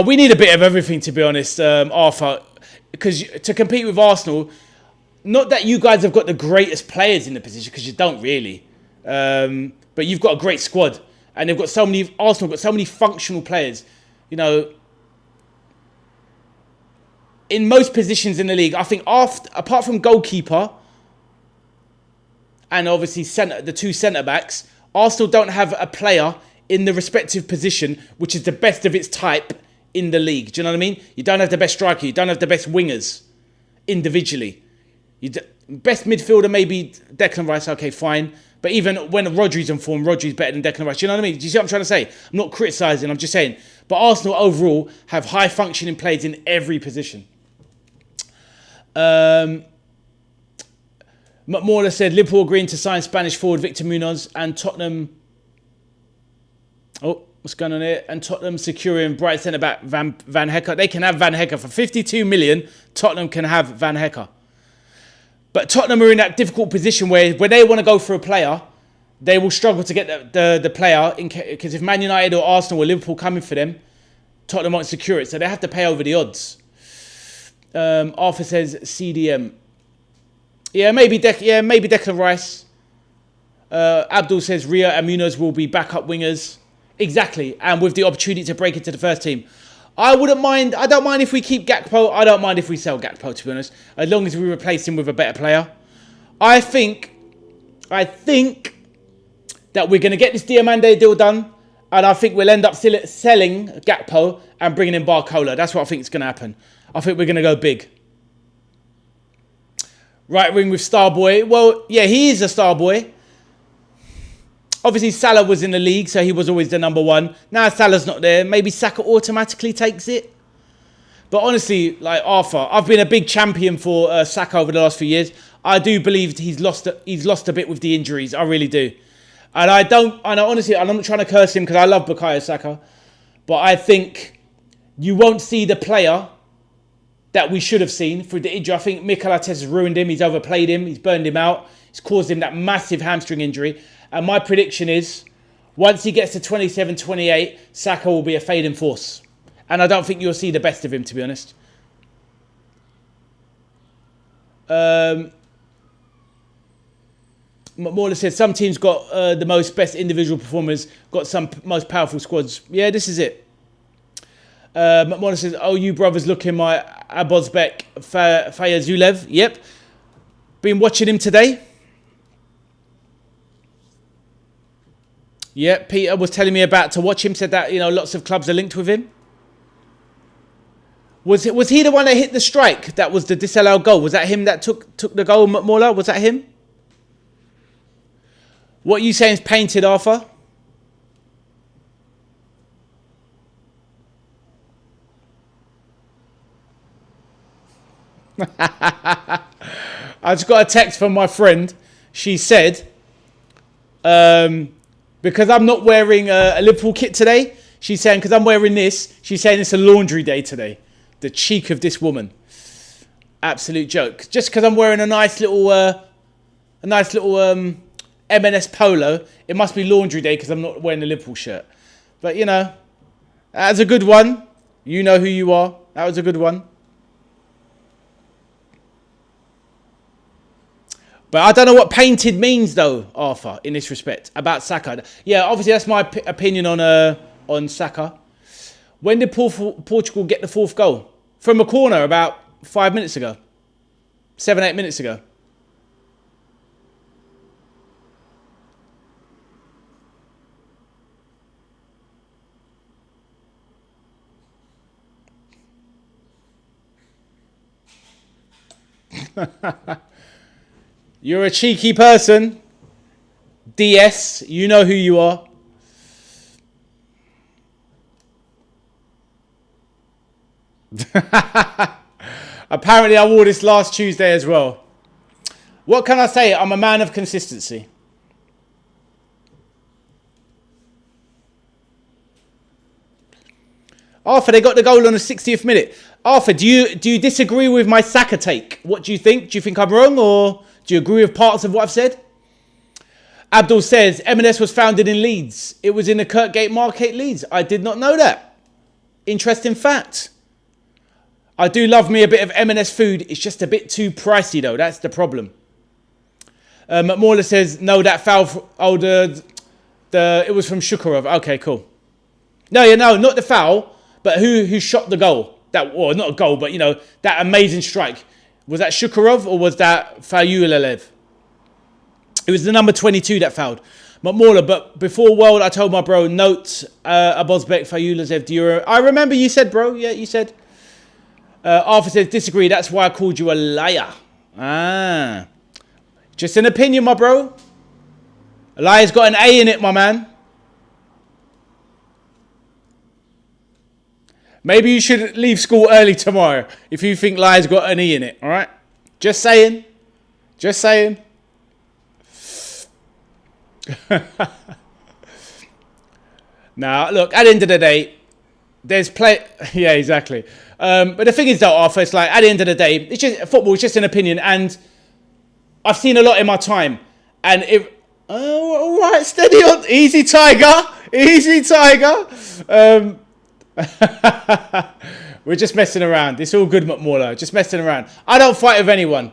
We need a bit of everything, to be honest, Arthur. Because to compete with Arsenal... Not that you guys have got the greatest players in the position, because you don't really. But you've got a great squad. And they've got so many... Arsenal got so many functional players. You know... In most positions in the league, I think apart from goalkeeper... And obviously the two centre-backs... Arsenal don't have a player in the respective position which is the best of its type in the league. Do you know what I mean? You don't have the best striker. You don't have the best wingers individually. Best midfielder, maybe Declan Rice, okay, fine. But even when Rodri's in form, Rodri's better than Declan Rice. Do you know what I mean? Do you see what I'm trying to say? I'm not criticising, I'm just saying. But Arsenal overall have high-functioning players in every position. McMorla said, Liverpool agreeing to sign Spanish forward Victor Munoz and Tottenham... Oh, what's going on here? And Tottenham securing bright centre-back Van Hecker. They can have Van Hecker for 52 million. Tottenham can have Van Hecker. But Tottenham are in that difficult position where when they want to go for a player, they will struggle to get the player. Because if Man United or Arsenal or Liverpool coming for them, Tottenham won't secure it. So they have to pay over the odds. Arthur says CDM. Yeah, maybe Declan Rice. Abdul says Ria and Munoz will be backup wingers. Exactly. And with the opportunity to break into the first team. I wouldn't mind. I don't mind if we keep Gakpo. I don't mind if we sell Gakpo, to be honest. As long as we replace him with a better player. I think that we're going to get this Diamande deal done. And I think we'll end up selling Gakpo and bringing in Barcola. That's what I think is going to happen. I think we're going to go big. Right wing with Starboy. Well, yeah, he is a Starboy. Obviously, Salah was in the league, so he was always the number one. Now Salah's not there. Maybe Saka automatically takes it. But honestly, like Arthur, I've been a big champion for Saka over the last few years. I do believe he's lost a bit with the injuries. I really do. And I'm not trying to curse him because I love Bukayo Saka. But I think you won't see the player that we should have seen through the injury. I think Mikel Arteta's ruined him. He's overplayed him. He's burned him out. He's caused him that massive hamstring injury. And my prediction is, once he gets to 27, 28, Saka will be a fading force. And I don't think you'll see the best of him, to be honest. Morla said, some teams got the most best individual performers, got some most powerful squads. Yeah, this is it. McMorla says, oh, you brothers looking my Abozbek Fayazulev. Yep. Been watching him today. Yeah, Peter was telling me about to watch him. Said that, you know, lots of clubs are linked with him. Was he the one that hit the strike? That was the disallowed goal. Was that him that took the goal, McMorla? Was that him? What are you saying is painted, Arthur? I just got a text from my friend. She said, because I'm not wearing a Liverpool kit today, she's saying, because I'm wearing this, she's saying it's a laundry day today. The cheek of this woman. Absolute joke. Just because I'm wearing a nice little M&S polo, it must be laundry day because I'm not wearing a Liverpool shirt. But, you know, that was a good one. You know who you are. That was a good one. But I don't know what painted means, though, Arthur, in this respect, about Saka. Yeah, obviously, that's my opinion on Saka. When did Portugal get the fourth goal? From a corner about 5 minutes ago. 7, 8 minutes ago. You're a cheeky person. DS, you know who you are. Apparently I wore this last Tuesday as well. What can I say? I'm a man of consistency. Arthur, they got the goal on the 60th minute. Arthur, do you disagree with my Saka take? What do you think? Do you think I'm wrong, or do you agree with parts of what I've said? Abdul says, M&S was founded in Leeds. It was in the Kirkgate Market, Leeds. I did not know that. Interesting fact. I do love me a bit of M&S food. It's just a bit too pricey, though. That's the problem. McMauler says, no, that foul... it was from Shukurov. Okay, cool. No, not the foul, but who shot the goal? Well, not a goal, but, that amazing strike. Was that Shukurov or was that Fayulalev? It was the number 22 that fouled. McMauler, but before World, I told my bro, note Abozbek, Fayulalev, Duro. I remember you said, bro. Yeah, you said. Arthur says, disagree. That's why I called you a liar. Ah. Just an opinion, my bro. A liar's got an A in it, my man. Maybe you should leave school early tomorrow if you think liar's got an E in it, all right? Just saying. Just saying. Now, look, at the end of the day, there's play. Yeah, exactly. But the thing is, though, Arthur, it's like, at the end of the day, it's just football is just an opinion. And I've seen a lot in my time. And if... Oh, all right, steady on. Easy, Tiger. Easy, Tiger. We're just messing around. It's all good, McMauler. Just messing around. I don't fight with anyone.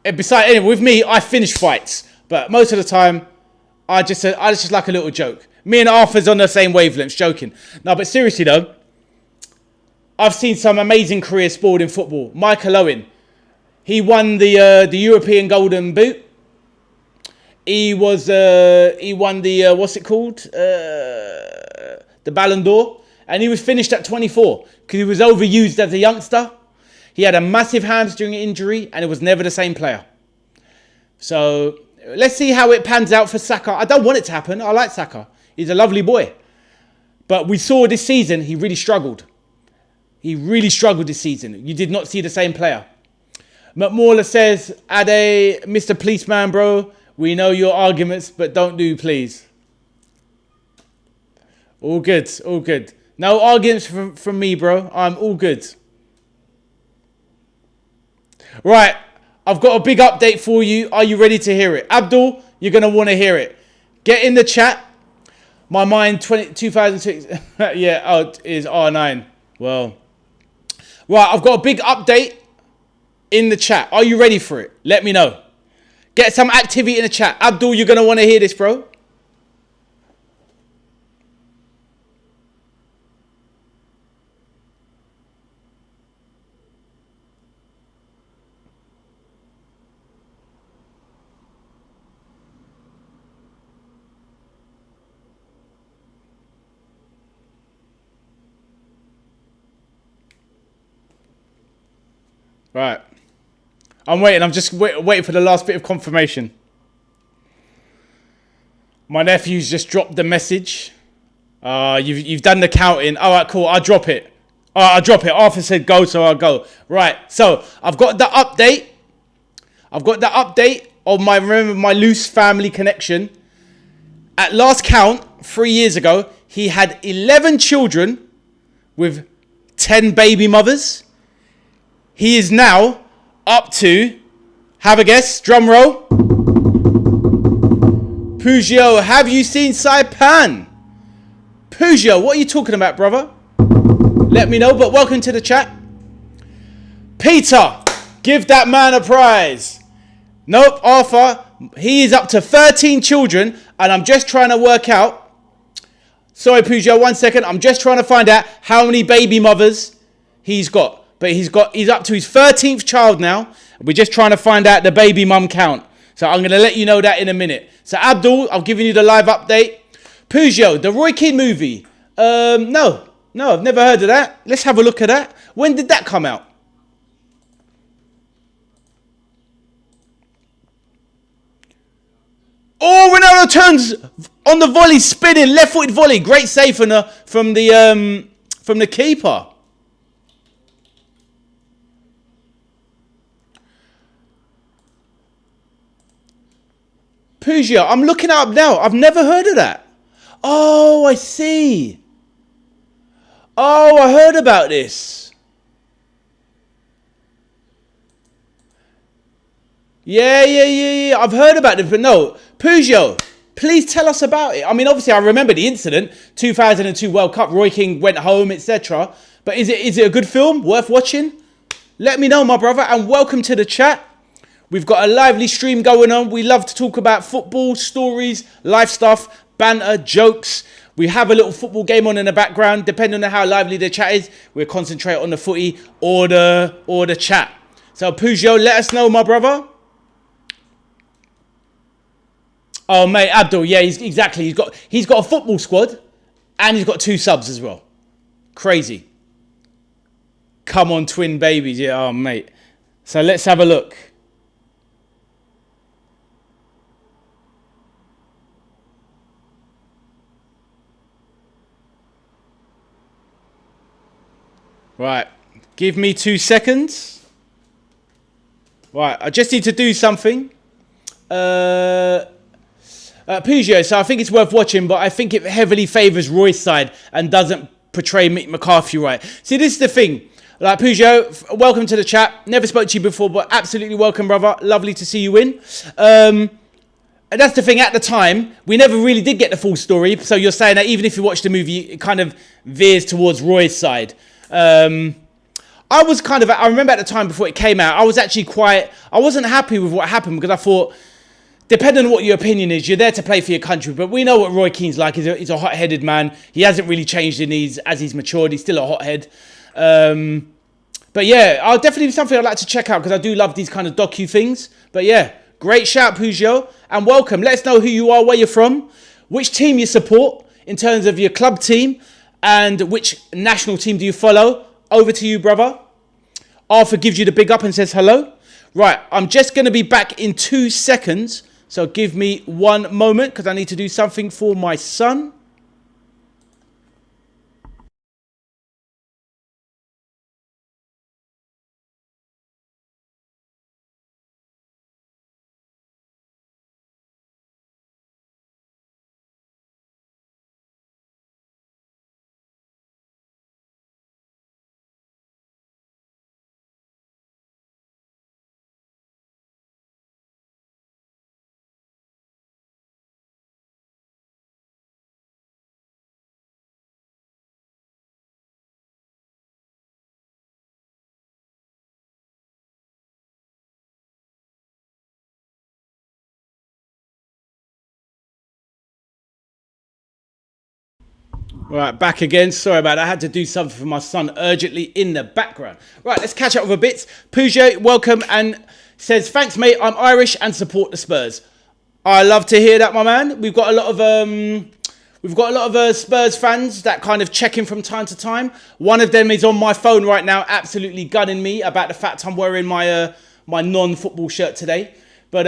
Besides, anyway, with me, I finish fights. But most of the time, I just like a little joke. Me and Arthur's on the same wavelengths, joking. No, but seriously though, I've seen some amazing careers spoiled in football. Michael Owen, he won the European Golden Boot. He won the what's it called? The Ballon d'Or, and he was finished at 24 because he was overused as a youngster. He had a massive hamstring injury, and it was never the same player. So let's see how it pans out for Saka. I don't want it to happen. I like Saka. He's a lovely boy. But we saw this season, he really struggled. He really struggled this season. You did not see the same player. McMauler says, Ade, Mr. Policeman, bro, we know your arguments, but don't do, please. All good, all good. No arguments from me, bro. I'm all good. Right, I've got a big update for you. Are you ready to hear it? Abdul, you're going to want to hear it. Get in the chat. My mind 2006 yeah, is R9. Well, right, I've got a big update in the chat. Are you ready for it? Let me know. Get some activity in the chat. Abdul, you're going to want to hear this, bro. Right. I'm waiting. I'm just waiting for the last bit of confirmation. My nephew's just dropped the message. You've done the counting. All right, cool. I'll drop it. All right, I'll drop it. Arthur said go, so I'll go. Right. So I've got the update. I've got the update of my loose family connection. At last count, 3 years ago, he had 11 children with 10 baby mothers. He is now up to, have a guess, drum roll. Peugeot, have you seen Saipan? Peugeot, what are you talking about, brother? Let me know, but welcome to the chat. Peter, give that man a prize. Nope, Arthur, he is up to 13 children, and I'm just trying to work out. Sorry, Peugeot, 1 second. I'm just trying to find out how many baby mothers he's got. But he's up to his 13th child now. We're just trying to find out the baby mum count. So I'm going to let you know that in a minute. So Abdul, I've given you the live update. Peugeot, the Roy Keane movie. No, I've never heard of that. Let's have a look at that. When did that come out? Oh, Ronaldo turns on the volley, spinning, left-footed volley. Great save from the keeper. Peugeot, I'm looking it up now. I've never heard of that. Oh, I see. Oh, I heard about this. Yeah. I've heard about it, but no. Peugeot, please tell us about it. I mean, obviously, I remember the incident. 2002 World Cup, Roy Keane went home, etc. But is it a good film? Worth watching? Let me know, my brother, and welcome to the chat. We've got a lively stream going on. We love to talk about football, stories, life stuff, banter, jokes. We have a little football game on in the background. Depending on how lively the chat is, we'll concentrate on the footy or the chat. So, Peugeot, let us know, my brother. Oh, mate, Abdul, yeah, exactly. He's got a football squad and he's got 2 subs as well. Crazy. Come on, twin babies. Yeah, oh, mate. So, let's have a look. Right, give me 2 seconds. Right, I just need to do something. Peugeot, so I think it's worth watching, but I think it heavily favours Roy's side and doesn't portray Mick McCarthy right. See, this is the thing. Like, Peugeot, welcome to the chat. Never spoke to you before, but absolutely welcome, brother. Lovely to see you win. And that's the thing, at the time, we never really did get the full story. So you're saying that even if you watch the movie, it kind of veers towards Roy's side. I remember at the time before it came out, I wasn't happy with what happened because I thought, depending on what your opinion is, you're there to play for your country. But we know what Roy Keane's like. He's a hot-headed man. He hasn't really changed as he's matured. He's still a hothead. But yeah, I'll definitely be something I'd like to check out because I do love these kind of docu things. But yeah, great shout, Peugeot, and welcome. Let us know who you are, where you're from, which team you support in terms of your club team, and which national team do you follow. Over to you, brother. Arthur gives you the big up and says hello. Right, I'm just going to be back in 2 seconds. So give me 1 moment because I need to do something for my son. Right, back again. Sorry about that. I had to do something for my son urgently in the background. Right, let's catch up with a bit. Peugeot, welcome, and says, thanks, mate. I'm Irish and support the Spurs. I love to hear that, my man. We've got a lot of Spurs fans that kind of check in from time to time. One of them is on my phone right now, absolutely gunning me about the fact I'm wearing my my non-football shirt today. But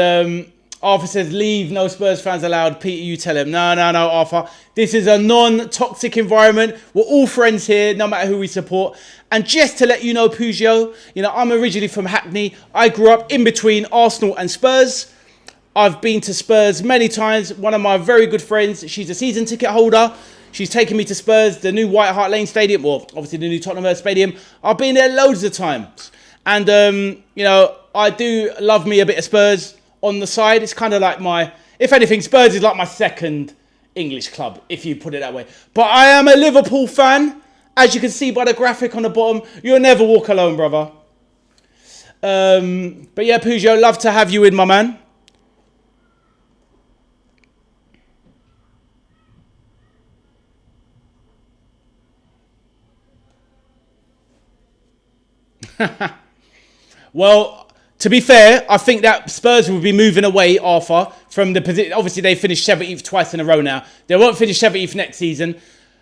Arthur says, leave, no Spurs fans allowed. Peter, you tell him. No, Arthur. This is a non-toxic environment. We're all friends here, no matter who we support. And just to let you know, Peugeot, I'm originally from Hackney. I grew up in between Arsenal and Spurs. I've been to Spurs many times. One of my very good friends, she's a season ticket holder. She's taken me to Spurs, the new White Hart Lane Stadium, or obviously the new Tottenham Stadium. I've been there loads of times. And, I do love me a bit of Spurs on the side. It's kind of like if anything, Spurs is like my second English club, if you put it that way. But I am a Liverpool fan. As you can see by the graphic on the bottom, you'll never walk alone, brother. But yeah, Peugeot, love to have you in, my man. Well, to be fair, I think that Spurs will be moving away, Arthur, from the position. Obviously, they finished 17th twice in a row now. They won't finish 17th next season.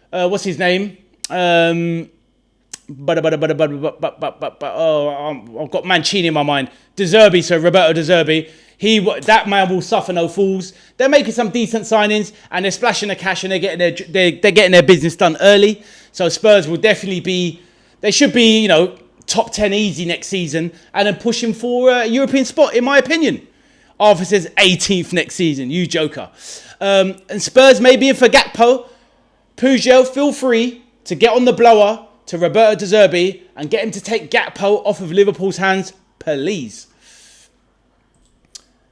What's his name? I've got Mancini in my mind. De Zerbi, so Roberto De Zerbi. That man will suffer no fools. They're making some decent signings and they're splashing the cash and they're getting their business done early. So Spurs will definitely be. They should be, top 10 easy next season and then pushing for a European spot, in my opinion. Arthur says 18th next season. You joker. And Spurs may be in for Gakpo. Pujol, feel free to get on the blower to Roberto De Zerbi and get him to take Gakpo off of Liverpool's hands, please.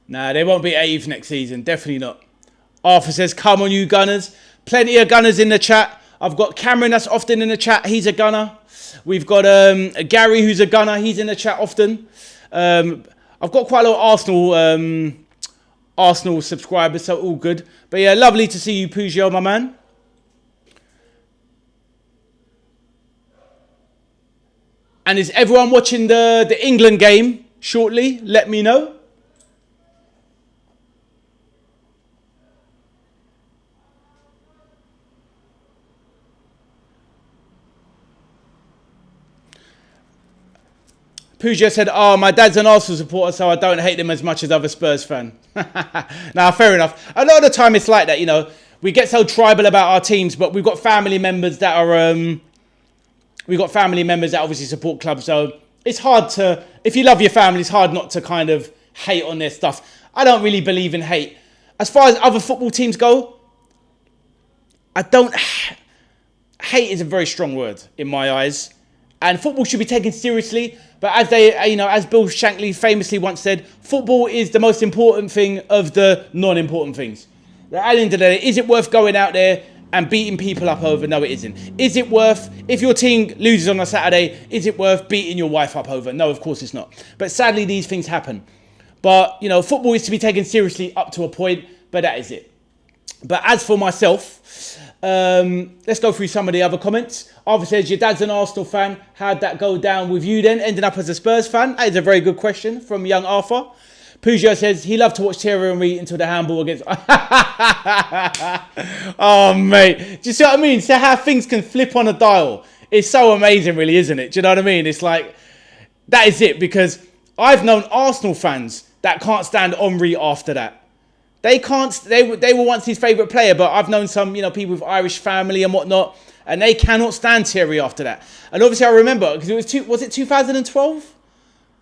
Nah, they won't be 8th next season. Definitely not. Arthur says, come on, you Gunners. Plenty of Gunners in the chat. I've got Cameron that's often in the chat. He's a Gunner. We've got Gary who's a Gunner. He's in the chat often. I've got quite a lot of Arsenal subscribers, so all good. But yeah, lovely to see you, Pujol, my man. And is everyone watching the England game shortly? Let me know. Pujol said, my dad's an Arsenal supporter, so I don't hate them as much as other Spurs fans. Now, fair enough. A lot of the time it's like that, We get so tribal about our teams, but we've got family members that are... We've got family members that obviously support clubs, so it's hard to... If you love your family, it's hard not to kind of hate on their stuff. I don't really believe in hate. As far as other football teams go, I don't... Hate is a very strong word in my eyes. And football should be taken seriously. But as Bill Shankly famously once said, football is the most important thing of the non-important things. At the end of the day, is it worth going out there and beating people up over? No, it isn't. Is it worth, if your team loses on a Saturday, is it worth beating your wife up over? No, of course it's not. But sadly, these things happen. But, football is to be taken seriously up to a point, but that is it. But as for myself, let's go through some of the other comments. Arthur says, your dad's an Arsenal fan. How'd that go down with you then, ending up as a Spurs fan? That is a very good question from young Arthur. Pujol says, he loved to watch Thierry Henry until the handball against... Oh, mate. Do you see what I mean? See how things can flip on a dial? It's so amazing, really, isn't it? Do you know what I mean? It's like, that is it, because I've known Arsenal fans that can't stand Henry after that. They can't... They were once his favourite player, but I've known some, people with Irish family and whatnot, and they cannot stand Thierry after that. And obviously I remember, because was it 2012?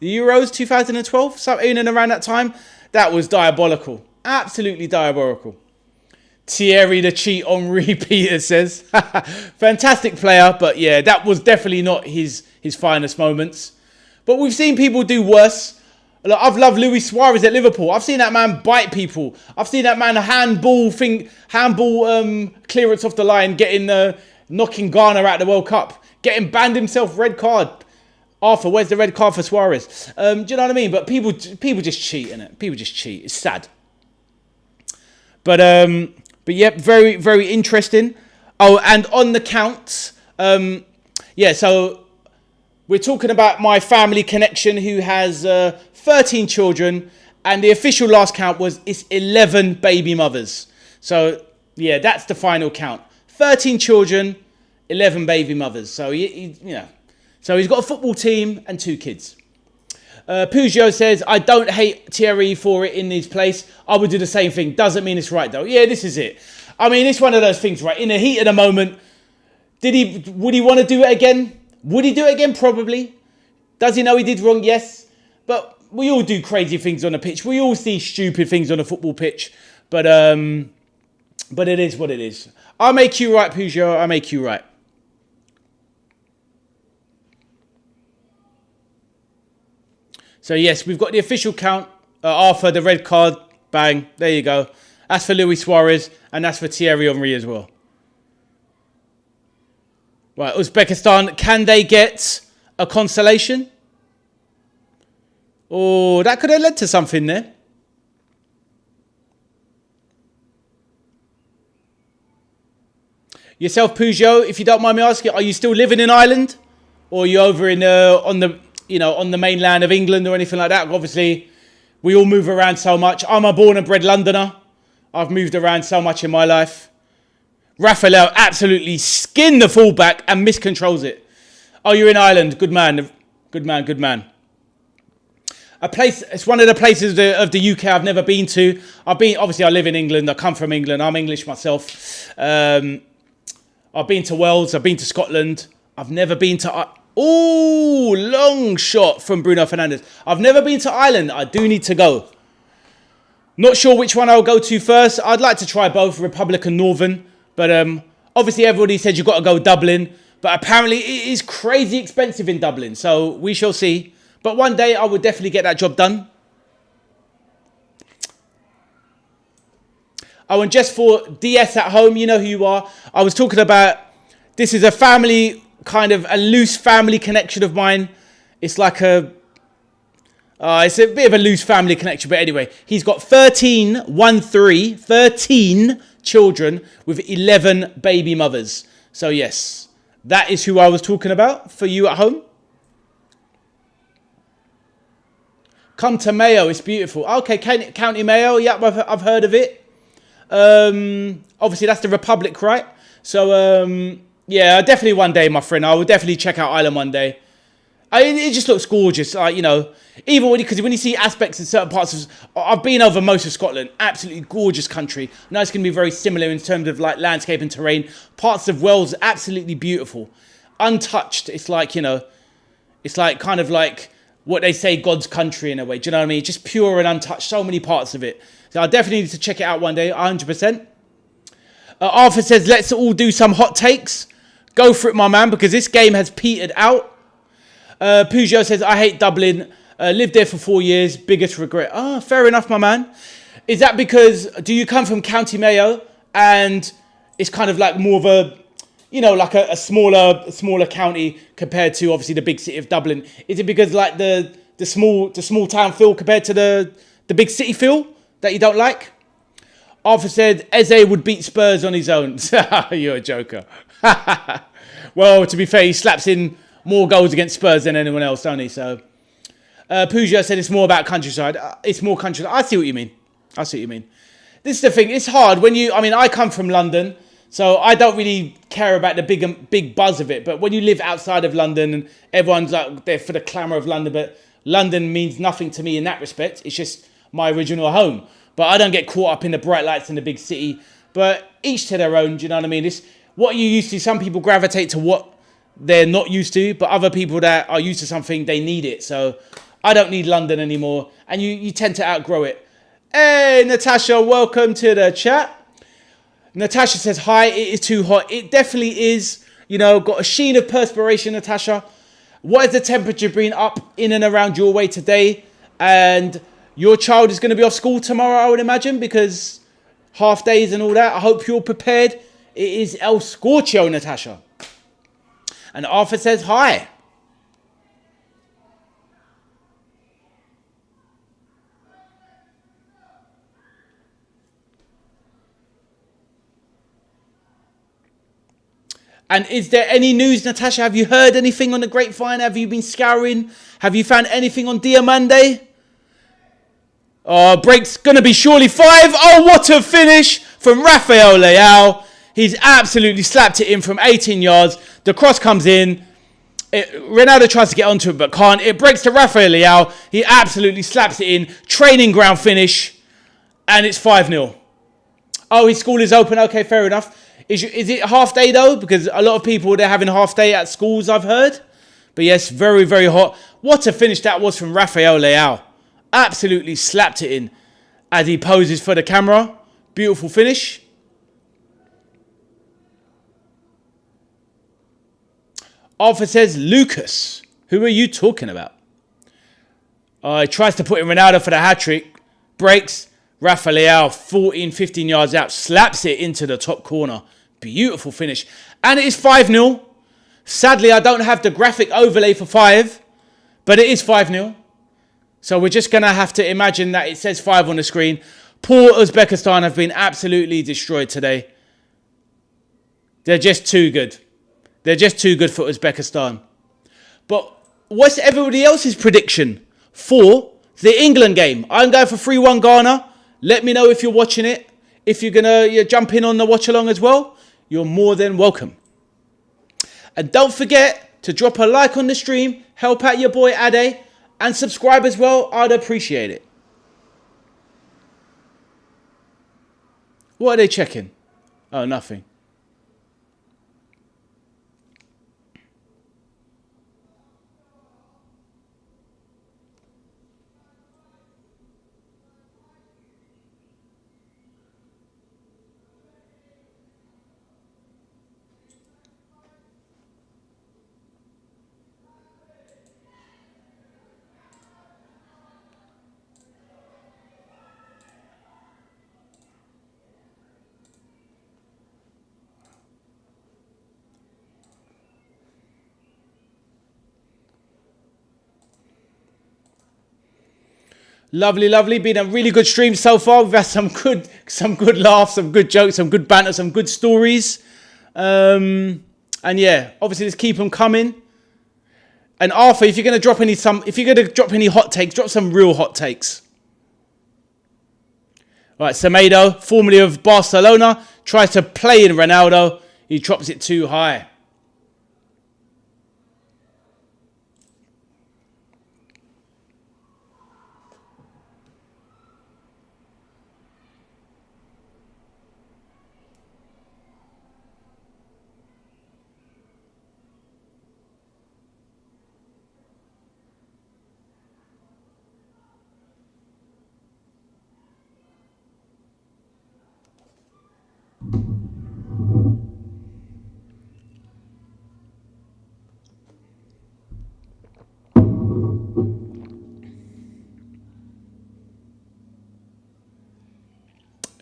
The Euros 2012, something in and around that time. That was diabolical. Absolutely diabolical. Thierry the cheat Henry, Peter says. Fantastic player, but yeah, that was definitely not his finest moments. But we've seen people do worse. I've loved Luis Suarez at Liverpool. I've seen that man bite people. I've seen that man handball clearance off the line, knocking Ghana out of the World Cup, getting banned himself, red card. Arthur, where's the red card for Suarez? Do you know what I mean? But people just cheat, innit? People just cheat. It's sad. But yeah, very, very interesting. Oh, and on the count, so we're talking about my family connection who has 13 children, and the official last count was it's 11 baby mothers. So yeah, that's the final count. 13 children, 11 baby mothers. So So he's got a football team and 2 kids. Pujol says, I don't hate Thierry for it in his place. I would do the same thing. Doesn't mean it's right, though. Yeah, this is it. I mean, it's one of those things, right? In the heat of the moment, would he want to do it again? Would he do it again? Probably. Does he know he did wrong? Yes. But we all do crazy things on the pitch. We all see stupid things on a football pitch. But it is what it is. I'll make you right, Pujol. I'll make you right. So, yes, we've got the official count. Arthur, the red card. Bang. There you go. That's for Luis Suarez. And that's for Thierry Henry as well. Right, Uzbekistan. Can they get a consolation? Oh, that could have led to something there. Yourself, Pujol, if you don't mind me asking, are you still living in Ireland? Or are you over in on the mainland of England or anything like that? Obviously, we all move around so much. I'm a born and bred Londoner. I've moved around so much in my life. Raphael absolutely skinned the fullback and miscontrols it. Oh, you're in Ireland. Good man. Good man, good man. a place. It's one of the places of the UK I've never been to. Obviously I live in England. I come from England. I'm English myself. I've been to Wales. I've been to Scotland. I've never been to... long shot from Bruno Fernandes. I've never been to Ireland. I do need to go. Not sure which one I'll go to first. I'd like to try both, Republic and Northern. But obviously everybody said you've got to go Dublin. But apparently it is crazy expensive in Dublin. So we shall see. But one day I would definitely get that job done. Oh, and just for DS at home, you know who you are. I was talking about... This is a family... kind of a loose family connection of mine. It's like it's a bit of a loose family connection, but anyway, he's got 13 children with 11 baby mothers. So yes, that is who I was talking about for you at home. Come to Mayo, it's beautiful. Okay, County Mayo, yeah, I've heard of it. Obviously that's the Republic, right? So yeah, definitely one day, my friend. I will definitely check out Ireland one day. It just looks gorgeous, you know. Even because when you see aspects in certain parts of... I've been over most of Scotland. Absolutely gorgeous country. I know it's going to be very similar in terms of like landscape and terrain. Parts of Wales, absolutely beautiful. Untouched. It's like, you know... It's like kind of like what they say, God's country in a way. Do you know what I mean? Just pure and untouched. So many parts of it. So I definitely need to check it out one day. 100%. Arthur says, let's all do some hot takes. Go for it, my man, because this game has petered out. Peugeot says, I hate Dublin. Lived there for 4 years. Biggest regret. Ah, fair enough, my man. Is that because, do you come from County Mayo and it's kind of like more of a, you know, like a smaller county compared to obviously the big city of Dublin? Is it because like the small town feel compared to the big city feel that you don't like? Arthur said, Eze would beat Spurs on his own. You're a joker. Well, to be fair, he slaps in more goals against Spurs than anyone else, don't he? So, Peugeot said it's more about countryside. It's more countryside. I see what you mean. This is the thing. It's hard when you... I mean, I come from London, so I don't really care about the big buzz of it. But when you live outside of London and everyone's like there for the clamour of London, but London means nothing to me in that respect. It's just my original home. But I don't get caught up in the bright lights in the big city. But each to their own, do you know what I mean? It's what you're used to. Some people gravitate to what they're not used to. But other people that are used to something, they need it. So I don't need London anymore. And you tend to outgrow it. Hey, Natasha, welcome to the chat. Natasha says, hi, it is too hot. It definitely is. You know, got a sheen of perspiration, Natasha. What has the temperature been up in and around your way today? And... your child is going to be off school tomorrow, I would imagine, because half days and all that. I hope you're prepared. It is El Scorchio, Natasha. And Arthur says hi. And is there any news, Natasha? Have you heard anything on the grapevine? Have you been scouring? Have you found anything on Diamande? Break's going to be surely 5. Oh, what a finish from Rafael Leao. He's absolutely slapped it in from 18 yards. The cross comes in. Ronaldo tries to get onto it, but can't. It breaks to Rafael Leao. He absolutely slaps it in. Training ground finish. And it's 5-0. Oh, his school is open. Okay, fair enough. Is it half day, though? Because a lot of people, they're having half day at schools, I've heard. But yes, very, very hot. What a finish that was from Rafael Leao. Absolutely slapped it in as he poses for the camera. Beautiful finish. Arthur says, Lucas, who are you talking about? He tries to put in Ronaldo for the hat-trick. Breaks. Rafa Leao, 14, 15 yards out. Slaps it into the top corner. Beautiful finish. And it is 5-0. Sadly, I don't have the graphic overlay for 5. But it is 5-0. So we're just going to have to imagine that it says 5 on the screen. Poor Uzbekistan have been absolutely destroyed today. They're just too good. They're just too good for Uzbekistan. But what's everybody else's prediction for the England game? I'm going for 3-1 Ghana. Let me know if you're watching it. If you're going to jump in on the watch-along as well, you're more than welcome. And don't forget to drop a like on the stream. Help out your boy Ade. And subscribe as well. I'd appreciate it. What are they checking? Oh, nothing. Lovely, lovely. Been a really good stream so far. We've had some good laughs, some good jokes, some good banter, some good stories. And yeah, obviously let's keep them coming. And Arthur, if you're gonna drop any hot takes, drop some real hot takes. All right, Semedo, formerly of Barcelona, tries to play in Ronaldo. He drops it too high.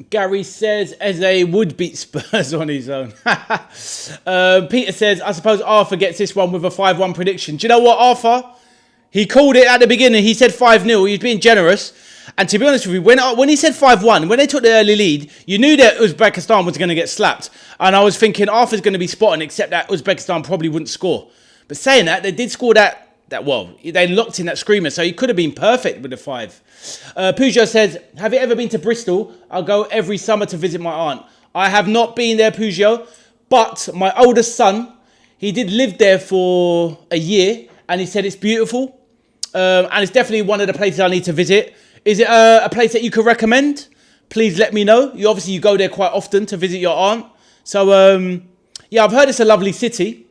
Gary says Eze would beat Spurs on his own. Peter says, I suppose Arthur gets this one with a 5-1 prediction. Do you know what, Arthur? He called it at the beginning. He said 5-0. He was being generous. And to be honest with you, when he said 5-1, when they took the early lead, you knew that Uzbekistan was going to get slapped. And I was thinking Arthur's going to be spotting, except that Uzbekistan probably wouldn't score. But saying that, they did score that well, they locked in that screamer, so he could have been perfect with the 5. Peugeot says, have you ever been to Bristol? I'll go every summer to visit my aunt. I have not been there, Peugeot, but my oldest son, he did live there for a year, and he said it's beautiful, and it's definitely one of the places I need to visit. Is it a place that you could recommend? Please let me know. You go there quite often to visit your aunt. So, yeah, I've heard it's a lovely city.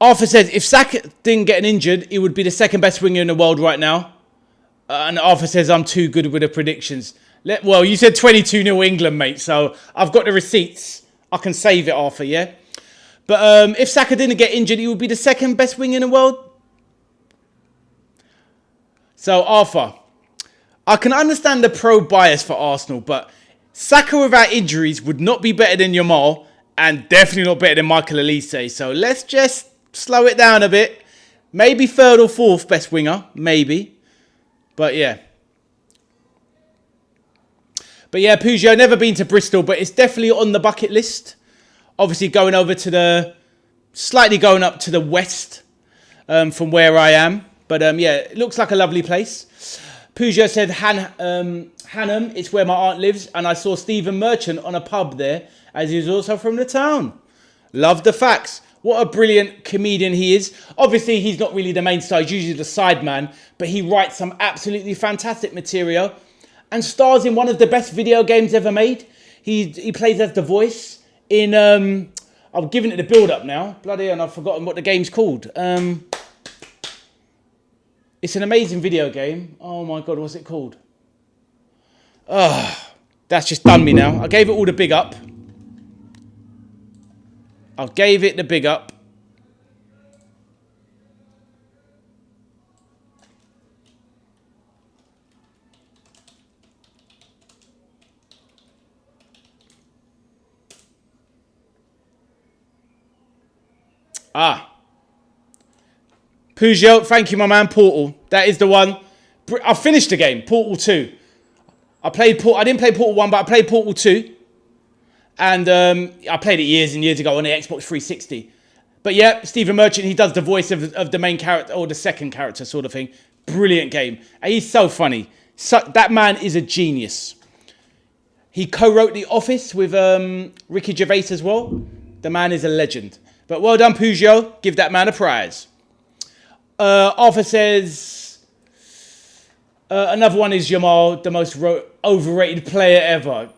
Arthur says, if Saka didn't get injured, he would be the second best winger in the world right now. And Arthur says, I'm too good with the predictions. Well, you said 22-0 England, mate. So I've got the receipts. I can save it, Arthur, yeah? But if Saka didn't get injured, he would be the second best winger in the world. So, Arthur, I can understand the pro bias for Arsenal, but Saka without injuries would not be better than Yamal and definitely not better than Michael Olise. So let's just slow it down a bit. Maybe third or fourth best winger. Maybe. But yeah. Peugeot, never been to Bristol, but it's definitely on the bucket list. Obviously slightly going up to the west from where I am. But yeah, it looks like a lovely place. Peugeot said Hannam, it's where my aunt lives, and I saw Stephen Merchant on a pub there, as he's also from the town. Love the facts. What a brilliant comedian he is. Obviously, he's not really the main star. He's usually the side man. But he writes some absolutely fantastic material and stars in one of the best video games ever made. He plays as the voice in... I'm giving it the build-up now. Bloody hell, and I've forgotten what the game's called. It's an amazing video game. Oh, my God, what's it called? Oh, that's just done me now. I gave it all the big up. Peugeot, thank you, my man. Portal. That is the one. I finished the game. Portal 2. I didn't play Portal 1, but I played Portal 2. And I played it years and years ago on the Xbox 360. But yeah, Stephen Merchant, he does the voice of the main character, or the second character sort of thing. Brilliant game. And he's so funny. That man is a genius. He co-wrote The Office with Ricky Gervais as well. The man is a legend. But well done, Peugeot. Give that man a prize. Arthur says, another one is Jamal, the most overrated player ever.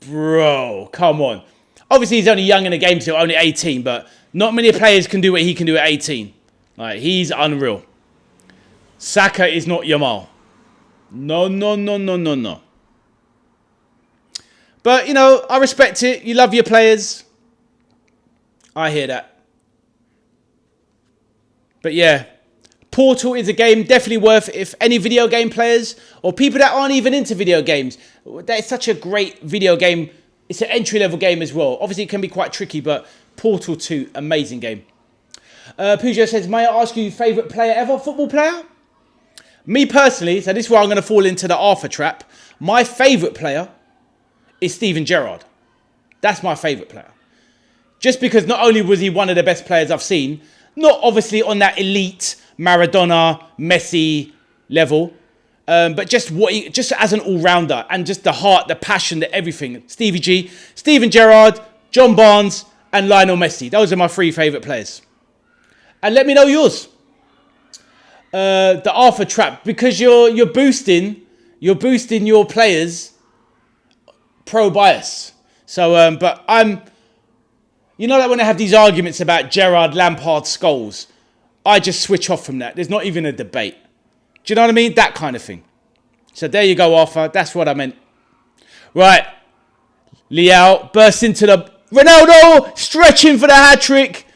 Bro, come on. Obviously, he's only young in the game, still only 18, but not many players can do what he can do at 18. Like, he's unreal. Saka is not Jamal. No, no, no, no, no, no. But, you know, I respect it. You love your players. I hear that. But yeah, Portal is a game definitely worth it. If any video game players or people that aren't even into video games, that is such a great video game. It's an entry-level game as well. Obviously, it can be quite tricky, but Portal 2, amazing game. Peugeot says, may I ask you favourite player ever, football player? Me personally, so this is where I'm going to fall into the Arthur trap. My favourite player is Steven Gerrard. That's my favourite player. Just because not only was he one of the best players I've seen, not obviously on that elite Maradona, Messi level, but just as an all-rounder and just the heart, the passion, the everything. Stevie G, Steven Gerrard, John Barnes, and Lionel Messi. Those are my three favourite players. And let me know yours. The Arthur trap, because you're boosting your players pro-bias. So, but you know that when I have these arguments about Gerrard, Lampard, Scholes, I just switch off from that. There's not even a debate. Do you know what I mean? That kind of thing. So there you go, Arthur. That's what I meant. Right. Liao bursts into the... Ronaldo stretching for the hat-trick.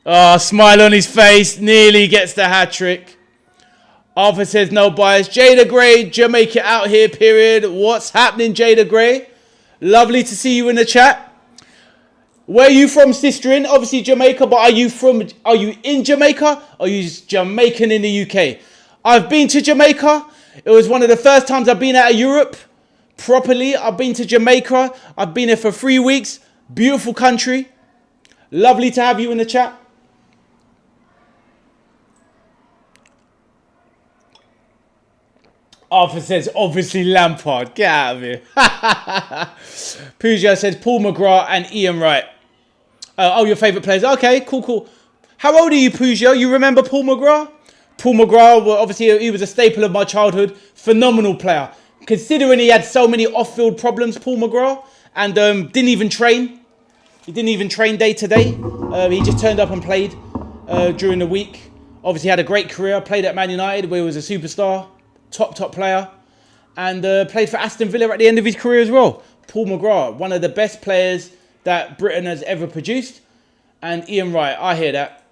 Oh, smile on his face. Nearly gets the hat-trick. Arthur says no bias. Jada Gray, Jamaica out here, period. What's happening, Jada Gray? Lovely to see you in the chat. Where are you from, sisterin? Obviously Jamaica, but are you in Jamaica? Or are you Jamaican in the UK? I've been to Jamaica. It was one of the first times I've been out of Europe properly. I've been to Jamaica. I've been here for 3 weeks. Beautiful country. Lovely to have you in the chat. Arthur says, obviously Lampard. Get out of here. Peugeot says, Paul McGrath and Ian Wright. Oh, your favourite players. Okay, cool, cool. How old are you, Peugeot? You remember Paul McGrath? Paul McGrath, well, obviously, he was a staple of my childhood. Phenomenal player. Considering he had so many off-field problems, Paul McGrath, and didn't even train. He didn't even train day to day. He just turned up and played during the week. Obviously, had a great career. Played at Man United, where he was a superstar. Top player. And played for Aston Villa at the end of his career as well. Paul McGrath, one of the best players that Britain has ever produced. And Ian Wright, I hear that.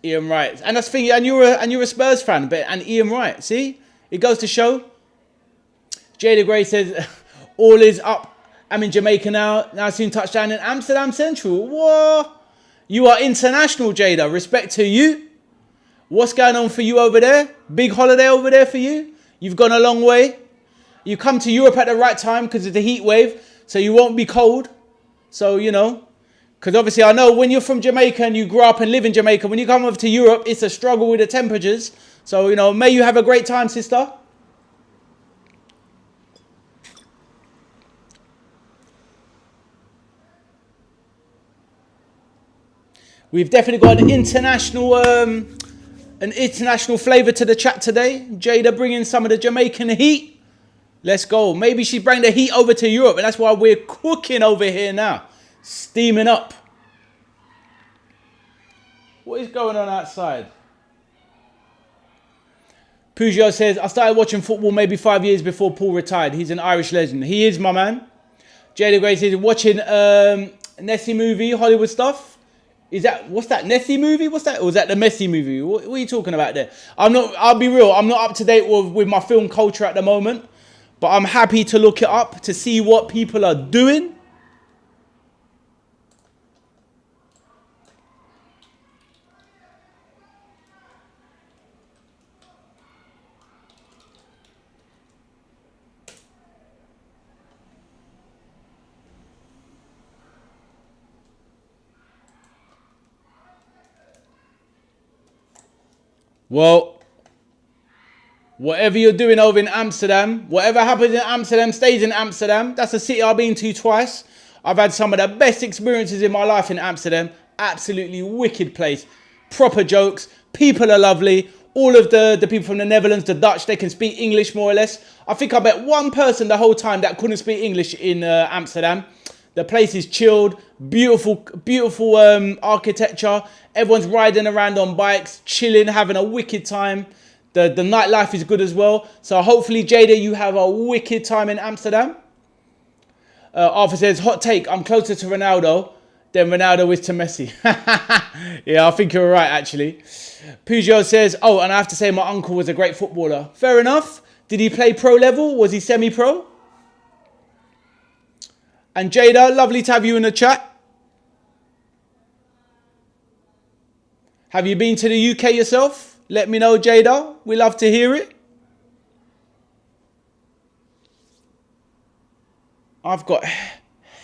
Ian Wright. And that's the thing, and you're a Spurs fan, and Ian Wright, see? It goes to show. Jada Gray says, all is up. I'm in Jamaica now. Now soon touchdown in Amsterdam Central. What? You are international, Jada. Respect to you. What's going on for you over there? Big holiday over there for you? You've gone a long way. You come to Europe at the right time because of the heat wave, so you won't be cold. So, you know, because obviously I know when you're from Jamaica and you grew up and live in Jamaica, when you come over to Europe, it's a struggle with the temperatures. So, you know, may you have a great time, sister. We've definitely got an international flavour to the chat today. Jada bringing some of the Jamaican heat. Let's go. Maybe she bring the heat over to Europe, and that's why we're cooking over here now. Steaming up. What is going on outside? Peugeot says, I started watching football maybe 5 years before Paul retired. He's an Irish legend. He is, my man. Jada Gray says, watching Nessie movie, Hollywood stuff. What's that Nessie movie? What's that? Or was that the Messi movie? What are you talking about there? I'll be real. I'm not up to date with my film culture at the moment. But I'm happy to look it up to see what people are doing. Well, whatever you're doing over in Amsterdam, whatever happens in Amsterdam stays in Amsterdam. That's a city I've been to twice. I've had some of the best experiences in my life in Amsterdam. Absolutely wicked place. Proper jokes, People are lovely. All of the people from the Netherlands, the Dutch, they can speak English more or less. I think I met one person the whole time that couldn't speak English in Amsterdam. The place is chilled, beautiful, beautiful architecture. Everyone's riding around on bikes, chilling, having a wicked time. The nightlife is good as well. So hopefully, Jada, you have a wicked time in Amsterdam. Arthur says, hot take, I'm closer to Ronaldo than Ronaldo is to Messi. Yeah, I think you're right, actually. Peugeot says, oh, and I have to say my uncle was a great footballer. Fair enough. Did he play pro level? Was he semi-pro? And Jada, lovely to have you in the chat. Have you been to the UK yourself? Let me know, Jada. We love to hear it. I've got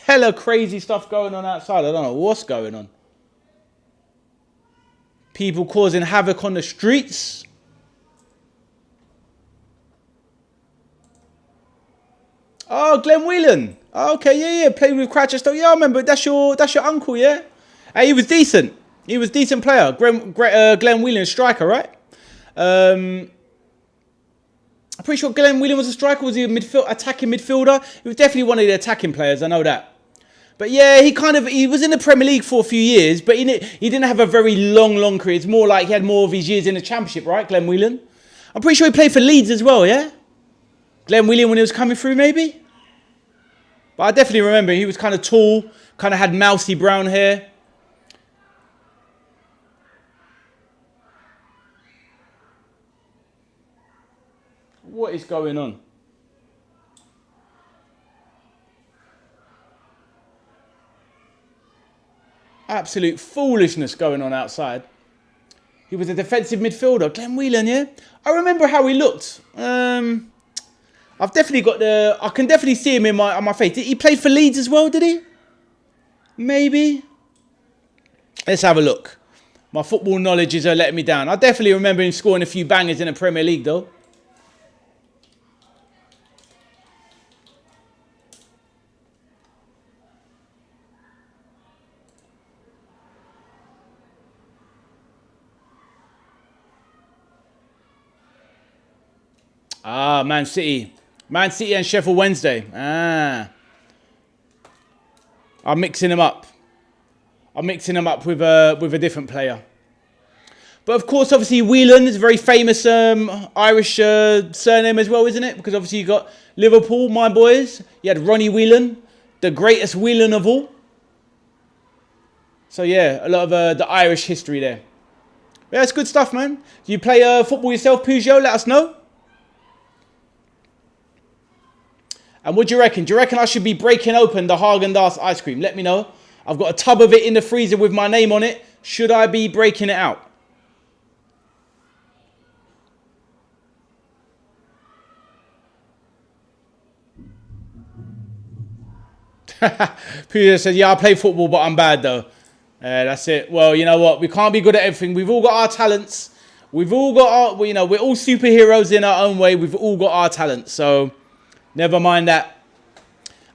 hella crazy stuff going on outside. I don't know what's going on. People causing havoc on the streets. Oh, Glenn Whelan. Oh, okay, yeah. Played with Cratchester. Yeah, I remember. That's your uncle, yeah? Hey, he was decent. He was a decent player. Glenn Whelan, striker, right? I'm pretty sure Glenn Whelan was a striker. Was he a attacking midfielder? He was definitely one of the attacking players. I know that. But yeah, he was in the Premier League for a few years, but he didn't have a very long career. It's more like he had more of his years in the Championship, right, Glenn Whelan? I'm pretty sure he played for Leeds as well, yeah? Glenn Whelan when he was coming through, maybe? But I definitely remember he was kind of tall, kind of had mousy brown hair. What is going on? Absolute foolishness going on outside. He was a defensive midfielder. Glenn Whelan, yeah? I remember how he looked. I've definitely got I can definitely see him on my face. Did he play for Leeds as well, did he? Maybe. Let's have a look. My football knowledge is letting me down. I definitely remember him scoring a few bangers in the Premier League, though. Ah, Man City. Man City and Sheffield Wednesday. Ah. I'm mixing them up. I'm mixing them up with a different player. But of course, obviously, Whelan is a very famous Irish surname as well, isn't it? Because obviously you got Liverpool, my boys. You had Ronnie Whelan, the greatest Whelan of all. So yeah, a lot of the Irish history there. Yeah, it's good stuff, man. Do you play football yourself, Peugeot? Let us know. And what do you reckon? Do you reckon I should be breaking open the Haagen-Dazs ice cream? Let me know. I've got a tub of it in the freezer with my name on it. Should I be breaking it out? Peter says, yeah, I play football, but I'm bad though. That's it. Well, you know what? We can't be good at everything. We've all got our talents. We've all got our, we're all superheroes in our own way. We've all got our talents. So never mind that.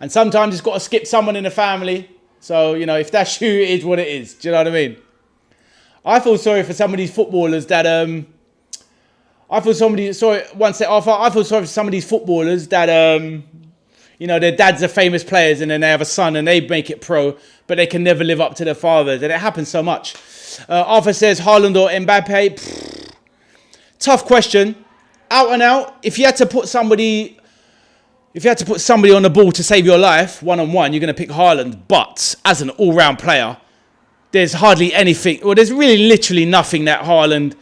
And sometimes it's got to skip someone in the family. So, if that's you, it is what it is. Do you know what I mean? I feel sorry for some of these footballers that, I feel sorry for some of these footballers that, their dads are famous players and then they have a son and they make it pro, but they can never live up to their fathers. And it happens so much. Arthur says, Haaland or Mbappe? Pfft. Tough question. Out and out, if you had to put somebody on the ball to save your life, one-on-one, you're going to pick Haaland. But as an all-round player, there's hardly anything, there's really literally nothing that Haaland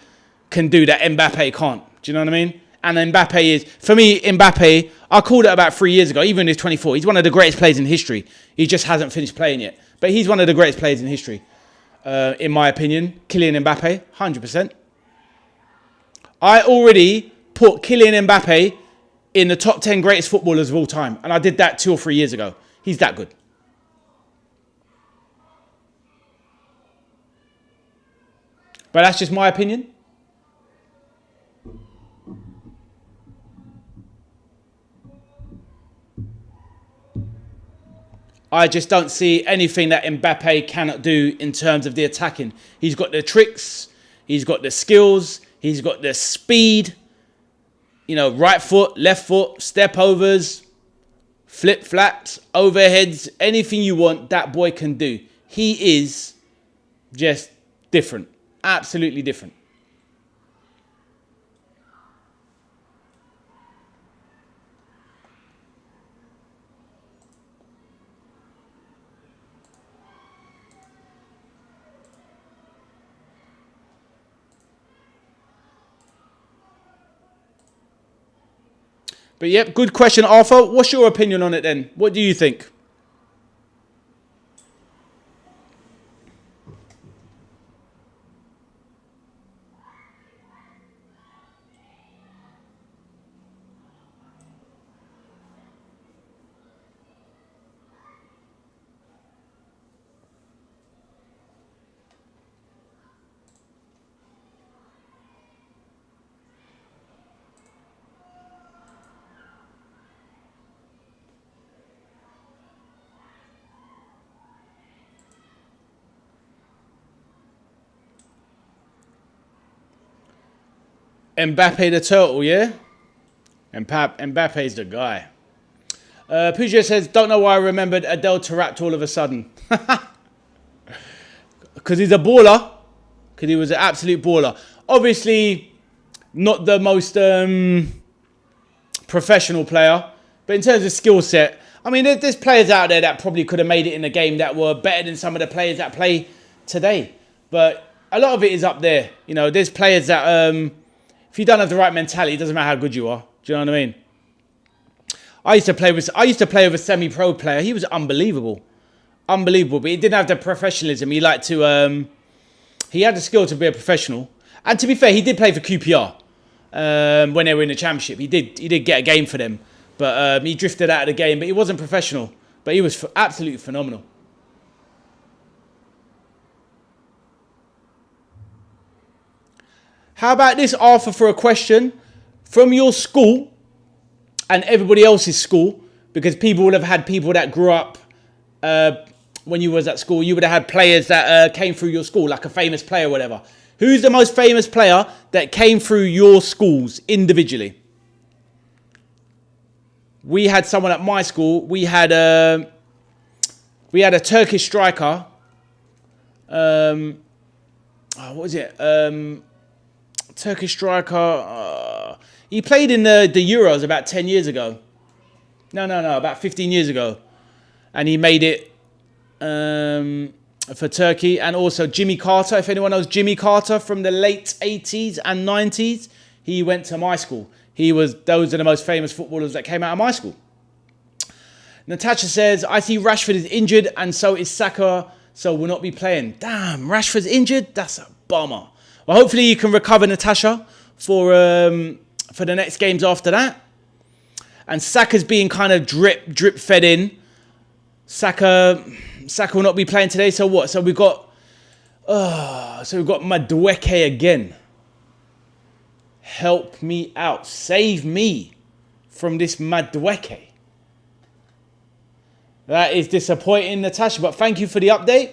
can do that Mbappe can't. Do you know what I mean? And Mbappe is, for me, Mbappe, I called it about 3 years ago, even when he's 24. He's one of the greatest players in history. He just hasn't finished playing yet. But he's one of the greatest players in history, in my opinion. Kylian Mbappe, 100%. I already put Kylian Mbappe in the top 10 greatest footballers of all time. And I did that 2 or 3 years ago. He's that good. But that's just my opinion. I just don't see anything that Mbappe cannot do in terms of the attacking. He's got the tricks. He's got the skills. He's got the speed. You know, right foot, left foot, step overs, flip flaps, overheads, anything you want, that boy can do. He is just different. Absolutely different. But yep, good question, Arthur. What's your opinion on it then? What do you think? Mbappe the turtle, yeah? Mbappe's the guy. Peugeot says, don't know why I remembered Adel Taarabt all of a sudden. Because he's a baller. Because he was an absolute baller. Obviously, not the most professional player. But in terms of skill set, I mean, there's players out there that probably could have made it in the game that were better than some of the players that play today. But a lot of it is up there. You know, there's players that... if you don't have the right mentality, it doesn't matter how good you are. Do you know what I mean? I used to play with a semi-pro player. He was unbelievable. Unbelievable. But he didn't have the professionalism. He liked to... he had the skill to be a professional. And to be fair, he did play for QPR when they were in the Championship. He did get a game for them. But he drifted out of the game. But he wasn't professional. But he was absolutely phenomenal. How about this, Arthur, for a question from your school and everybody else's school? Because people would have had people that grew up when you was at school. You would have had players that came through your school, like a famous player or whatever. Who's the most famous player that came through your schools individually? We had someone at my school. We had a Turkish striker. What was it? Turkish striker. He played in the Euros about 10 years ago. No, about 15 years ago. And he made it for Turkey. And also Jimmy Carter. If anyone knows Jimmy Carter from the late 80s and 90s, he went to my school. Those are the most famous footballers that came out of my school. Natasha says, I see Rashford is injured and so is Saka, so will not be playing. Damn, Rashford's injured? That's a bummer. Well, hopefully you can recover, Natasha, for the next games after that. And Saka's being kind of drip fed in. Saka will not be playing today. So what? So we've got Madueke again. Help me out. Save me from this Madueke. That is disappointing, Natasha, but thank you for the update.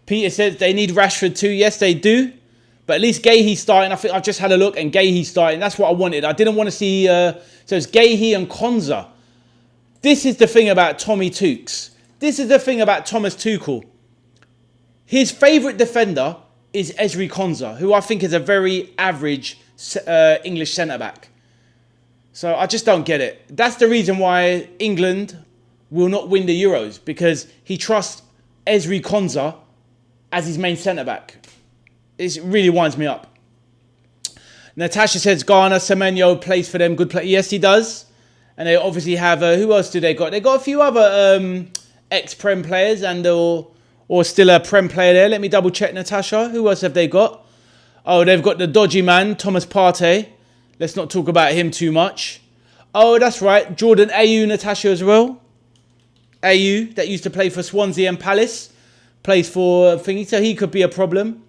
Peter says they need Rashford too. Yes, they do. But at least Gahey's starting. I think I've just had a look and Gahey's starting. That's what I wanted. I didn't want to see... so it's Gahey and Konza. This is the thing about Tommy Tukes. This is the thing about Thomas Tuchel. His favourite defender is Ezri Konza, who I think is a very average English centre-back. So I just don't get it. That's the reason why England will not win the Euros. Because he trusts Ezri Konza as his main centre-back. It really winds me up. Natasha says Ghana, Semenyo plays for them. Good play. Yes, he does. And they obviously have... who else do they got? They got a few other ex-Prem players and or still a Prem player there. Let me double check, Natasha. Who else have they got? Oh, they've got the dodgy man, Thomas Partey. Let's not talk about him too much. Oh, that's right. Jordan Ayew, Natasha, as well. Ayew, that used to play for Swansea and Palace. Plays for thingy, so he could be a problem.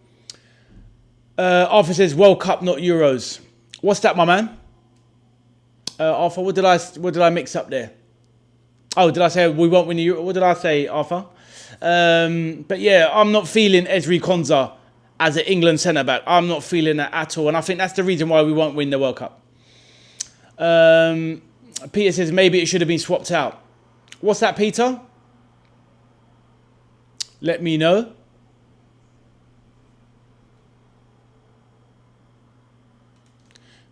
Arthur says World Cup, not Euros. What's that, my man? Arthur, what did I mix up there? Oh, did I say we won't win the Euro? What did I say, Arthur? But yeah, I'm not feeling Ezri Konsa as an England centre-back. I'm not feeling that at all. And I think that's the reason why we won't win the World Cup. Peter says maybe it should have been swapped out. What's that, Peter? Let me know.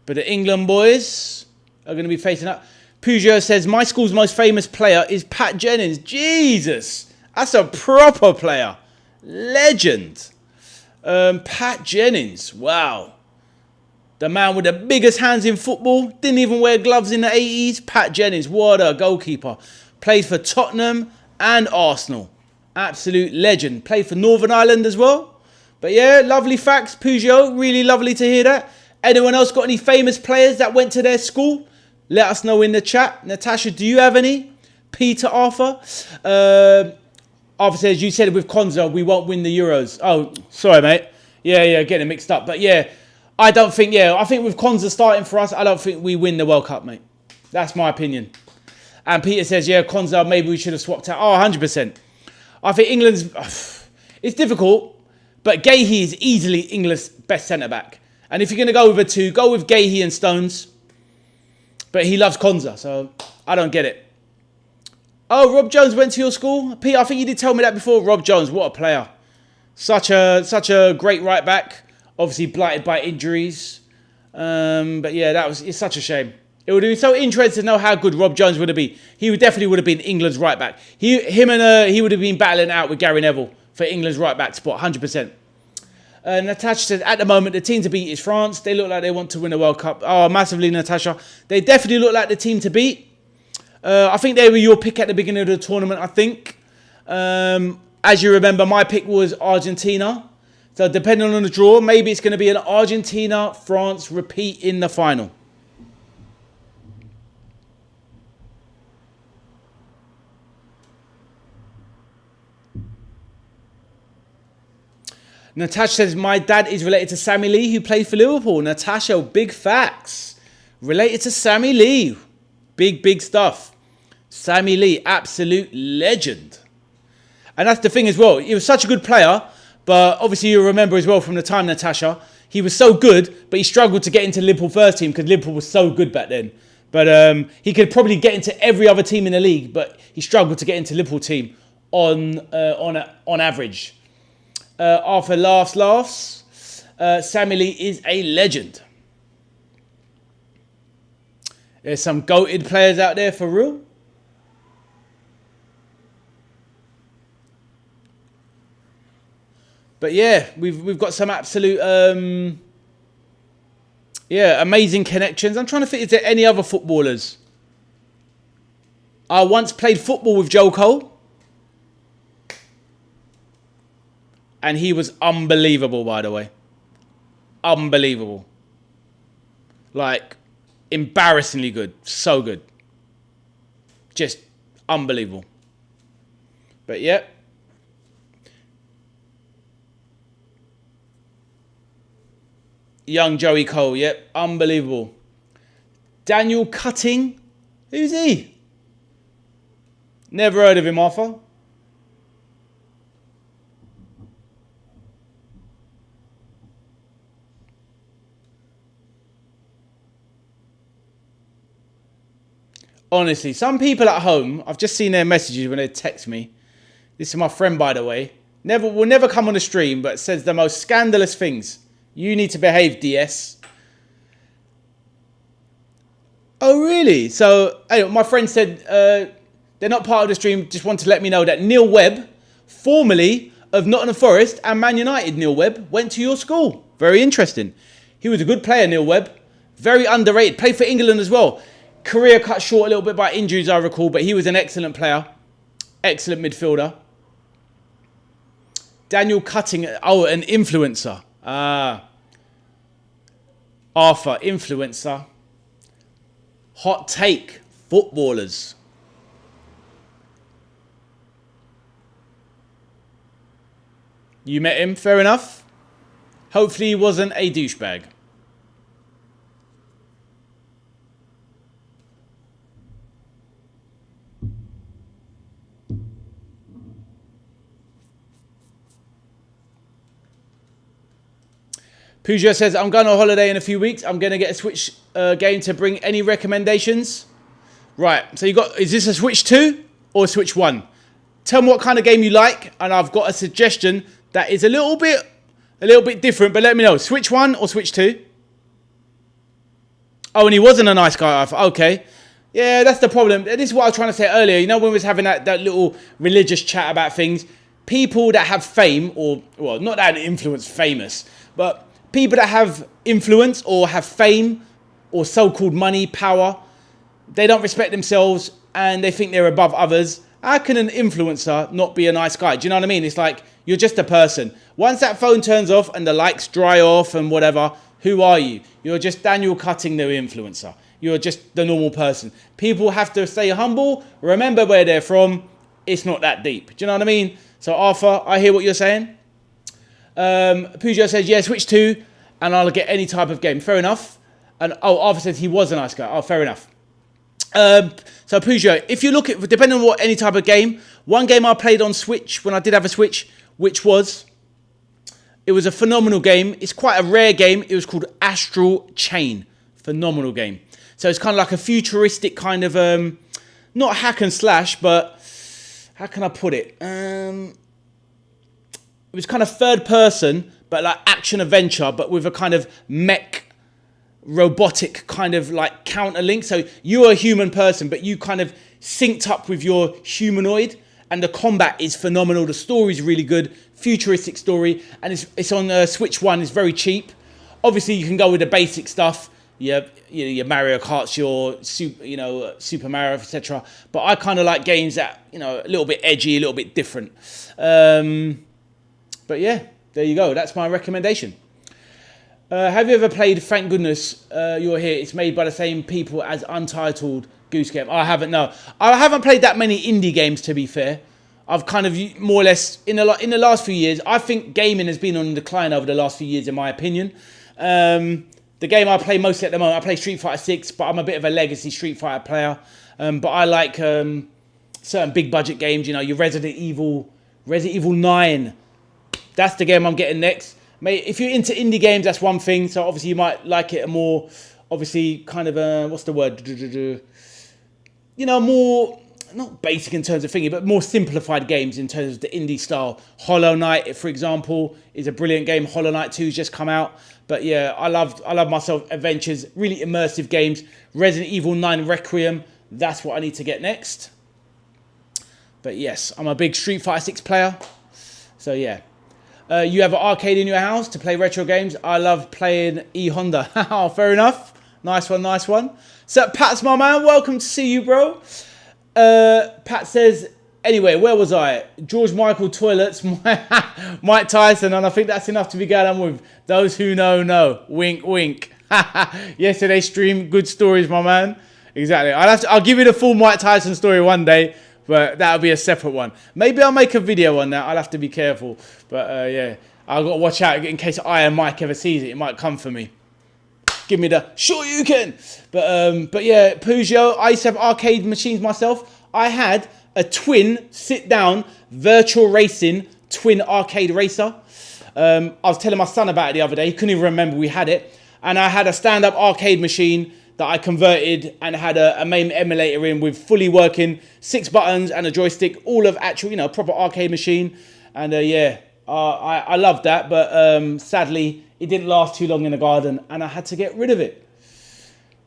But the England boys are going to be facing up. Peugeot says, my school's most famous player is Pat Jennings. Jesus, that's a proper player. Legend. Pat Jennings, wow. The man with the biggest hands in football. Didn't even wear gloves in the 80s. Pat Jennings, what a goalkeeper. Played for Tottenham and Arsenal. Absolute legend. Played for Northern Ireland as well. But yeah, lovely facts, Peugeot. Really lovely to hear that. Anyone else got any famous players that went to their school? Let us know in the chat. Natasha, do you have any? Peter, Arthur? Arthur says, you said with Konsa, we won't win the Euros. Oh, sorry, mate. Yeah, getting mixed up. But yeah, I think with Konsa starting for us, I don't think we win the World Cup, mate. That's my opinion. And Peter says, yeah, Konsa, maybe we should have swapped out. Oh, 100%. I think England's... It's difficult, but Gahey is easily England's best centre-back. And if you're going to go with a two, go with Gahey and Stones. But he loves Konsa, so I don't get it. Oh, Rob Jones went to your school? Pete, I think you did tell me that before. Rob Jones, what a player. Such a great right back. Obviously blighted by injuries. But yeah, it's such a shame. It would have been so interesting to know how good Rob Jones would have been. He definitely would have been England's right back. He would have been battling out with Gary Neville for England's right back spot, 100%. Natasha says, at the moment, the team to beat is France. They look like they want to win the World Cup. Oh, massively, Natasha. They definitely look like the team to beat. I think they were your pick at the beginning of the tournament, I think. As you remember, my pick was Argentina. So depending on the draw, maybe it's going to be an Argentina-France repeat in the final. Natasha says, my dad is related to Sammy Lee, who played for Liverpool. Natasha, big facts. Related to Sammy Lee. Big stuff. Sammy Lee, absolute legend. And that's the thing as well. He was such a good player, but obviously you remember as well from the time, Natasha, he was so good, but he struggled to get into Liverpool first team because Liverpool was so good back then. But he could probably get into every other team in the league, but he struggled to get into Liverpool team on average. Arthur laughs. Sammy Lee is a legend. There's some goated players out there for real. But yeah, we've got some absolute amazing connections. I'm trying to think, is there any other footballers? I once played football with Joe Cole. And he was unbelievable, by the way. Unbelievable. Like, embarrassingly good. So good. Just unbelievable. But yeah. Young Joey Cole, yep. Unbelievable. Daniel Cutting. Who's he? Never heard of him, Arthur. Honestly, some people at home, I've just seen their messages when they text me. This is my friend, by the way. Will never come on the stream, but says the most scandalous things. You need to behave, DS. Oh, really? So, anyway, my friend said they're not part of the stream. Just want to let me know that Neil Webb, formerly of Nottingham Forest and Man United, Neil Webb, went to your school. Very interesting. He was a good player, Neil Webb. Very underrated. Played for England as well. Career cut short a little bit by injuries, I recall, but he was an excellent player. Excellent midfielder. Daniel Cutting, oh, an influencer. Arthur, influencer. Hot take, footballers. You met him, fair enough. Hopefully he wasn't a douchebag. Peugeot says, I'm going on holiday in a few weeks. I'm going to get a Switch game to bring. Any recommendations? Right, so you got, is this a Switch 2 or a Switch 1? Tell me what kind of game you like, and I've got a suggestion that is a little bit different, but let me know. Switch 1 or Switch 2? Oh, and he wasn't a nice guy. Okay. Yeah, that's the problem. This is what I was trying to say earlier. You know, when we was having that little religious chat about things, people that have fame, or, well, not that influence famous, but people that have influence or have fame or so-called money, power, they don't respect themselves and they think they're above others. How can an influencer not be a nice guy? Do you know what I mean? It's like, you're just a person. Once that phone turns off and the lights dry off and whatever, who are you? You're just Daniel Cutting, the influencer. You're just the normal person. People have to stay humble. Remember where they're from. It's not that deep. Do you know what I mean? So Arthur, I hear what you're saying. Peugeot says, yeah, Switch 2 and I'll get any type of game. Fair enough. And Arthur says he was a nice guy. Oh, fair enough. So Peugeot, if you look at, depending on what any type of game, one game I played on Switch when I did have a Switch, which was, it was a phenomenal game. It's quite a rare game. It was called Astral Chain. Phenomenal game. So it's kind of like a futuristic kind of, not hack and slash, but how can I put it? It was kind of third person, but like action adventure, but with a kind of mech, robotic kind of like counter link. So you're a human person, but you kind of synced up with your humanoid, and the combat is phenomenal. The story is really good, futuristic story, and it's on Switch 1. It's very cheap. Obviously, you can go with the basic stuff. Your Mario Karts, your Super Mario, etc. But I kind of like games that, a little bit edgy, a little bit different. But yeah, there you go. That's my recommendation. Have you ever played Thank Goodness You're Here? It's made by the same people as Untitled Goose Game. I haven't, no. I haven't played that many indie games, to be fair. I've kind of more or less, in the last few years, I think gaming has been on decline over the last few years, in my opinion. The game I play mostly at the moment, I play Street Fighter 6, but I'm a bit of a legacy Street Fighter player. But I like certain big budget games, your Resident Evil 9. That's the game I'm getting next. Mate, if you're into indie games, that's one thing. So obviously you might like it more, obviously kind of, what's the word? More, not basic in terms of thingy, but more simplified games in terms of the indie style. Hollow Knight, for example, is a brilliant game. Hollow Knight 2's just come out. But yeah, I love myself adventures, really immersive games. Resident Evil 9 Requiem, that's what I need to get next. But yes, I'm a big Street Fighter 6 player. So yeah. You have an arcade in your house to play retro games. I love playing E-Honda. Fair enough. Nice one, nice one. So Pat's my man. Welcome to see you, bro. Pat says, anyway, where was I? George Michael toilets, Mike Tyson, and I think that's enough to be going on with. Those who know. Wink, wink. Yesterday stream, good stories, my man. Exactly. I'll give you the full Mike Tyson story one day, but that'll be a separate one. Maybe I'll make a video on that. I'll have to be careful. But yeah, I've got to watch out in case Iron Mike ever sees it. It might come for me. Give me the, sure you can. But yeah, Peugeot, I used to have arcade machines myself. I had a twin sit-down virtual racing twin arcade racer. I was telling my son about it the other day. He couldn't even remember we had it. And I had a stand-up arcade machine that I converted and had a main emulator in with fully working 6 buttons and a joystick, all of actual, proper arcade machine. And yeah, I loved that, but sadly, it didn't last too long in the garden and I had to get rid of it.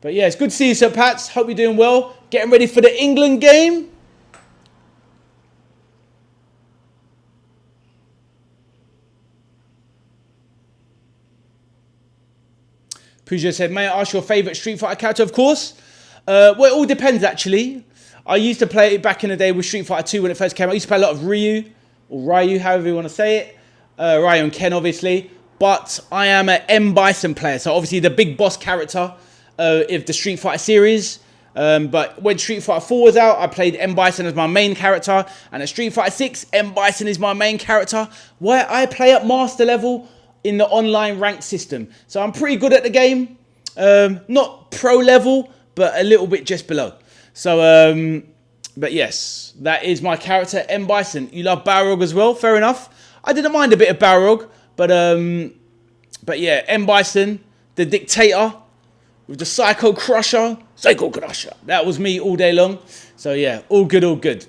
But yeah, it's good to see you, Sir Pats. Hope you're doing well. Getting ready for the England game. Peugeot said, may I ask your favourite Street Fighter character? Of course. Well, it all depends, actually. I used to play it back in the day with Street Fighter 2 when it first came out. I used to play a lot of Ryu, or Ryu, however you want to say it. Ryu and Ken, obviously. But I am an M. Bison player. So, obviously, the big boss character of the Street Fighter series. But when Street Fighter 4 was out, I played M. Bison as my main character. And at Street Fighter 6, M. Bison is my main character. Where I play at master level, in the online ranked system. So I'm pretty good at the game. Not pro level, but a little bit just below. So, but yes, that is my character, M. Bison. You love Balrog as well, fair enough. I didn't mind a bit of Balrog, but yeah, M. Bison, the dictator, with the Psycho Crusher. That was me all day long. So yeah, all good, all good.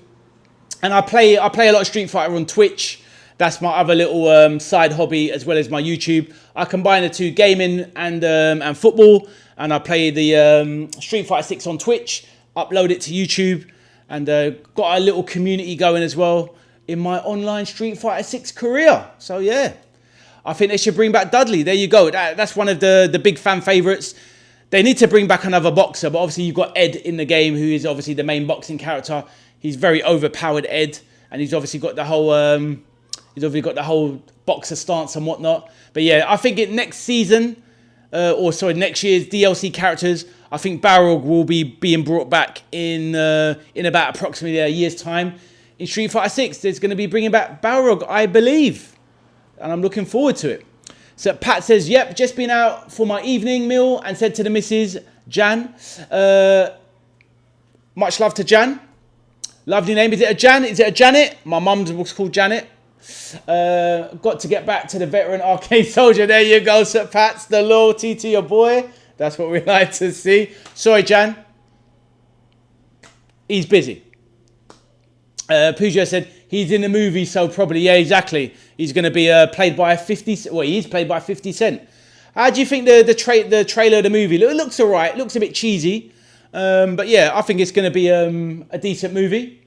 And I play a lot of Street Fighter on Twitch. That's my other little side hobby, as well as my YouTube. I combine the two, gaming and football. And I play the Street Fighter 6 on Twitch, upload it to YouTube, and got a little community going as well in my online Street Fighter 6 career. So yeah, I think they should bring back Dudley. There you go. That's one of the big fan favourites. They need to bring back another boxer, but obviously you've got Ed in the game, who is obviously the main boxing character. He's very overpowered, Ed, and he's obviously got the whole boxer stance and whatnot. But yeah, I think next season, next year's DLC characters, I think Balrog will be being brought back in about approximately a year's time. In Street Fighter 6, there's going to be bringing back Balrog, I believe, and I'm looking forward to it. So Pat says, yep, just been out for my evening meal and said to the missus, Jan, much love to Jan. Lovely name. Is it a Jan? Is it a Janet? My mum's was called Janet. Got to get back to the veteran arcade soldier. There you go, Sir Pats. The loyalty to your boy. That's what we like to see. Sorry, Jan. He's busy. Peugeot said, he's in the movie, so probably, yeah, exactly. He's going to be played by 50... Well, he's played by 50 Cent. How do you think the trailer of the movie? It looks all right. It looks a bit cheesy. But yeah, I think it's going to be a decent movie.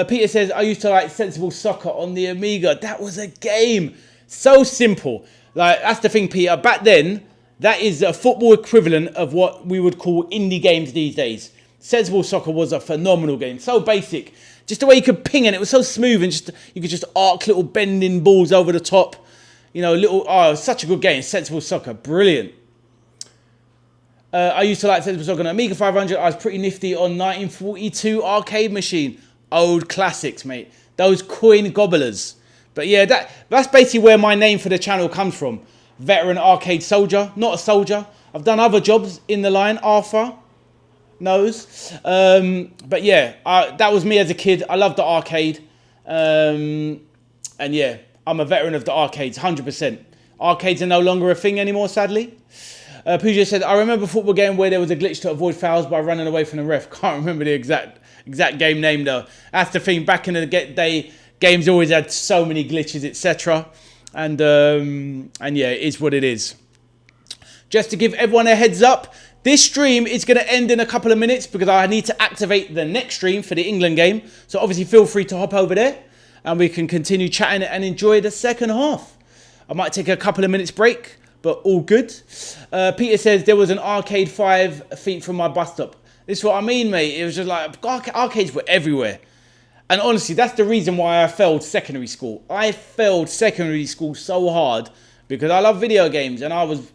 Peter says, I used to like Sensible Soccer on the Amiga. That was a game. So simple. Like, that's the thing, Peter. Back then, that is a football equivalent of what we would call indie games these days. Sensible Soccer was a phenomenal game. So basic. Just the way you could ping it. It was so smooth, and you could just arc little bending balls over the top. You know, such a good game. Sensible Soccer. Brilliant. I used to like Sensible Soccer on Amiga 500. I was pretty nifty on 1942 arcade machine. Old classics, mate. Those coin gobblers. But yeah, that's basically where my name for the channel comes from. Veteran arcade soldier. Not a soldier. I've done other jobs in the line. Arthur knows. But yeah, that was me as a kid. I loved the arcade. And yeah, I'm a veteran of the arcades, 100%. Arcades are no longer a thing anymore, sadly. Peugeot said, I remember a football game where there was a glitch to avoid fouls by running away from the ref. Can't remember the exact game name though. That's the thing. Back in the day, games always had so many glitches, etc. And yeah, it is what it is. Just to give everyone a heads up, this stream is going to end in a couple of minutes because I need to activate the next stream for the England game. So obviously feel free to hop over there and we can continue chatting and enjoy the second half. I might take a couple of minutes break, but all good. Peter says there was an arcade 5 feet from my bus stop. This is what I mean, mate. It was just like, arcades were everywhere. And honestly, that's the reason why I failed secondary school. I failed secondary school so hard because I love video games. And I was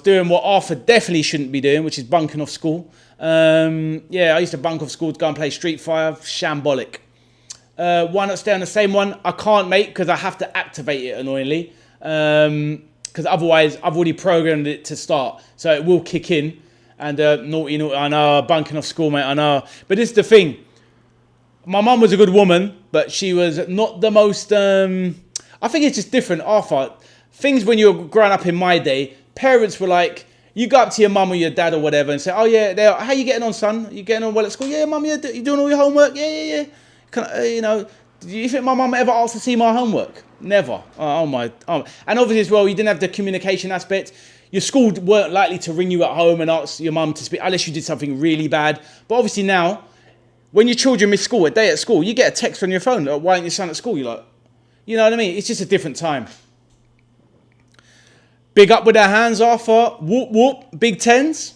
doing what Arthur definitely shouldn't be doing, which is bunking off school. Yeah, I used to bunk off school to go and play Street Fighter. Shambolic. Why not stay on the same one? I can't, mate, because I have to activate it, annoyingly. Because otherwise, I've already programmed it to start. So it will kick in. And naughty, I know, bunking off school, mate, I know. But this is the thing. My mum was a good woman, but she was not the most... I think it's just different, Arthur. Things when you were growing up in my day, parents were like, you go up to your mum or your dad or whatever and say, oh yeah, how you getting on, son? You getting on well at school? Yeah, mum, you doing all your homework? Yeah. Do you think my mum ever asked to see my homework? Never. And obviously as well, you didn't have the communication aspect. Your school weren't likely to ring you at home and ask your mum to speak, unless you did something really bad. But obviously now, when your children miss school, a day at school, you get a text on your phone, why aren't your son at school? You're like, you know what I mean? It's just a different time. Big up with our hands, Arthur. Whoop, whoop. Big tens.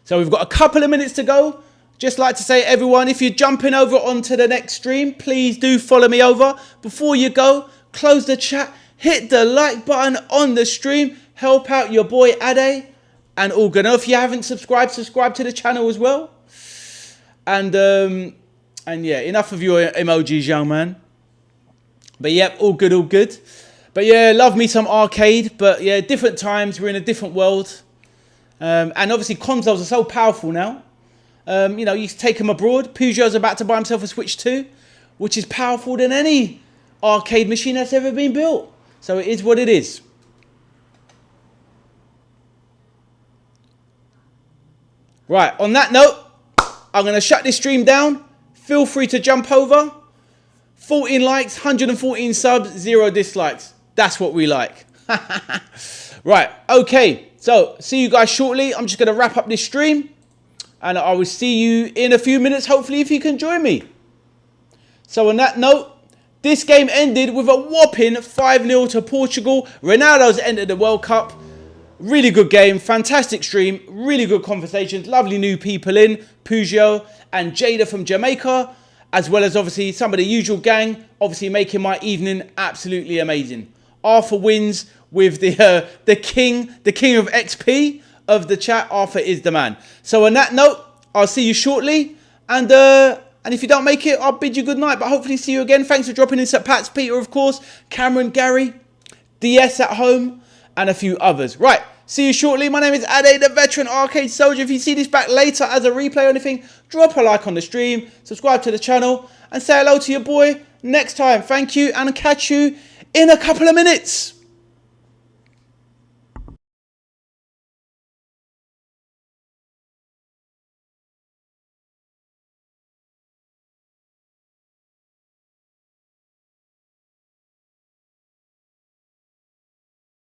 So we've got a couple of minutes to go. Just like to say, everyone, if you're jumping over onto the next stream, please do follow me over. Before you go, close the chat, hit the like button on the stream, help out your boy Ade, and all good. Now, if you haven't subscribed, subscribe to the channel as well. And yeah, enough of your emojis, young man. But yep, all good, all good. But yeah, love me some arcade. But yeah, different times. We're in a different world. And obviously consoles are so powerful now. You know, you take them abroad. Peugeot's about to buy himself a Switch 2, which is powerful than any arcade machine that's ever been built. So it is what it is. Right, on that note, I'm going to shut this stream down. Feel free to jump over. 14 likes, 114 subs, 0 dislikes. That's what we like. Right, okay. So, see you guys shortly. I'm just going to wrap up this stream. And I will see you in a few minutes, hopefully, if you can join me. So, on that note, this game ended with a whopping 5-0 to Portugal. Ronaldo's entered the World Cup. Really good game, fantastic stream, really good conversations, lovely new people in, Peugeot and Jada from Jamaica, as well as obviously some of the usual gang, obviously making my evening absolutely amazing. Arthur wins with the king of XP of the chat. Arthur is the man. So on that note, I'll see you shortly, and if you don't make it, I'll bid you good night, but hopefully see you again. Thanks for dropping in, St. Pat's, Peter, of course, Cameron, Gary, DS at home, and a few others. Right, see you shortly. My name is Ade, the veteran arcade soldier. If you see this back later as a replay or anything, drop a like on the stream, subscribe to the channel, and say hello to your boy next time. Thank you, and I'll catch you in a couple of minutes.